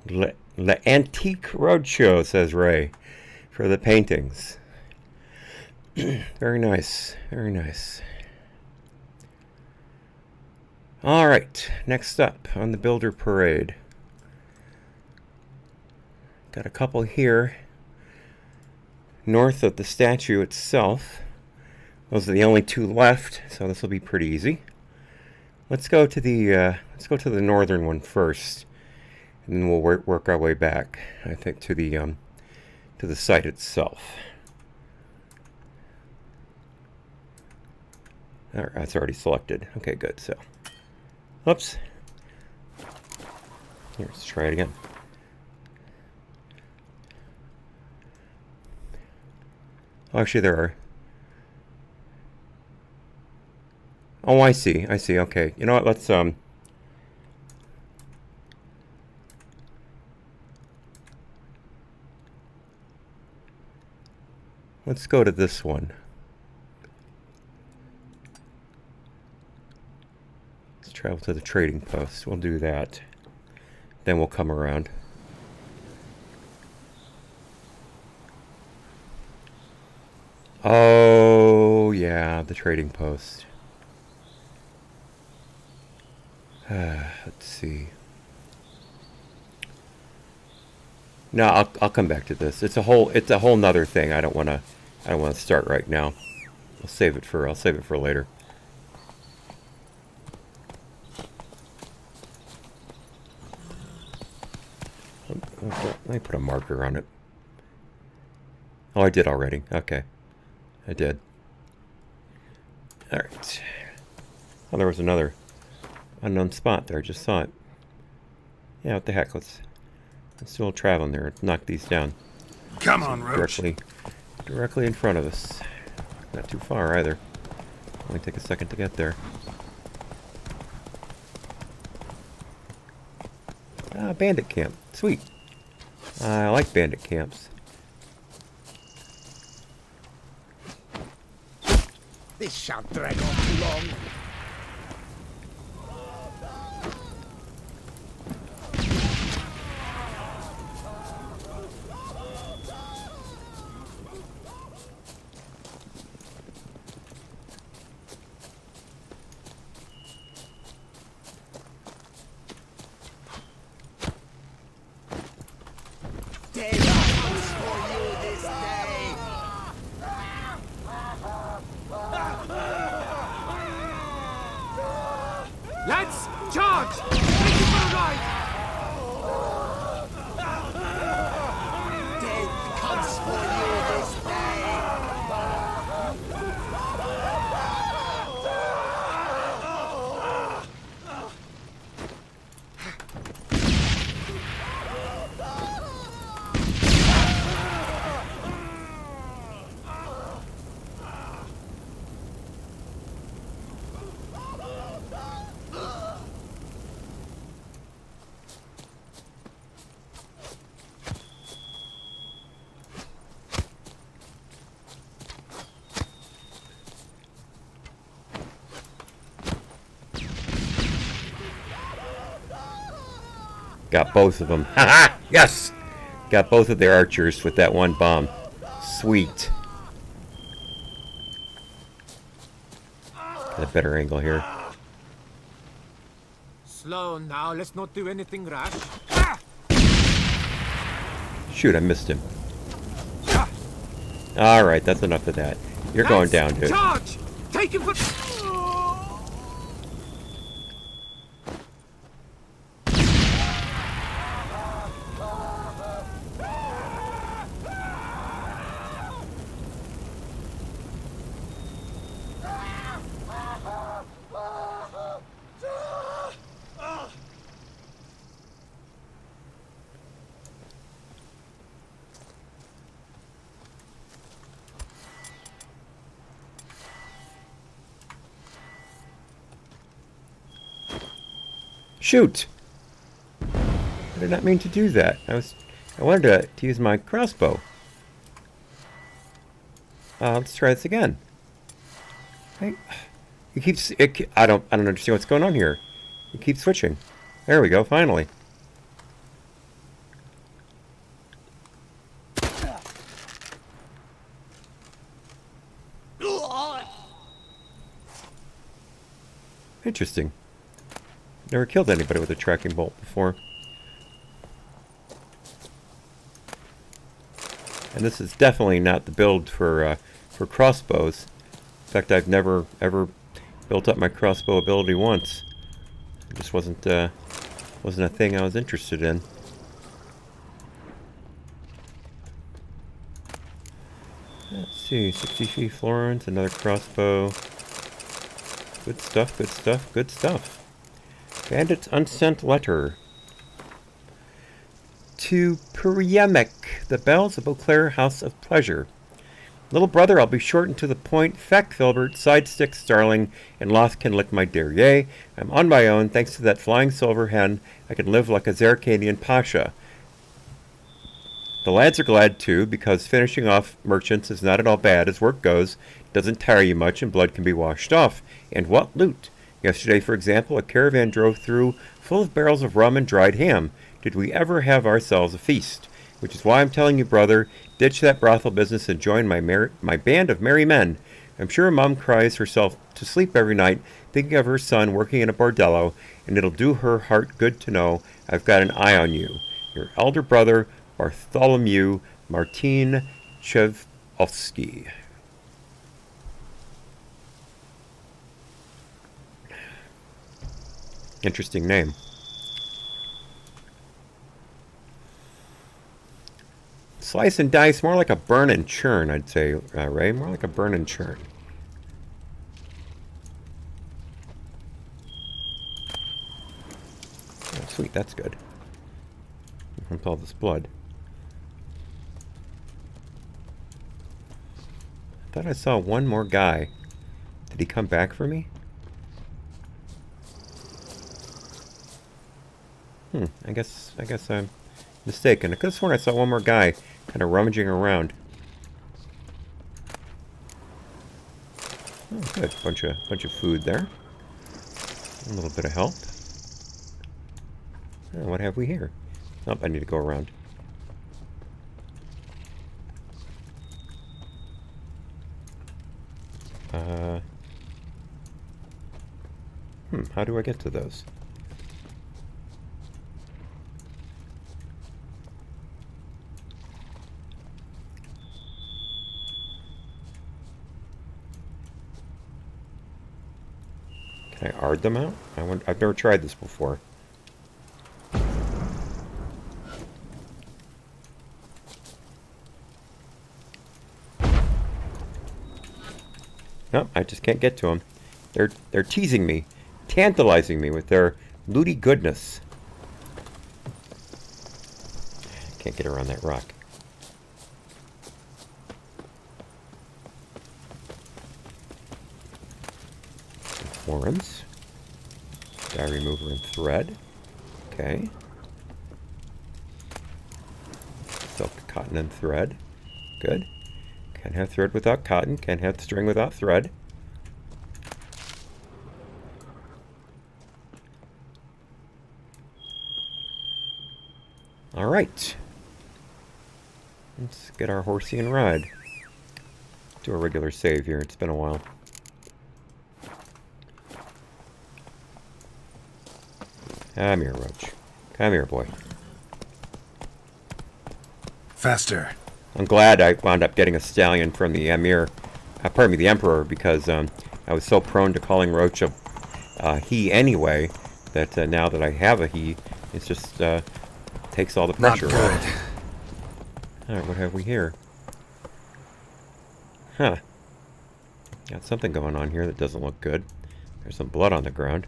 Le Antique Roadshow, says Ray, for the paintings. Very nice. Very nice. All right. Next up on the Builder Parade. Got a couple here north of the statue itself. Those are the only two left, so this will be pretty easy. Let's go to the northern one first, and then we'll work our way back. I think to the site itself. All right, that's already selected. Okay, good. So, oops. Here, let's try it again. Oh, actually, there are. Oh, I see. I see. Okay. You know what? Let's go to this one. Let's travel to the trading post. We'll do that. Then we'll come around. Oh, yeah, the trading post. Let's see. No, I'll come back to this. It's a whole nother thing. I don't want to start right now. I'll save it for later. Let me put a marker on it. Oh, I did already. Okay. I did. Alright. Oh, there was another unknown spot there. I just saw it. Yeah, what the heck. Let's do a little traveling there. Let's knock these down. Come on, Roach. Directly in front of us. Not too far either. Only take a second to get there. Ah, bandit camp. Sweet. I like bandit camps. This shan't drag on too long. Lads, charge! Take it for a ride! Death comes for you this day. Got both of them. Haha! Yes! Got both of their archers with that one bomb. Sweet. Got a better angle here. Slow now, let's not do anything rash. Shoot, I missed him. Alright, that's enough of that. You're going down, dude. Charge! Take him for... Shoot! I did not mean to do that. I wanted to use my crossbow. Let's try this again. Hey, I don't understand what's going on here. You keep switching. There we go, finally. Interesting. Never killed anybody with a tracking bolt before. And this is definitely not the build for crossbows. In fact, I've never ever built up my crossbow ability once. It just wasn't a thing I was interested in. Let's see, 63 florins, another crossbow. Good stuff, good stuff, good stuff. Bandit's unsent letter. To Priamek, the bells of Beauclair House of Pleasure. Little brother, I'll be short and to the point. Feck, Filbert, Sidestick, Starling, and Loth can lick my dear. Yea, I'm on my own. Thanks to that flying silver hen, I can live like a Zarkanian pasha. The lads are glad too, because finishing off merchants is not at all bad as work goes. It doesn't tire you much, and blood can be washed off. And what loot! Yesterday, for example, a caravan drove through full of barrels of rum and dried ham. Did we ever have ourselves a feast? Which is why I'm telling you, brother, ditch that brothel business and join my band of merry men. I'm sure Mom cries herself to sleep every night, thinking of her son working in a bordello, and it'll do her heart good to know I've got an eye on you. Your elder brother, Bartholomew Martin Chevovsky. Interesting name. Slice and dice, more like a burn and churn, I'd say, Ray. More like a burn and churn. Oh, sweet, that's good. With all this blood. I thought I saw one more guy. Did he come back for me? I guess I'm mistaken. I could have sworn I saw one more guy kind of rummaging around. Oh, good. Bunch of food there. A little bit of help. Oh, what have we here? Oh, I need to go around. How do I get to those? Can I ard them out? I've never tried this before. No, I just can't get to them. They're teasing me, tantalizing me with their looty goodness. Can't get around that rock. Florins. Dye remover and thread. Okay. Silk, cotton, and thread. Good. Can't have thread without cotton. Can't have string without thread. All right. Let's get our horsey and ride. Do a regular save here. It's been a while. Come here, Roach. Come here, boy. Faster. I'm glad I wound up getting a stallion from the Emir, pardon me, the Emperor, because I was so prone to calling Roach a he anyway, that now that I have a he, it's just takes all the pressure away. Alright, what have we here? Huh. Got something going on here that doesn't look good. There's some blood on the ground.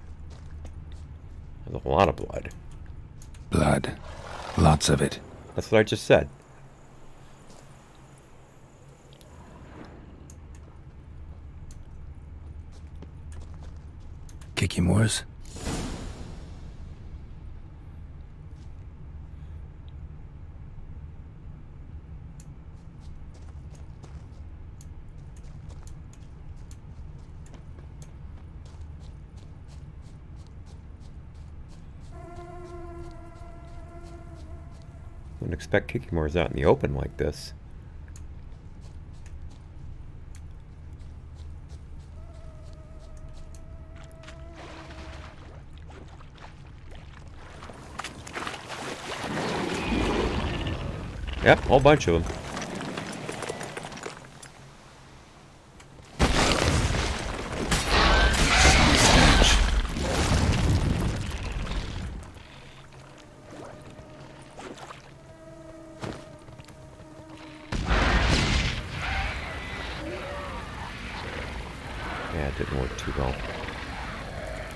There's a lot of blood. Blood. Lots of it. That's what I just said. Kicky Moors? Wouldn't expect Kikimores out in the open like this. Yep, a whole bunch of them. Yeah, it didn't work too well.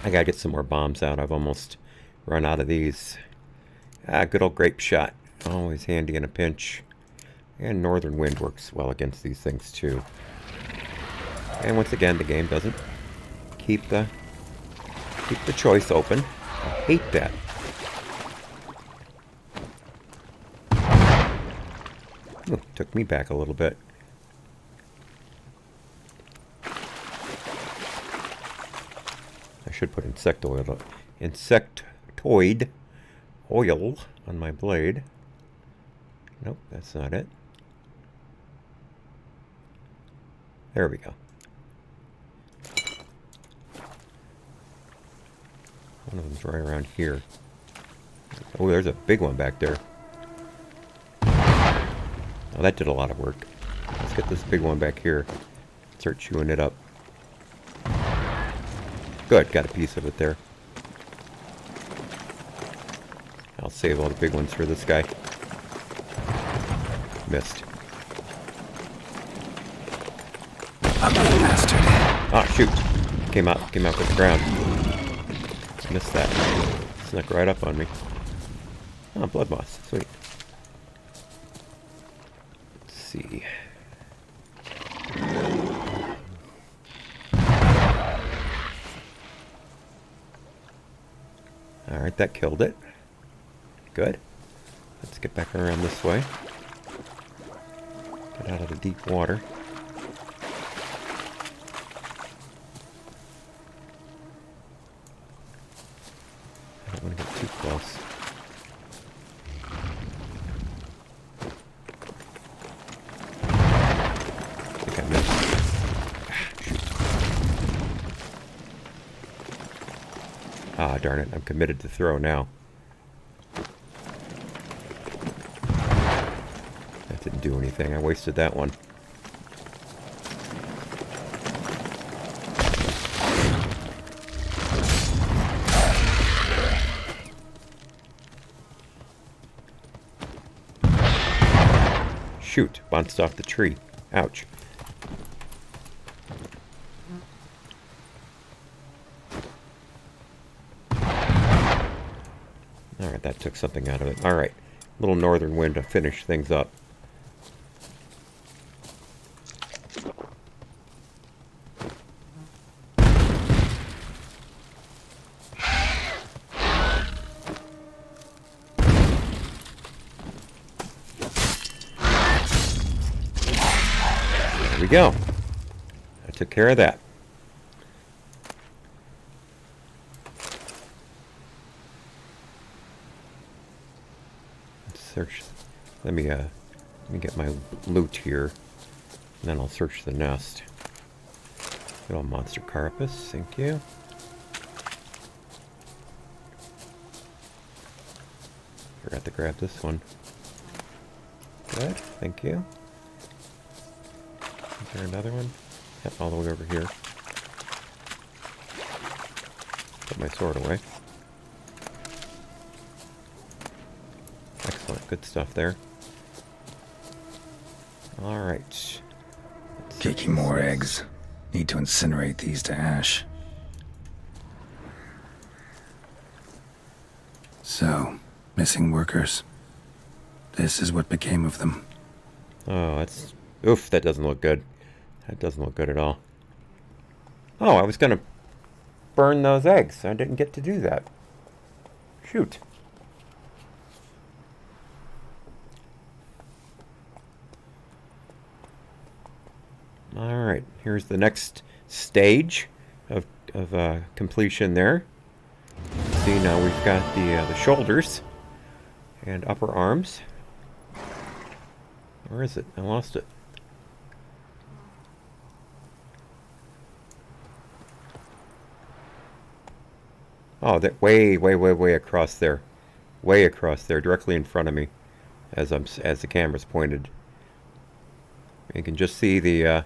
I gotta get some more bombs out. I've almost run out of these. Ah, good old grape shot. Always handy in a pinch. And northern wind works well against these things too. And once again, the game doesn't keep the choice open. I hate that. Ooh, took me back a little bit. I should put insectoid oil on my blade. Nope, that's not it. There we go. One of them's right around here. Oh, there's a big one back there. Oh, that did a lot of work. Let's get this big one back here. Start chewing it up. Good, got a piece of it there. I'll save all the big ones for this guy. Missed. Ugly bastard. Ah, shoot. Came out with the ground. Missed that. Snuck right up on me. Oh, blood moss. Sweet. Let's see. Alright, that killed it. Good. Let's get back around this way. Get out of the deep water. I don't want to get too close. I think I missed. Ah, shoot. Ah, darn it. I'm committed to throw now. That didn't do anything. I wasted that one. Shoot, bounced off the tree. Ouch. Alright, that took something out of it. Alright, little northern wind to finish things up. There we go. I took care of that. Let's search. Let me get my loot here, and then I'll search the nest. Good old monster carapace, thank you. Forgot to grab this one. Good, thank you. Is there another one? Yep, all the way over here. Put my sword away. Excellent, good stuff there. Alright. Kicking more eggs. Need to incinerate these to ash. So, missing workers. This is what became of them. Oh, that's... Oof, that doesn't look good. That doesn't look good at all. Oh, I was going to burn those eggs. I didn't get to do that. Shoot. Alright, here's the next stage of completion there. See, now we've got the shoulders and upper arms. Where is it? I lost it. Oh, that way across there. Way across there, directly in front of me. as the camera's pointed. You can just see the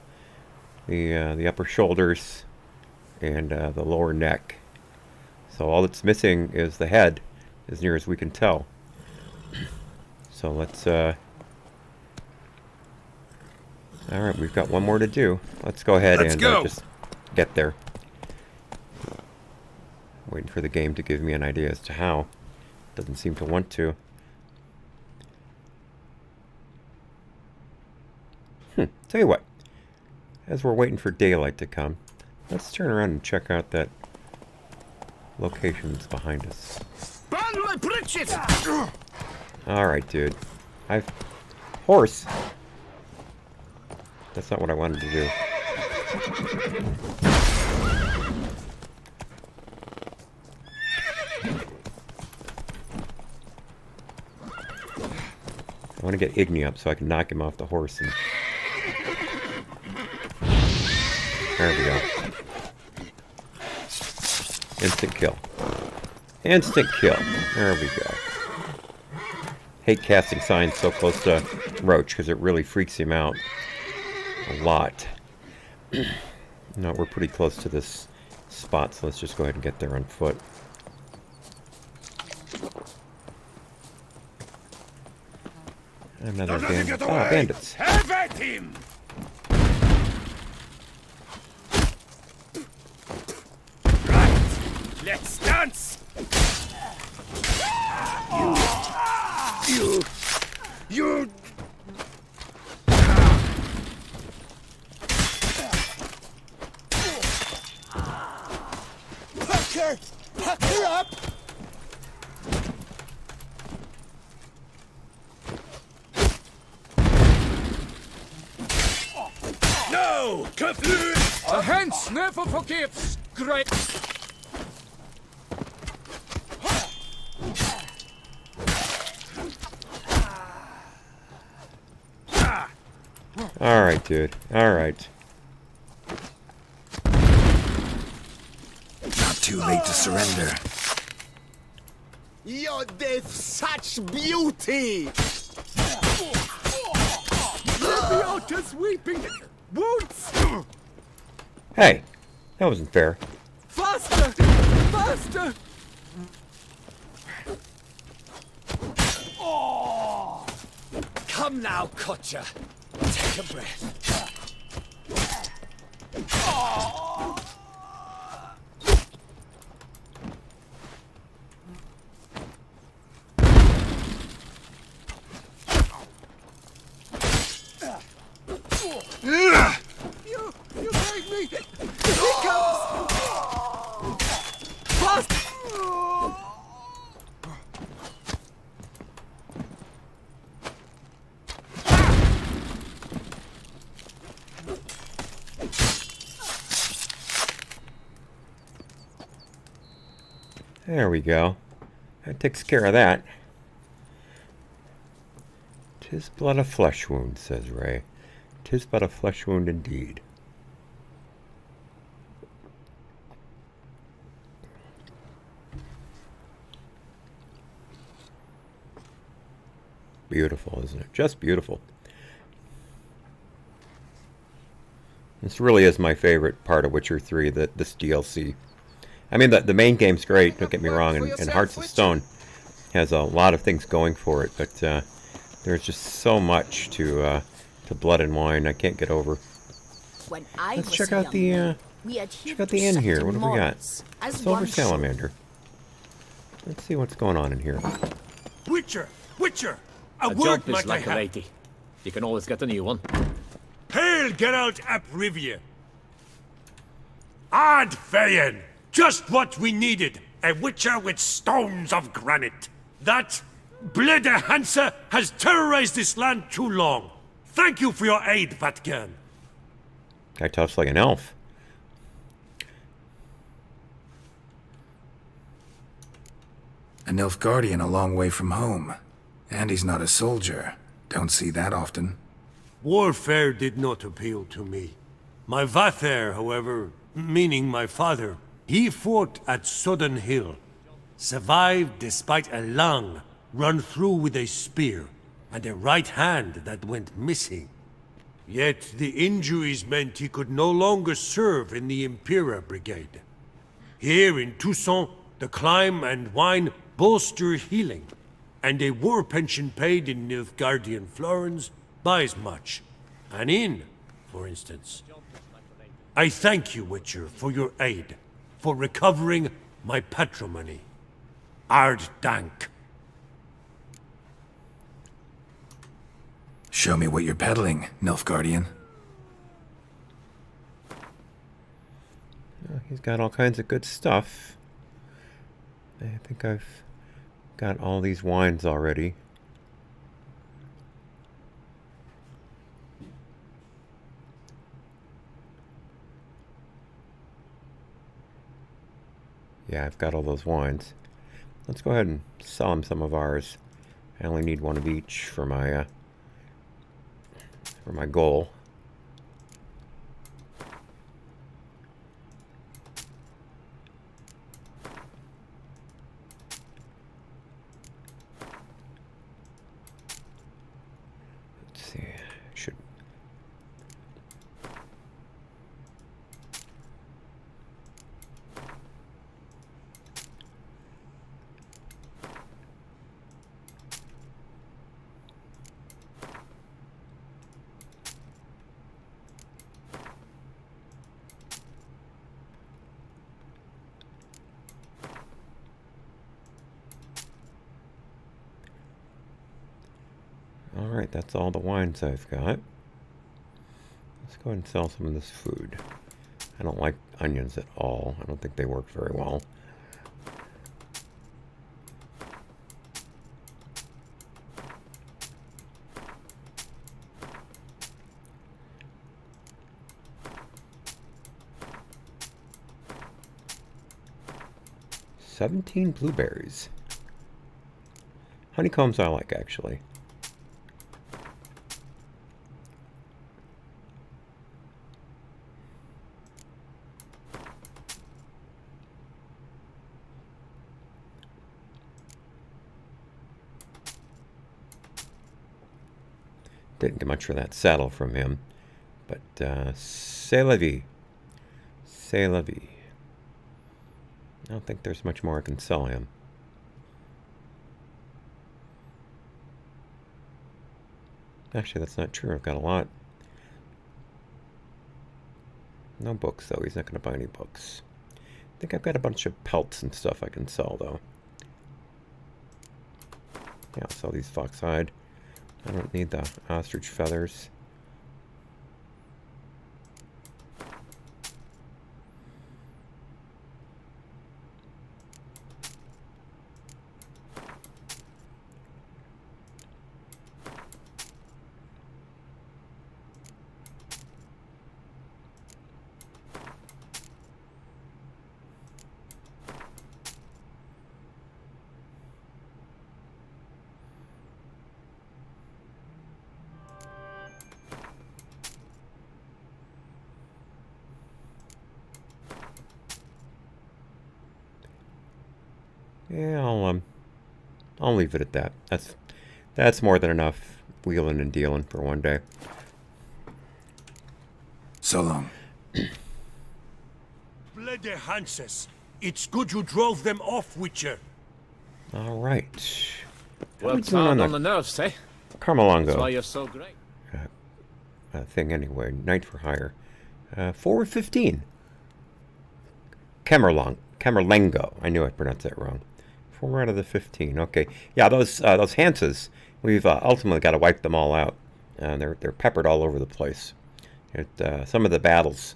upper shoulders and the lower neck. So all that's missing is the head, as near as we can tell. So let's all right, we've got one more to do. Let's go ahead and just get there. Waiting for the game to give me an idea as to how. Doesn't seem to want to. Tell you what. As we're waiting for daylight to come, let's turn around and check out that location that's behind us. Alright, dude. Horse! That's not what I wanted to do. I want to get Igni up so I can knock him off the horse and... There we go. Instant kill. Instant kill. There we go. Hate casting signs so close to Roach because it really freaks him out a lot. No, we're pretty close to this spot, so let's just go ahead and get there on foot. Another bandit. Oh, bandits. Have at him! Right, let's dance! You... Pack her up! No! AHNC never forgives! Great! Alright, dude. Alright. Not too late to surrender. Your death, such beauty! Leviota's weeping! Wounds! Hey! That wasn't fair. Faster! Faster! Oh. Come now, Kutcher. Take a breath. Oh. You made me! He comes! Fast! There we go. That takes care of that. 'Tis but a flesh wound, says Ray. 'Tis but a flesh wound indeed. Beautiful, isn't it? Just beautiful. This really is my favorite part of Witcher 3, this DLC. I mean, the main game's great, don't get me wrong, and Hearts of Stone has a lot of things going for it, but there's just so much to Blood and Wine I can't get over. Let's check out the inn here. What have we got? Silver Salamander. Let's see what's going on in here. Witcher! Witcher! A job word is might like I a have. lady. You can always get a new one. Hail Geralt ap Rivia! Ad Feyen! Just what we needed! A witcher with stones of granite! That Blede Hansa has terrorized this land too long! Thank you for your aid, Vatgern! Guy talks like an elf. A Nilfgaardian a long way from home. And he's not a soldier. Don't see that often. Warfare did not appeal to me. My Vather, however, meaning my father, he fought at Sodden Hill. Survived despite a lung run through with a spear. and a right hand that went missing. Yet the injuries meant he could no longer serve in the Imperial Brigade. Here in Toussaint, the climb and wine bolster healing, and a war pension paid in Nilfgaardian florins buys much. An inn, for instance. I thank you, Witcher, for your aid, for recovering my patrimony. Ard dank. Show me what you're peddling, Nilfgaardian. Oh, he's got all kinds of good stuff. I think I've got all these wines already. Yeah, I've got all those wines. Let's go ahead and sell him some of ours. I only need one of each for my goal. Let's see. Should. Alright, that's all the wines I've got. Let's go ahead and sell some of this food. I don't like onions at all. I don't think they work very well. "17 blueberries. Honeycombs I like, actually. Didn't get much for that saddle from him, but c'est la vie. C'est la vie. I don't think there's much more I can sell him. Actually, that's not true. I've got a lot. No books, though. He's not going to buy any books. I think I've got a bunch of pelts and stuff I can sell, though. Yeah, I'll sell these foxhide. I don't need the ostrich feathers. Yeah, I'll leave it at that. That's more than enough wheeling and dealing for one day. So long. Bloody Hanses. It's good you drove them off, Witcher. All right. Worked hard on the nerves, eh? Carmelongo. That's why you're so great. Thing anyway. Knight for hire. 415. Camerlengo. I knew I pronounced that wrong. 4 out of the 15. Okay. Yeah, those Hanses, we've ultimately got to wipe them all out. They're peppered all over the place. Some of the battles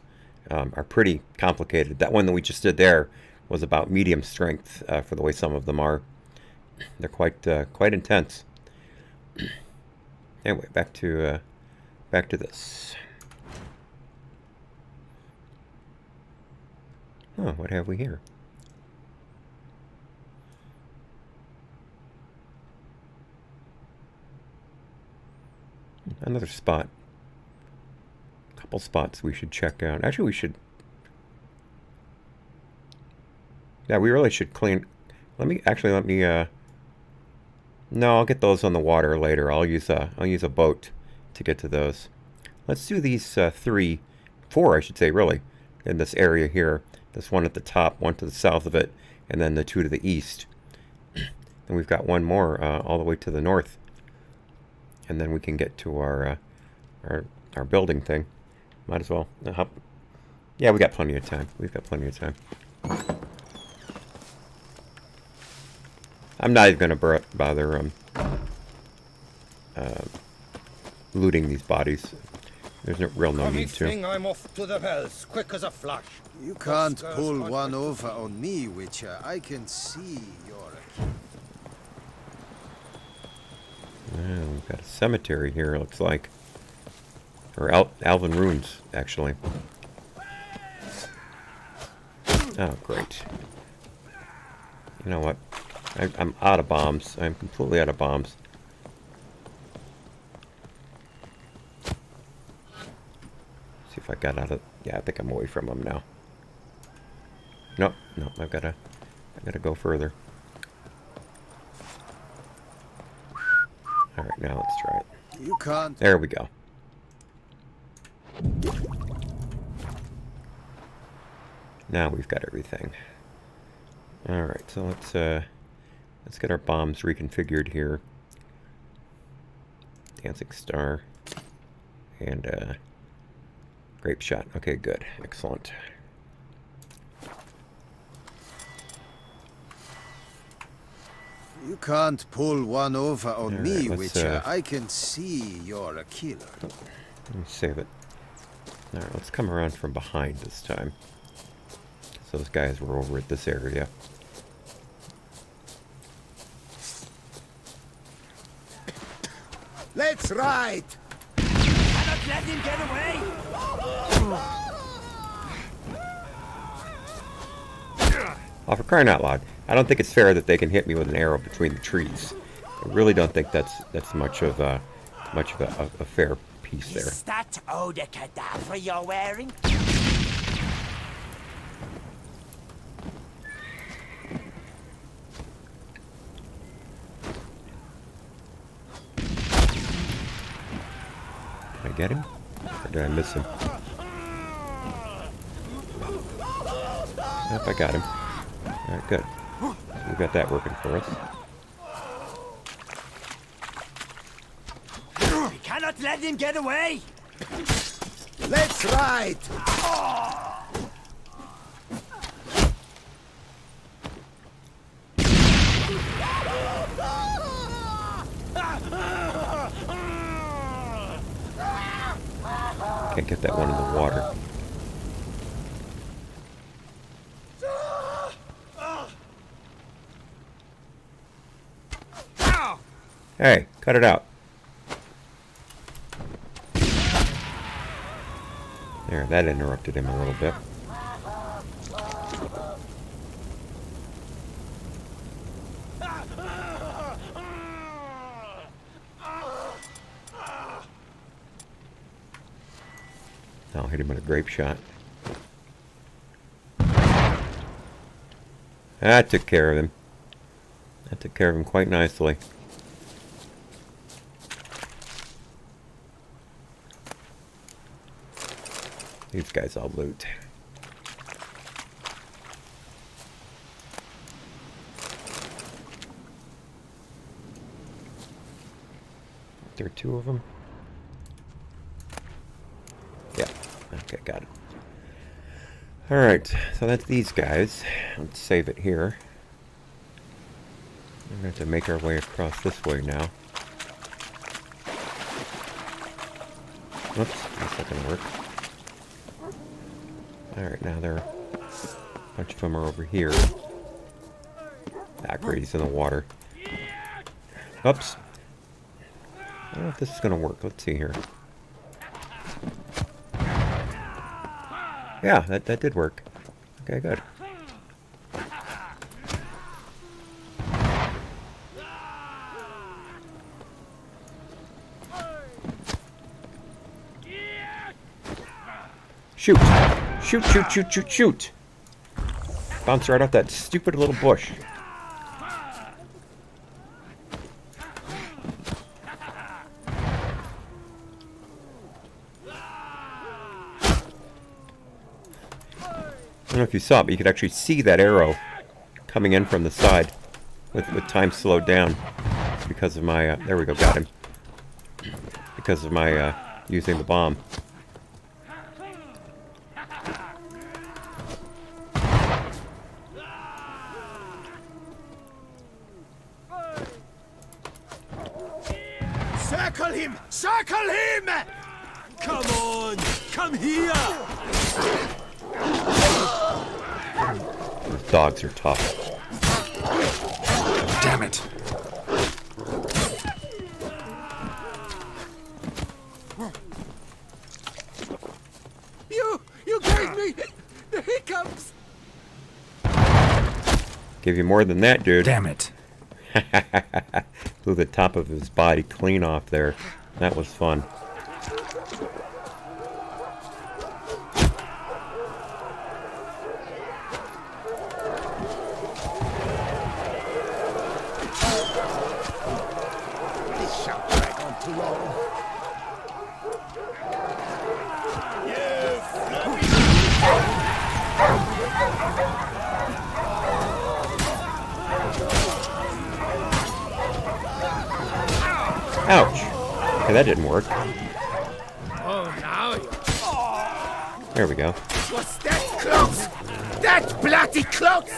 are pretty complicated. That one that we just did there was about medium strength for the way some of them are. They're quite intense. Anyway, back to this. Oh, what have we here? Another spot. Couple spots we should check out. Actually, we should. Yeah, we really should clean. Let me No, I'll get those on the water later. I'll use a boat to get to those. Let's do these four, I should say, really, in this area here. This one at the top, one to the south of it, and then the two to the east. And we've got one more all the way to the north. And then we can get to our building thing. Might as well. Yeah, we got plenty of time. We've got plenty of time. I'm not even going to bother looting these bodies. There's no need to. I'm off to the bells, quick as a flash. You can't pull one over on me, Witcher. I can see you're a king. Yeah, we've got a cemetery here, it looks like. Or Alvin Ruins, actually. Oh, great. You know what? I'm out of bombs. I'm completely out of bombs. See if I got out of... Yeah, I think I'm away from them now. Nope, I've got to go further. All right, now let's try it. You can't. There we go. Now we've got everything. All right, so let's get our bombs reconfigured here. Dancing Star and Grape Shot. Okay, good, excellent. You can't pull one over on me, right, Witcher. I can see you're a killer. Let me save it. All right, let's come around from behind this time. So those guys were over at this area. Let's ride! Cannot let him get away! Oh, for crying out loud. I don't think it's fair that they can hit me with an arrow between the trees. I really don't think that's much of a fair piece there. Is that eau de cadaver you're wearing? Did I get him? Or did I miss him? Yep, I got him. Alright, good. We've got that working for us. We cannot let him get away! Let's ride! Can't get that one in the water. Hey, cut it out. There, that interrupted him a little bit. I'll hit him with a grape shot. That took care of him. That took care of him quite nicely. These guys all loot. There are two of them. Yeah. Okay, got it. Alright, so that's these guys. Let's save it here. We're going to have to make our way across this way now. Oops, that's not going to work. Alright, now there are a bunch of them are over here. Ah, great, he's in the water. Oops. I don't know if this is going to work. Let's see here. Yeah, that did work. Okay, good. Shoot! Shoot, shoot, shoot, shoot, shoot! Bounce right off that stupid little bush. know if you saw it, but you could actually see that arrow coming in from the side with time slowed down because of my, there we go, got him. Because of my using the bomb. Circle him! Circle him! Come on! Come here! Those dogs are tough. Damn it. You gave me the hiccups! Give you more than that, dude. Damn it. Blew the top of his body clean off there. That was fun. This shall drag on too long. Ouch. Okay, that didn't work. Oh, now you're... There we go. Was that close? That bloody close!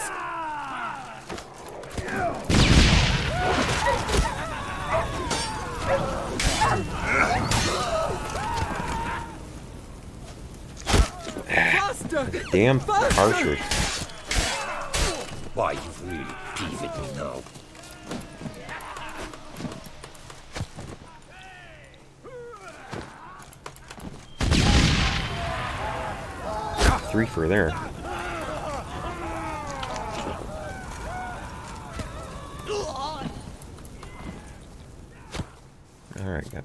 Damn archers. Why, you've really peeved me now. Three for there. Alright, got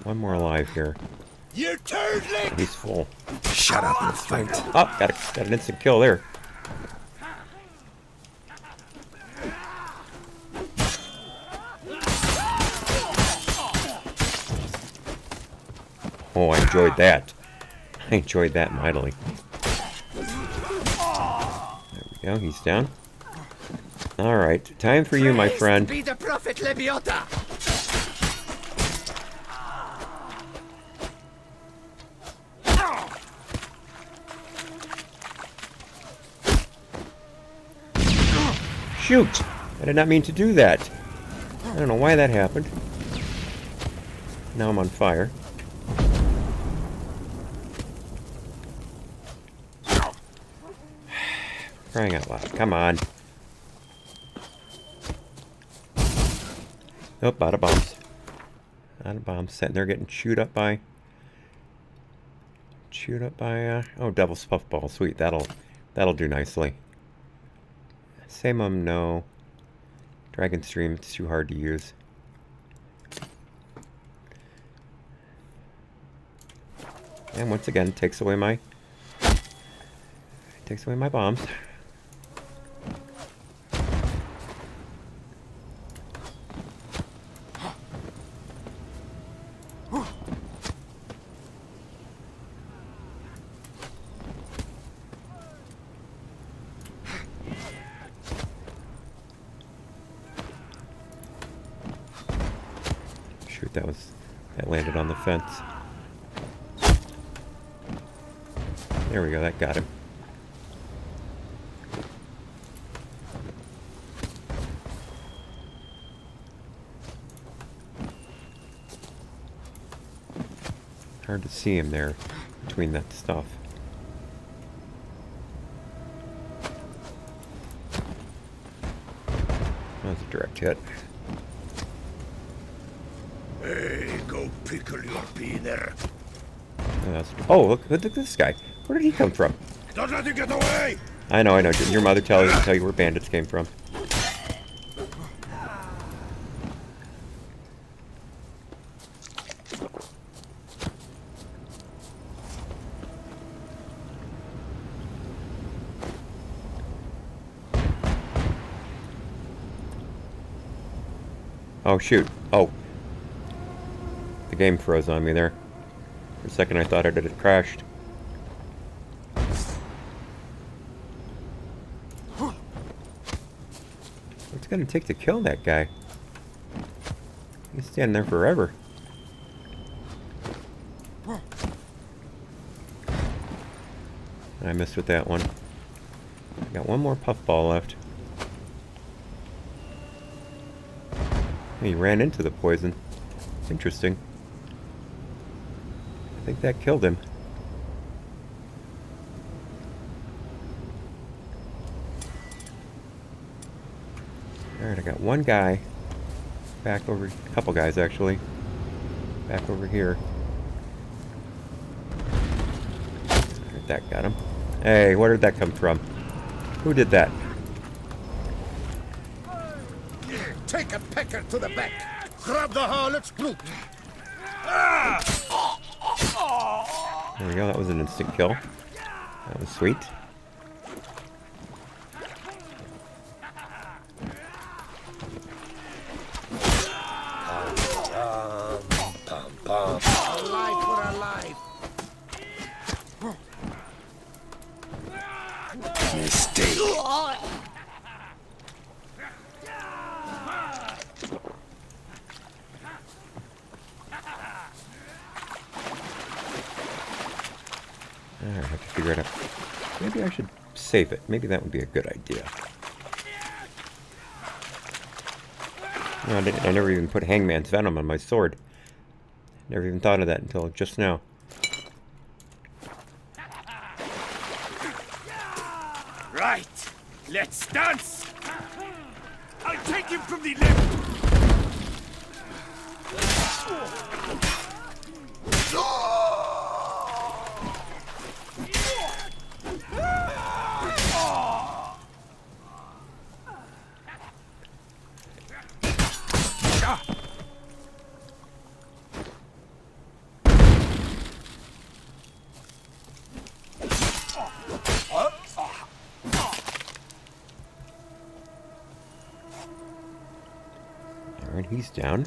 one more alive here. You turdling! He's full. Shut up and fight. Oh, got an instant kill there. Oh, I enjoyed that. I enjoyed that mightily. There we go, he's down. Alright, time for you, my friend. Be the prophet Lebiota! Shoot! I did not mean to do that. I don't know why that happened. Now I'm on fire. Crying out loud. Come on. Nope, out of bombs. Out of bombs. Sitting there getting chewed up by... oh, devil's puffball. Sweet. That'll do nicely. Samum, no. Dragon Stream, it's too hard to use. And once again, takes away my bombs. Shoot, that landed on the fence. There we go, that got him. Hard to see him there between that stuff. That was a direct hit. Hey, go pickle your peanut. Oh, look at this guy. Where did he come from? Don't let him get away! I know. Your mother tell you where bandits came from. Oh, shoot. Oh. The game froze on me there. For a second I thought it had crashed. gonna take to kill that guy? He's standing there forever. I missed with that one. Got one more puffball left. He ran into the poison. Interesting. I think that killed him. Alright, I got one guy back over, a couple guys actually, back over here. Alright, that got him. Hey, where did that come from? Who did that? Take a pecker to the back. Grab the harlot's brute. There we go, that was an instant kill. That was sweet. Alive for alive. Mistake. I have to figure it out. Maybe I should save it. Maybe that would be a good idea. No, I never even put Hangman's Venom on my sword. Never even thought of that until just now. Right. Let's dance. I'll take him from the left. Alright, he's down.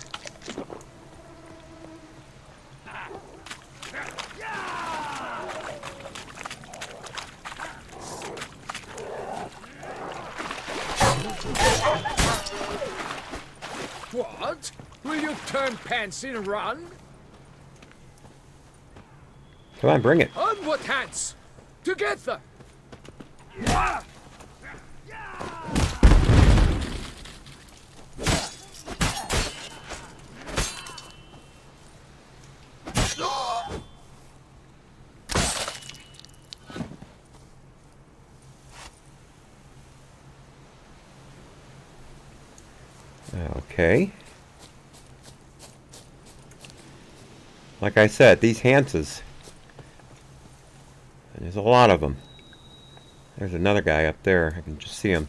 What? Will you turn pants and run? Come on, bring it. Onward, hands! Together! Okay. Like I said, these Hanses. And there's a lot of them. There's another guy up there. I can just see him.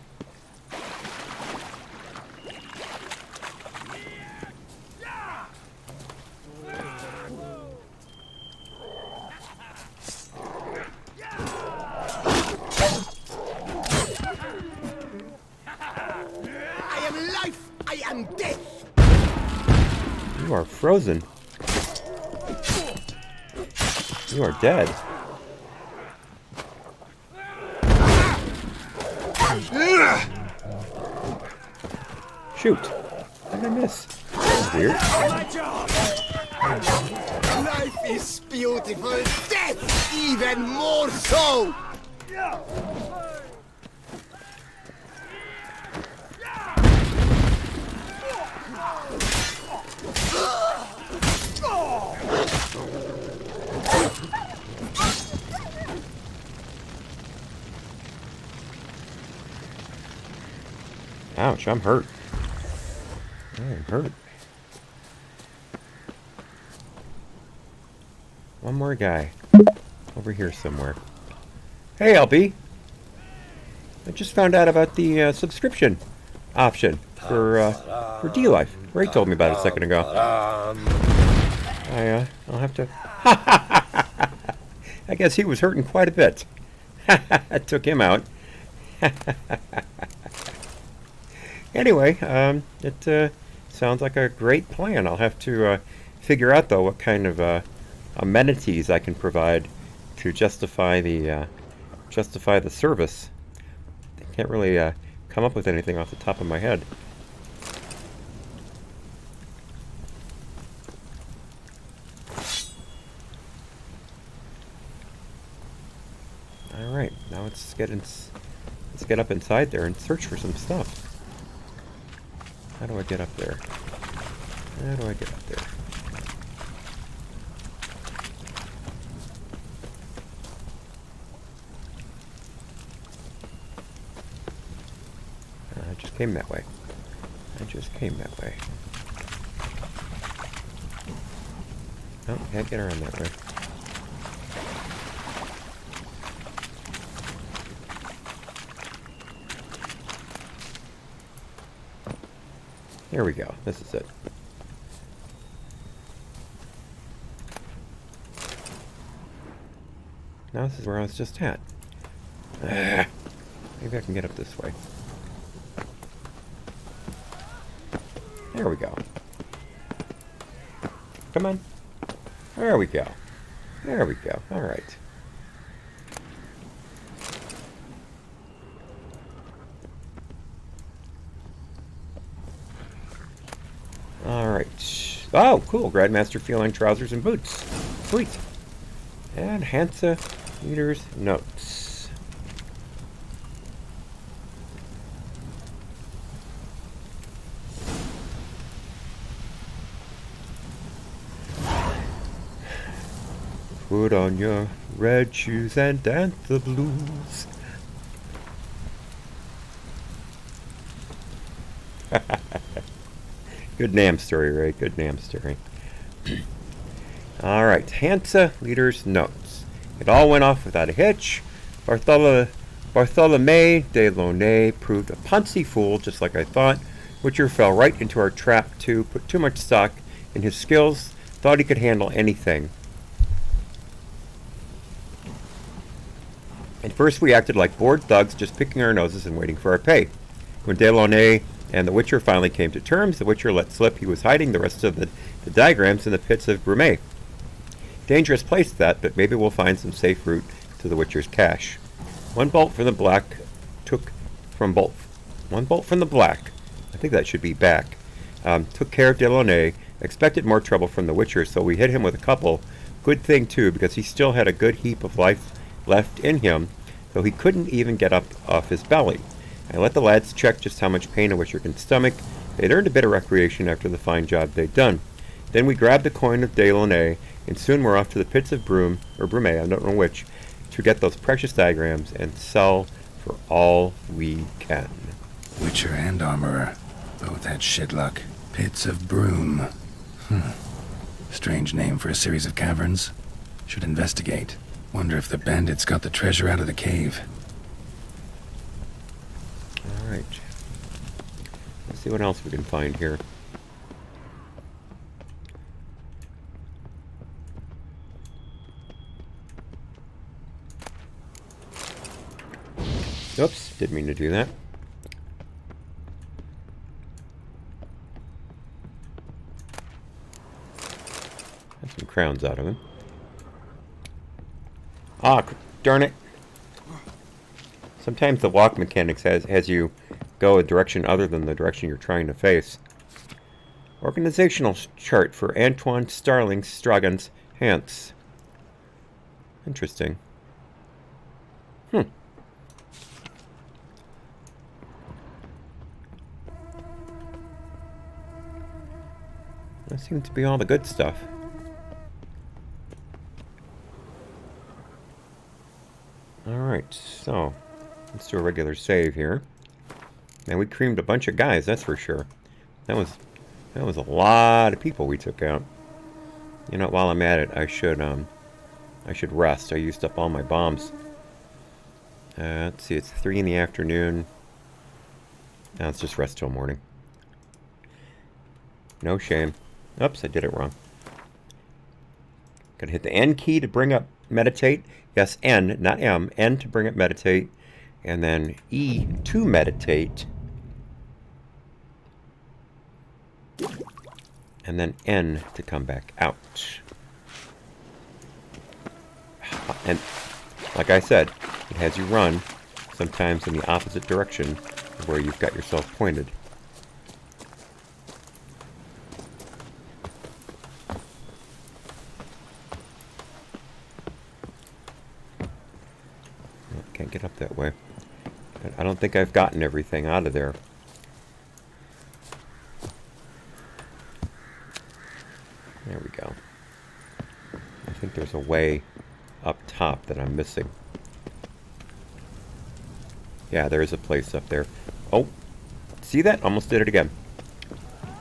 I am life! I am death! You are frozen. You are dead. Shoot. How did I miss? That's weird. Life is beautiful, death even more so! Ouch, I'm hurt. I'm hurt. One more guy. Over here somewhere. Hey, LB. I just found out about the subscription option for D-Life. Ray told me about it a second ago. I'll have to... I guess he was hurting quite a bit. I took him out. Anyway, it sounds like a great plan. I'll have to figure out, though, what kind of amenities I can provide to justify the service. I can't really come up with anything off the top of my head. Alright, now let's get up inside there and search for some stuff. How do I get up there? How do I get up there? I just came that way. I just came that way. Oh, can't get around that way. There we go. This is it. Now this is where I was just at. Maybe I can get up this way. There we go. Come on. There we go. There we go. All right. All right. Oh, cool. Grandmaster feline trousers and boots. Sweet. And AHNC leader's notes. Put on your red shoes and dance the blues. Good name story, Ray. Good name story. All right, AHNC leader's notes. It all went off without a hitch. Bartholomew de Launay proved a poncy fool, just like I thought. Witcher fell right into our trap too. Put too much stock in his skills. Thought he could handle anything. At first we acted like bored thugs, just picking our noses and waiting for our pay. When de Launay and the Witcher finally came to terms, the Witcher let slip he was hiding the rest of the diagrams in the pits of Brume. Dangerous place that, but maybe we'll find some safe route to the Witcher's cache. One bolt from the black. I think that should be back. Took care of de Launay. Expected more trouble from the Witcher, so we hit him with a couple. Good thing too, because he still had a good heap of life left in him, so he couldn't even get up off his belly. I let the lads check just how much pain a Witcher can stomach. They'd earned a bit of recreation after the fine job they'd done. Then we grabbed the coin of de Launay, and soon we're off to the pits of Brume, I don't know which, to get those precious diagrams and sell for all we can. Witcher and armorer both had shit luck. Pits of Brume. Strange name for a series of caverns. Should investigate. Wonder if the bandits got the treasure out of the cave. Alright. Let's see what else we can find here. Oops, didn't mean to do that. Got some crowns out of him. Ah, darn it. Sometimes the walk mechanics has you go a direction other than the direction you're trying to face. Organizational chart for Antoine Starling Stragan's Hans. Interesting. That seems to be all the good stuff. Alright, so let's do a regular save here. Man, we creamed a bunch of guys, that's for sure. That was a lot of people we took out. You know, while I'm at it, I should rest. I used up all my bombs. Let's see, it's 3 in the afternoon. Now let's just rest till morning. No shame. Oops, I did it wrong. Gotta hit the N key to bring up meditate. Yes, N, not M. N to bring up meditate. And then E to meditate. And then N to come back out. And like I said, it has you run sometimes in the opposite direction of where you've got yourself pointed. can't get up that way. I don't think I've gotten everything out of there. There we go. I think there's a way up top that I'm missing. Yeah, there is a place up there. Oh, see that? Almost did it again.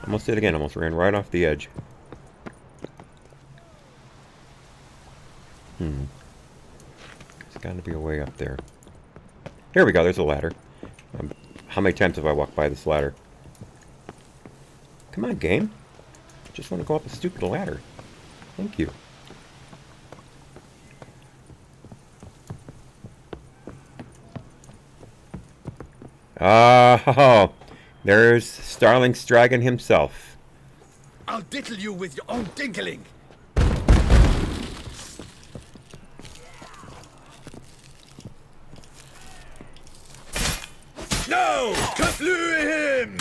Almost did it again. Almost ran right off the edge. There's got to be a way up there. Here we go. There's a ladder. How many times have I walked by this ladder? Come on, game. Just want to go up a stupid ladder. Thank you. Oh, there's Starling Stragon himself. I'll diddle you with your own dinkling. No! Kaflue him!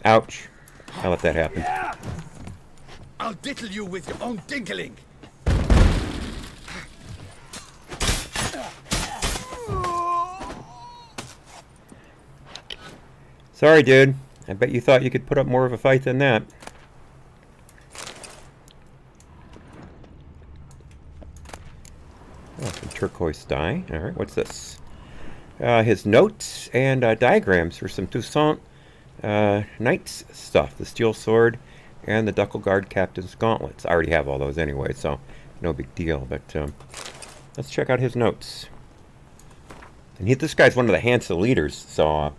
Ouch. I let that happen. I'll diddle you with your own dinkling. Sorry, dude. I bet you thought you could put up more of a fight than that. Oh, some turquoise dye. Alright, what's this? His notes and diagrams for some Toussaint Knight's stuff. The steel sword and the Duckle Guard Captain's gauntlets. I already have all those anyway, so no big deal. But let's check out his notes. And this guy's one of the Hansa leaders, so...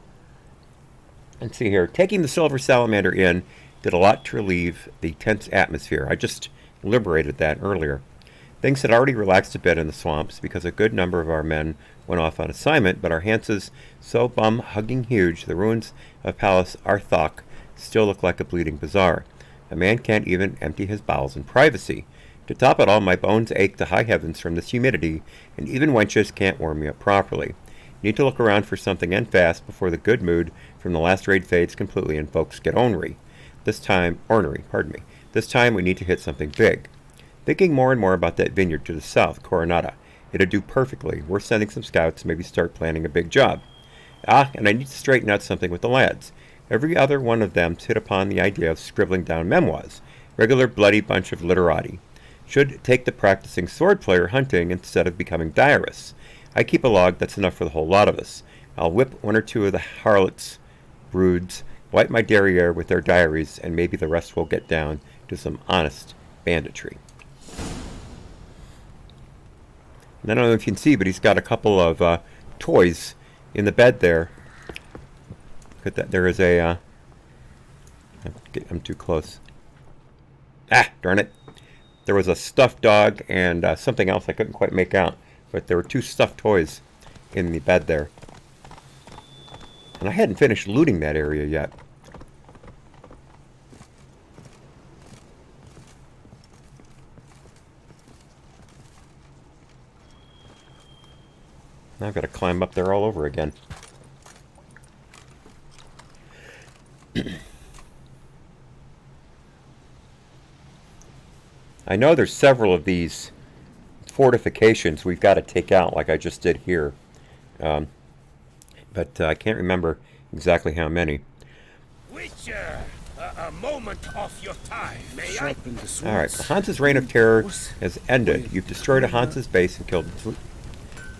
let's see here. Taking the Silver Salamander in did a lot to relieve the tense atmosphere. I just liberated that earlier. Things had already relaxed a bit in the swamps because a good number of our men went off on assignment, but our Hansas so bum-hugging huge, the ruins of Palace Arthok still look like a bleeding bazaar. A man can't even empty his bowels in privacy. To top it all, my bones ache to high heavens from this humidity, and even wenches can't warm me up properly. Need to look around for something and fast before the good mood from the last raid fades completely and folks get ornery. This time we need to hit something big. Thinking more and more about that vineyard to the south, Coronata. It'd do perfectly. We're sending some scouts, maybe start planning a big job. And I need to straighten out something with the lads. Every other one of them's hit upon the idea of scribbling down memoirs. Regular bloody bunch of literati. Should take to practicing sword player hunting instead of becoming diarists. I keep a log, that's enough for the whole lot of us. I'll whip one or two of the harlots' broods, wipe my derriere with their diaries, and maybe the rest will get down to some honest banditry. And I don't know if you can see, but he's got a couple of toys in the bed there. Look at that. There is a... I'm too close. Ah, darn it. There was a stuffed dog and something else I couldn't quite make out. But there were two stuffed toys in the bed there. And I hadn't finished looting that area yet. Now I've got to climb up there all over again. I know there's several of these fortifications we've got to take out like I just did here. But I can't remember exactly how many. Witcher, a moment of your time, may I? Alright, Hans's reign of terror has ended. You've destroyed a Hans's base and killed...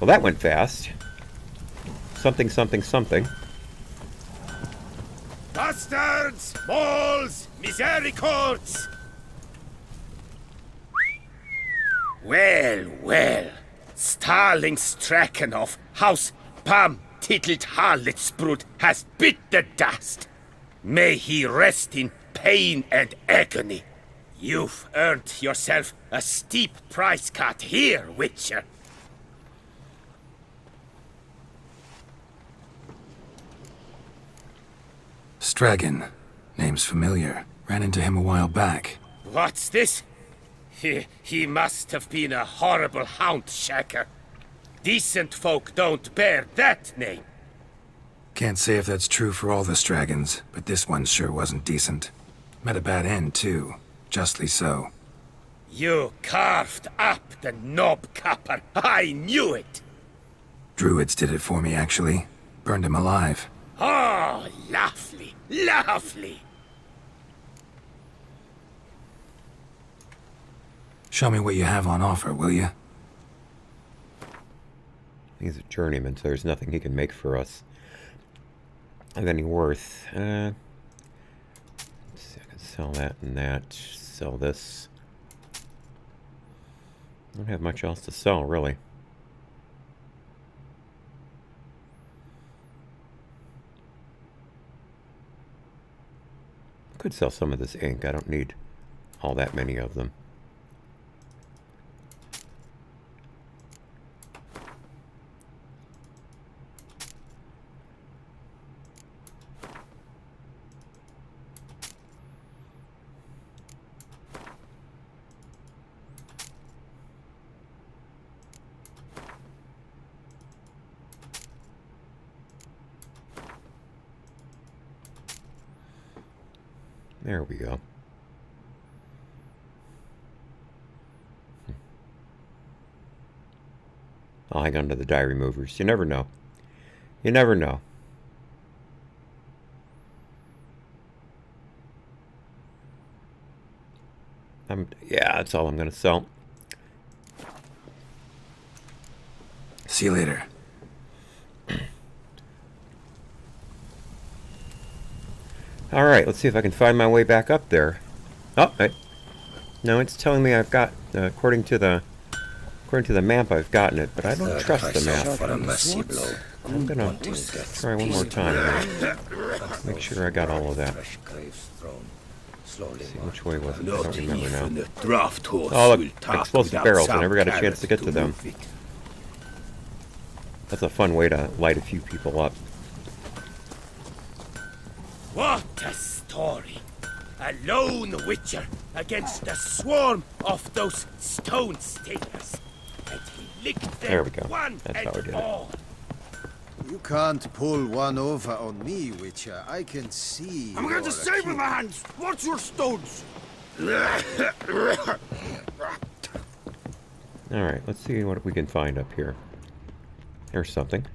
Well, that went fast. Something, something, something. Bastards! Balls! Misericords! Well, well. Starling Straken of House Pam Tittled Harlotsbrut has bit the dust. May he rest in pain and agony. You've earned yourself a steep price cut here, Witcher. Stragon. Name's familiar. Ran into him a while back. What's this? He must have been a horrible hound shacker. Decent folk don't bear that name. Can't say if that's true for all the Stragons, but this one sure wasn't decent. Met a bad end, too. Justly so. You carved up the knob-capper. I knew it. Druids did it for me, actually. Burned him alive. Oh, lovely, lovely. Show me what you have on offer, will you? He's a journeyman, so there's nothing he can make for us of any worth. Let's see, I can sell that and that. Sell this. I don't have much else to sell, really. I could sell some of this ink. I don't need all that many of them. There we go. I'll hang on to the die removers. You never know. You never know. Yeah, that's all I'm going to sell. See you later. All right, let's see if I can find my way back up there. Oh, no, it's telling me I've got, according to the map, I've gotten it, but I don't trust the map. I'm gonna try one more time here. Make sure I got all of that. Let's see, which way was it? I don't remember now. Oh, look, explosive barrels. I never got a chance to get to them. That's a fun way to light a few people up. What a story! A lone witcher against a swarm of those stone stingers. And he licked them there we go. One That's and how I did all. You can't pull one over on me, Witcher. I can see. I'm going to save with my hands. Watch your stones. Alright, let's see what we can find up here. There's something.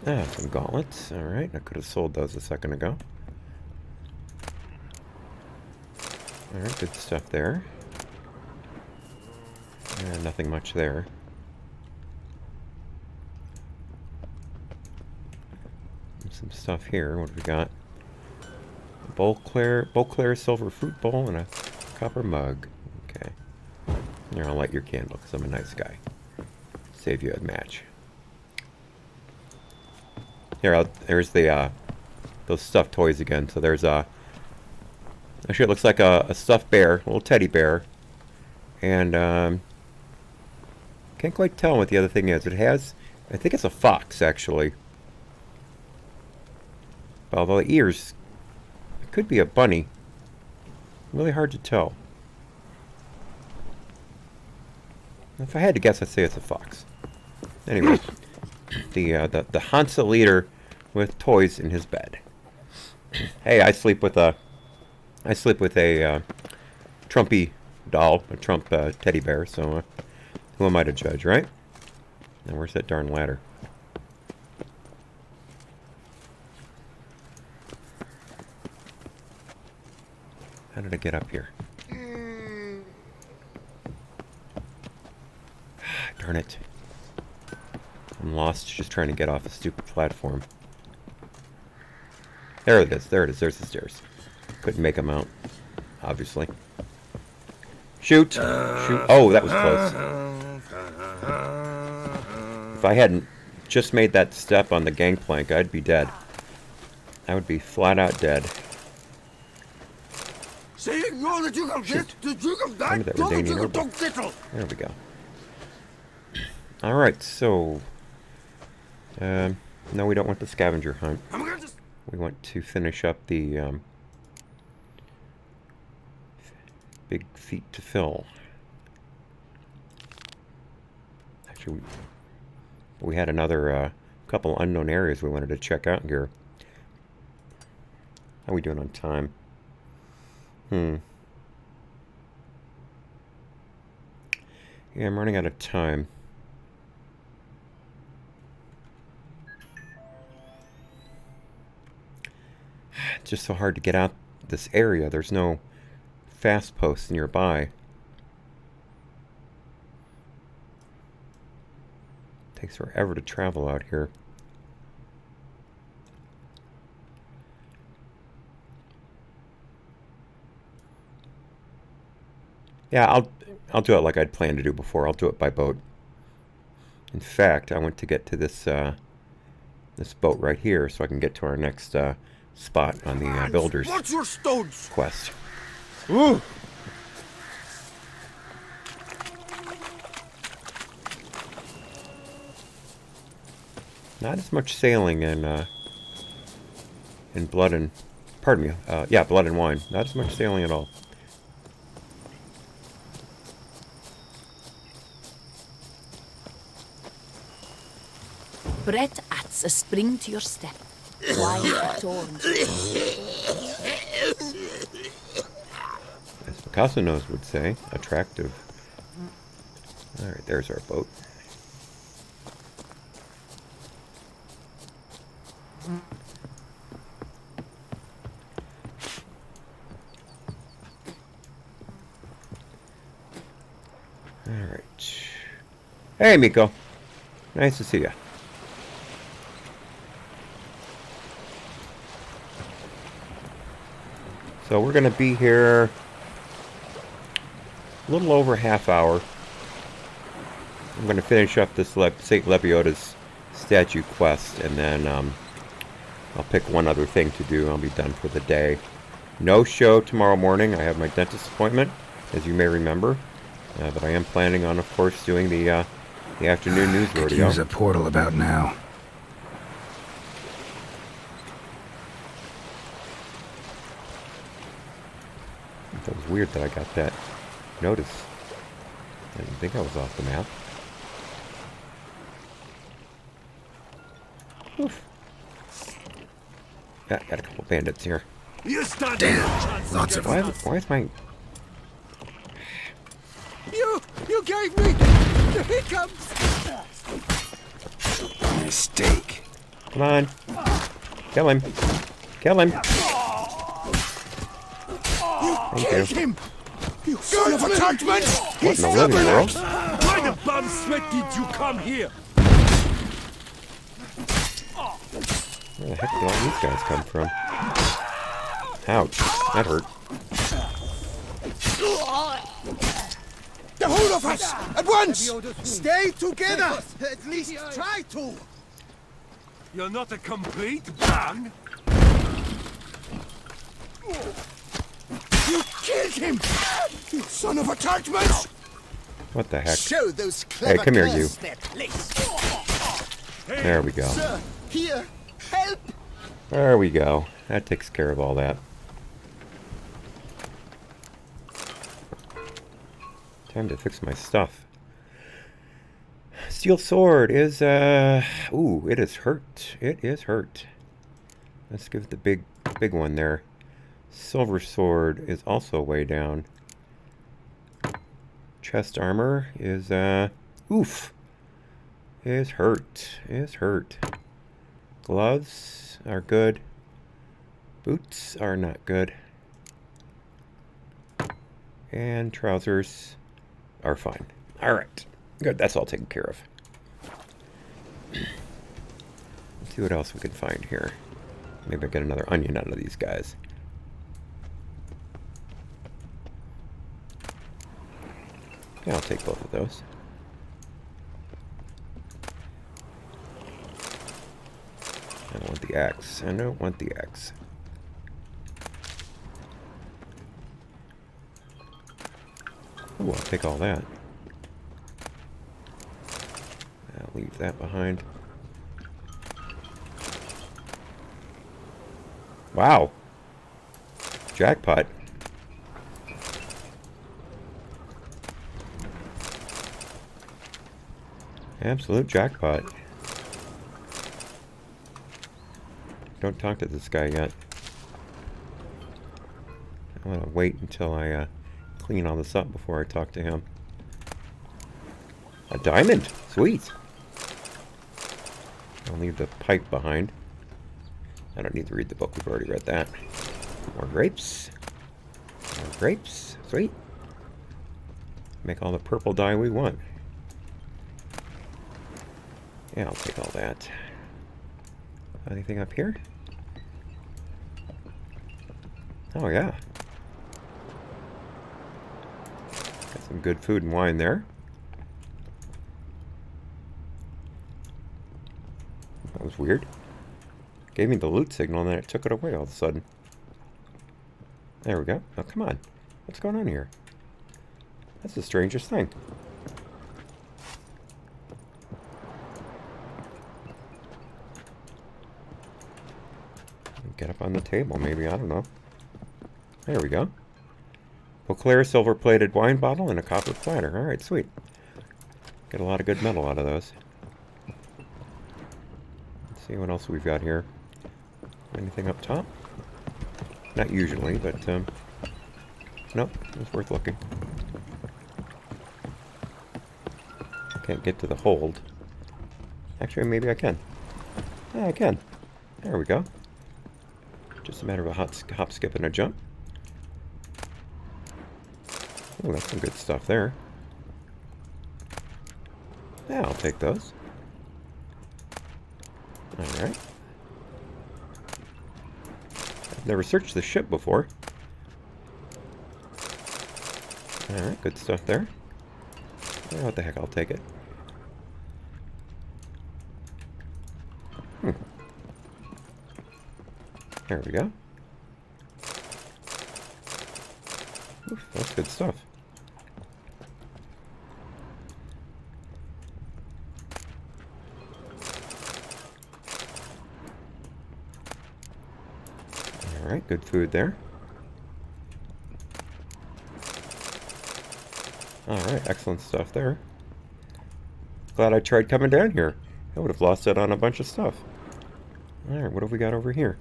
Ah, some gauntlets. Alright, I could have sold those a second ago. Alright, good stuff there. Nothing much there. Some stuff here. What have we got? A bowl clear silver fruit bowl and a copper mug. Okay. Here, I'll light your candle because I'm a nice guy. Save you a match. Here, there's the those stuffed toys again. So there's a actually it looks like a stuffed bear, a little teddy bear, and can't quite tell what the other thing is. It has, I think it's a fox actually. Although the ears, it could be a bunny. Really hard to tell. If I had to guess, I'd say it's a fox. Anyway, the Hansa leader with toys in his bed. Hey, I sleep with a Trumpy doll, a Trump teddy bear. So who am I to judge, right? Now where's that darn ladder? How did I get up here? Darn it. I'm lost just trying to get off a stupid platform. There it is. There it is. There's the stairs. Couldn't make them out, obviously. Shoot! Shoot. Oh, that was close. If I hadn't just made that step on the gangplank, I'd be dead. I would be flat out dead. Shoot. Under that Rodanian orbital. There we go. Alright, so... no, we don't want the scavenger hunt. We want to finish up the big feat to fill. Actually, we had another couple unknown areas we wanted to check out here. How are we doing on time? Yeah, I'm running out of time. It's just so hard to get out this area. There's no fast posts nearby. Takes forever to travel out here. Yeah, I'll do it like I'd planned to do before. I'll do it by boat. In fact, I want to get to this this boat right here so I can get to our next spot on the builders Watch your stones. quest. Ooh. Not as much sailing in Blood and... Pardon me. Yeah, Blood and Wine. Not as much sailing at all. Bread adds a spring to your step. Wine adorns. As Picasso knows would say, attractive. Alright, there's our boat. Alright. Hey, Miko. Nice to see you. So we're going to be here a little over half hour. I'm going to finish up this St. Lebioda's statue quest, and then I'll pick one other thing to do. I'll be done for the day. No show tomorrow morning. I have my dentist appointment, as you may remember. But I am planning on, of course, doing the afternoon news rodeo. Use a portal about now. That was weird that I got that notice. I didn't think I was off the map. Oof. Got a couple bandits here. Damn, lots of them. Why is my... You gave me the hiccups! Mistake. Come on. Kill him. Kill him. Thank you. Him! You son of a churchman! What in the living world? Why the bum sweat did you come here? Where the heck did all these guys come from? Ouch. That hurt. The whole of us! At once! Stay together! At least try to! You're not a complete bang. You killed him! You son of a churchman! What the heck? Show those clever Hey, come here, you. girls their place. There we go. Sir, here, help! There we go. That takes care of all that. Time to fix my stuff. Steel sword is, ooh, it is hurt. It is hurt. Let's give it the big one there. Silver sword is also way down. Chest armor is, oof. Is hurt. Is hurt. Gloves are good. Boots are not good. And trousers are fine. Alright. Good, that's all taken care of. Let's see what else we can find here. Maybe I get another onion out of these guys. Yeah, I'll take both of those. I don't want the axe. I don't want the axe. Ooh, I'll take all that. I'll leave that behind. Wow. Jackpot. Absolute jackpot. Don't talk to this guy yet. I want to wait until I clean all this up before I talk to him. A diamond. Sweet. I'll leave the pipe behind. I don't need to read the book. We've already read that. More grapes. More grapes. Sweet. Make all the purple dye we want. Yeah, I'll take all that. Anything up here? Oh, yeah. Got some good food and wine there. That was weird. Gave me the loot signal and then it took it away all of a sudden. There we go. Oh, come on. What's going on here? That's the strangest thing. Get up on the table, maybe. I don't know. There we go. Beauclair silver-plated wine bottle and a copper platter. Alright, sweet. Get a lot of good metal out of those. Let's see what else we've got here. Anything up top? Not usually, but, nope, it's worth looking. Can't get to the hold. Actually, maybe I can. Yeah, I can. There we go. Just a matter of a hop, skip, and a jump. Oh, that's some good stuff there. Yeah, I'll take those. Alright. I've never searched the ship before. Alright, good stuff there. Yeah, what the heck, I'll take it. There we go. Oof, that's good stuff. Alright, good food there. Alright, excellent stuff there. Glad I tried coming down here. I would have lost it on a bunch of stuff. Alright, what have we got over here?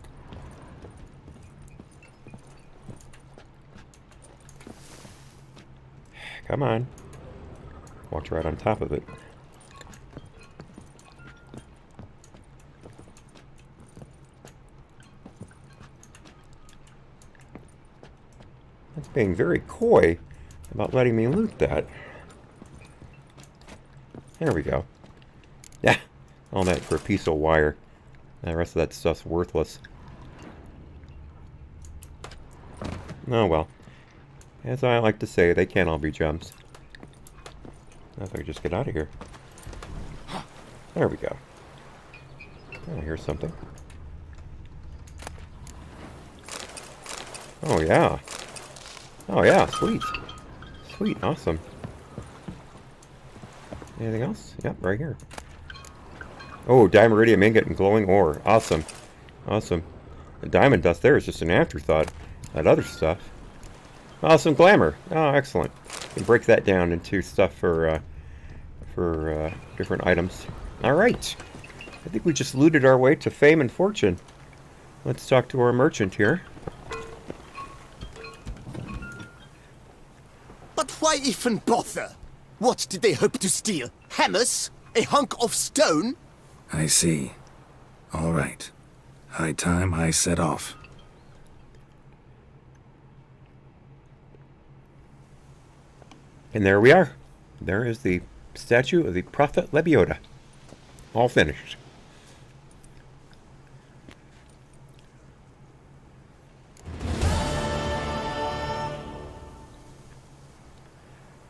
Come on. Walked right on top of it. That's being very coy about letting me loot that. There we go. Yeah, all that for a piece of wire. The rest of that stuff's worthless. Oh well. As I like to say, they can't all be gems. Now if I could just get out of here. There we go. Oh, here's something. Oh yeah. Oh yeah, sweet. Sweet, awesome. Anything else? Yep, right here. Oh, diamond ingot and glowing ore. Awesome. Awesome. The diamond dust there is just an afterthought. That other stuff. Oh, some glamour. Oh, excellent. You can break that down into stuff for different items. Alright. I think we just looted our way to fame and fortune. Let's talk to our merchant here. But why even bother? What did they hope to steal? Hammers? A hunk of stone? I see. All right. High time I set off. And there we are. There is the statue of the Prophet Lebioda. All finished.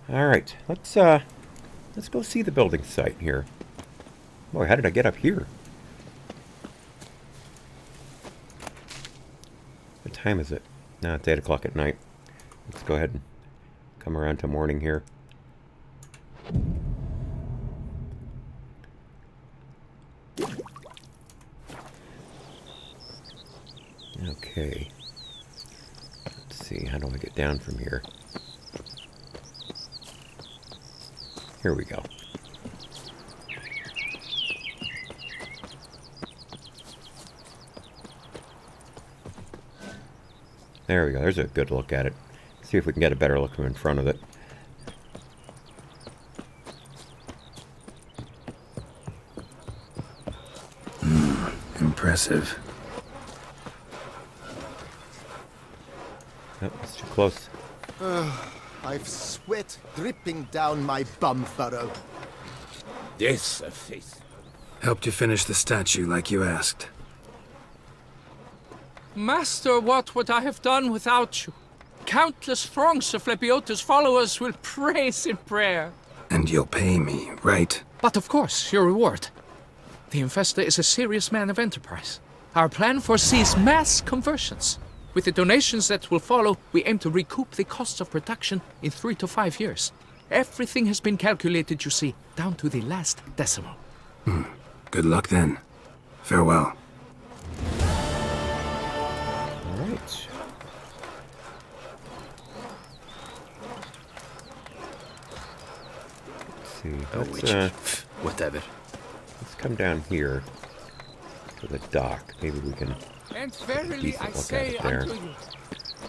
All right, let's go see the building site here. Boy, how did I get up here? What time is it? No, it's 8 o'clock at night. Let's go ahead and come around to morning here. Okay. Let's see, how do I get down from here? Here we go. There we go. There's a good look at it. See if we can get a better look from in front of it. Impressive. Oh, it's too close. I've sweat dripping down my bum furrow. This a face. Helped you finish the statue like you asked. Master, what would I have done without you? Countless throngs of Lebiota's followers will praise in prayer. And you'll pay me, right? But of course, your reward. The Infestor is a serious man of enterprise. Our plan foresees mass conversions. With the donations that will follow, we aim to recoup the cost of production in 3 to 5 years. Everything has been calculated, you see, down to the last decimal. Good luck then. Farewell. All right. Let's see. Whatever. Let's come down here to the dock. Maybe we can And take a verily decent I look say at it there. unto you,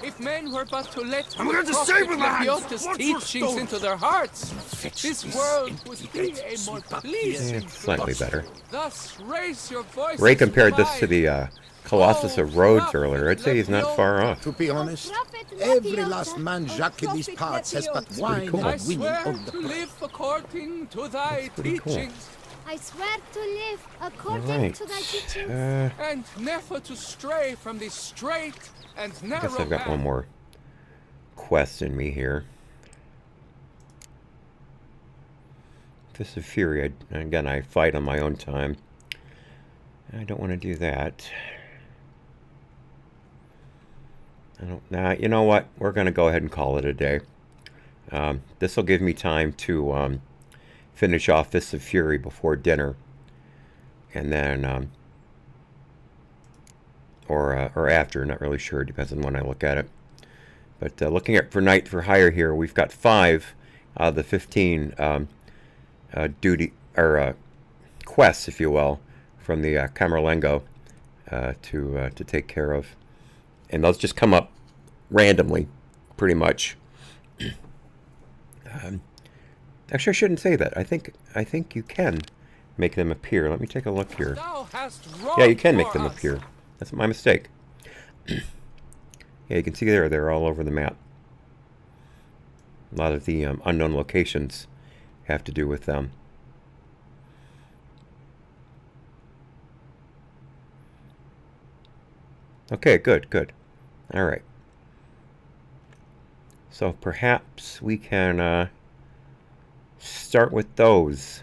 if men were but to let I'm going to Prophet save the hands! Lebiota's Watch your teachings stones! into their hearts, this world would be a more pleasing It's slightly place. better. Thus raise your voices Ray compared this to high. the Colossus of Rhodes earlier. I'd say he's not far off. To be honest, every last man Jacques in these parts has but wine cool. I and winning swear on the to live according to thy pretty cool. teachings, I swear to live according Alright. to thy teachings. and never to stray from the straight and I narrow guess I've got path. one more quest in me here. Fist of Fury. Again, I fight on my own time. I don't want to do that. Nah, you know what? We're going to go ahead and call it a day. This will give me time to finish off Fist of Fury before dinner. And then, or after, not really sure. Depends on when I look at it. But looking at for Night for Hire here, we've got 5 out of the 15 quests, if you will, from the Camerlengo to take care of. And those just come up randomly, pretty much. Actually, I shouldn't say that. I think you can make them appear. Let me take a look here. Yeah, you can make them appear. That's my mistake. Yeah, you can see they're all over the map. A lot of the unknown locations have to do with them. Okay, good. All right. So perhaps we can start with those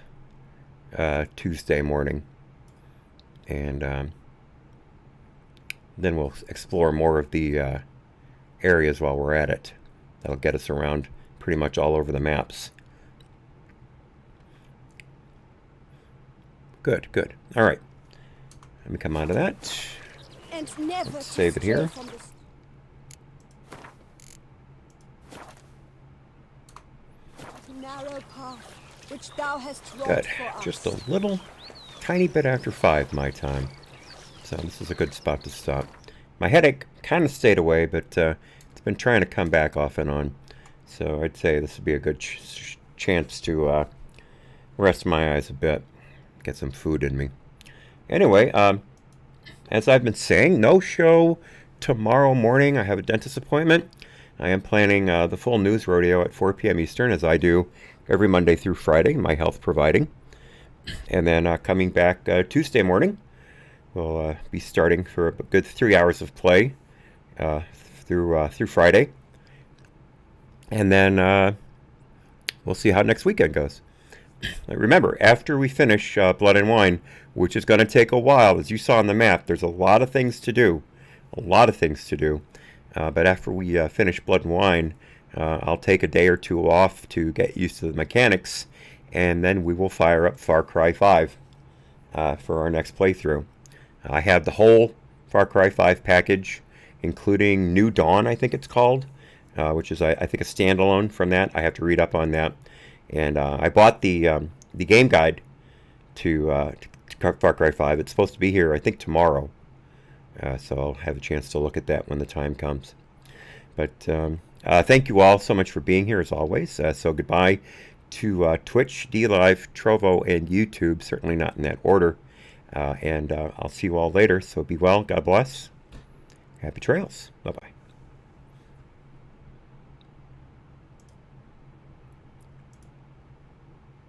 Tuesday morning, and then we'll explore more of the areas while we're at it. That'll get us around pretty much all over the maps. Good. All right. Let me come out of that. And never Let's save it here. Narrow path which thou hast trod Good. for us. Just a little tiny bit after 5 my time. So this is a good spot to stop. My headache kind of stayed away, but it's been trying to come back off and on. So I'd say this would be a good chance to rest my eyes a bit, get some food in me. Anyway, as I've been saying, no show tomorrow morning. I have a dentist appointment. I am planning the full news rodeo at 4 p.m. Eastern, as I do every Monday through Friday, my health providing. And then coming back Tuesday morning, we'll be starting for a good 3 hours of play through Friday. And then we'll see how next weekend goes. Remember, after we finish Blood and Wine, which is going to take a while, as you saw on the map, there's a lot of things to do. But after we finish Blood and Wine, I'll take a day or two off to get used to the mechanics, and then we will fire up Far Cry 5 for our next playthrough. I have the whole Far Cry 5 package, including New Dawn, I think it's called, which is, I think, a standalone from that. I have to read up on that. And I bought the game guide to Far Cry 5. It's supposed to be here, I think, tomorrow. So I'll have a chance to look at that when the time comes. But thank you all so much for being here, as always. So goodbye to Twitch, DLive, Trovo, and YouTube. Certainly not in that order. And I'll see you all later. So be well. God bless. Happy trails. Bye-bye.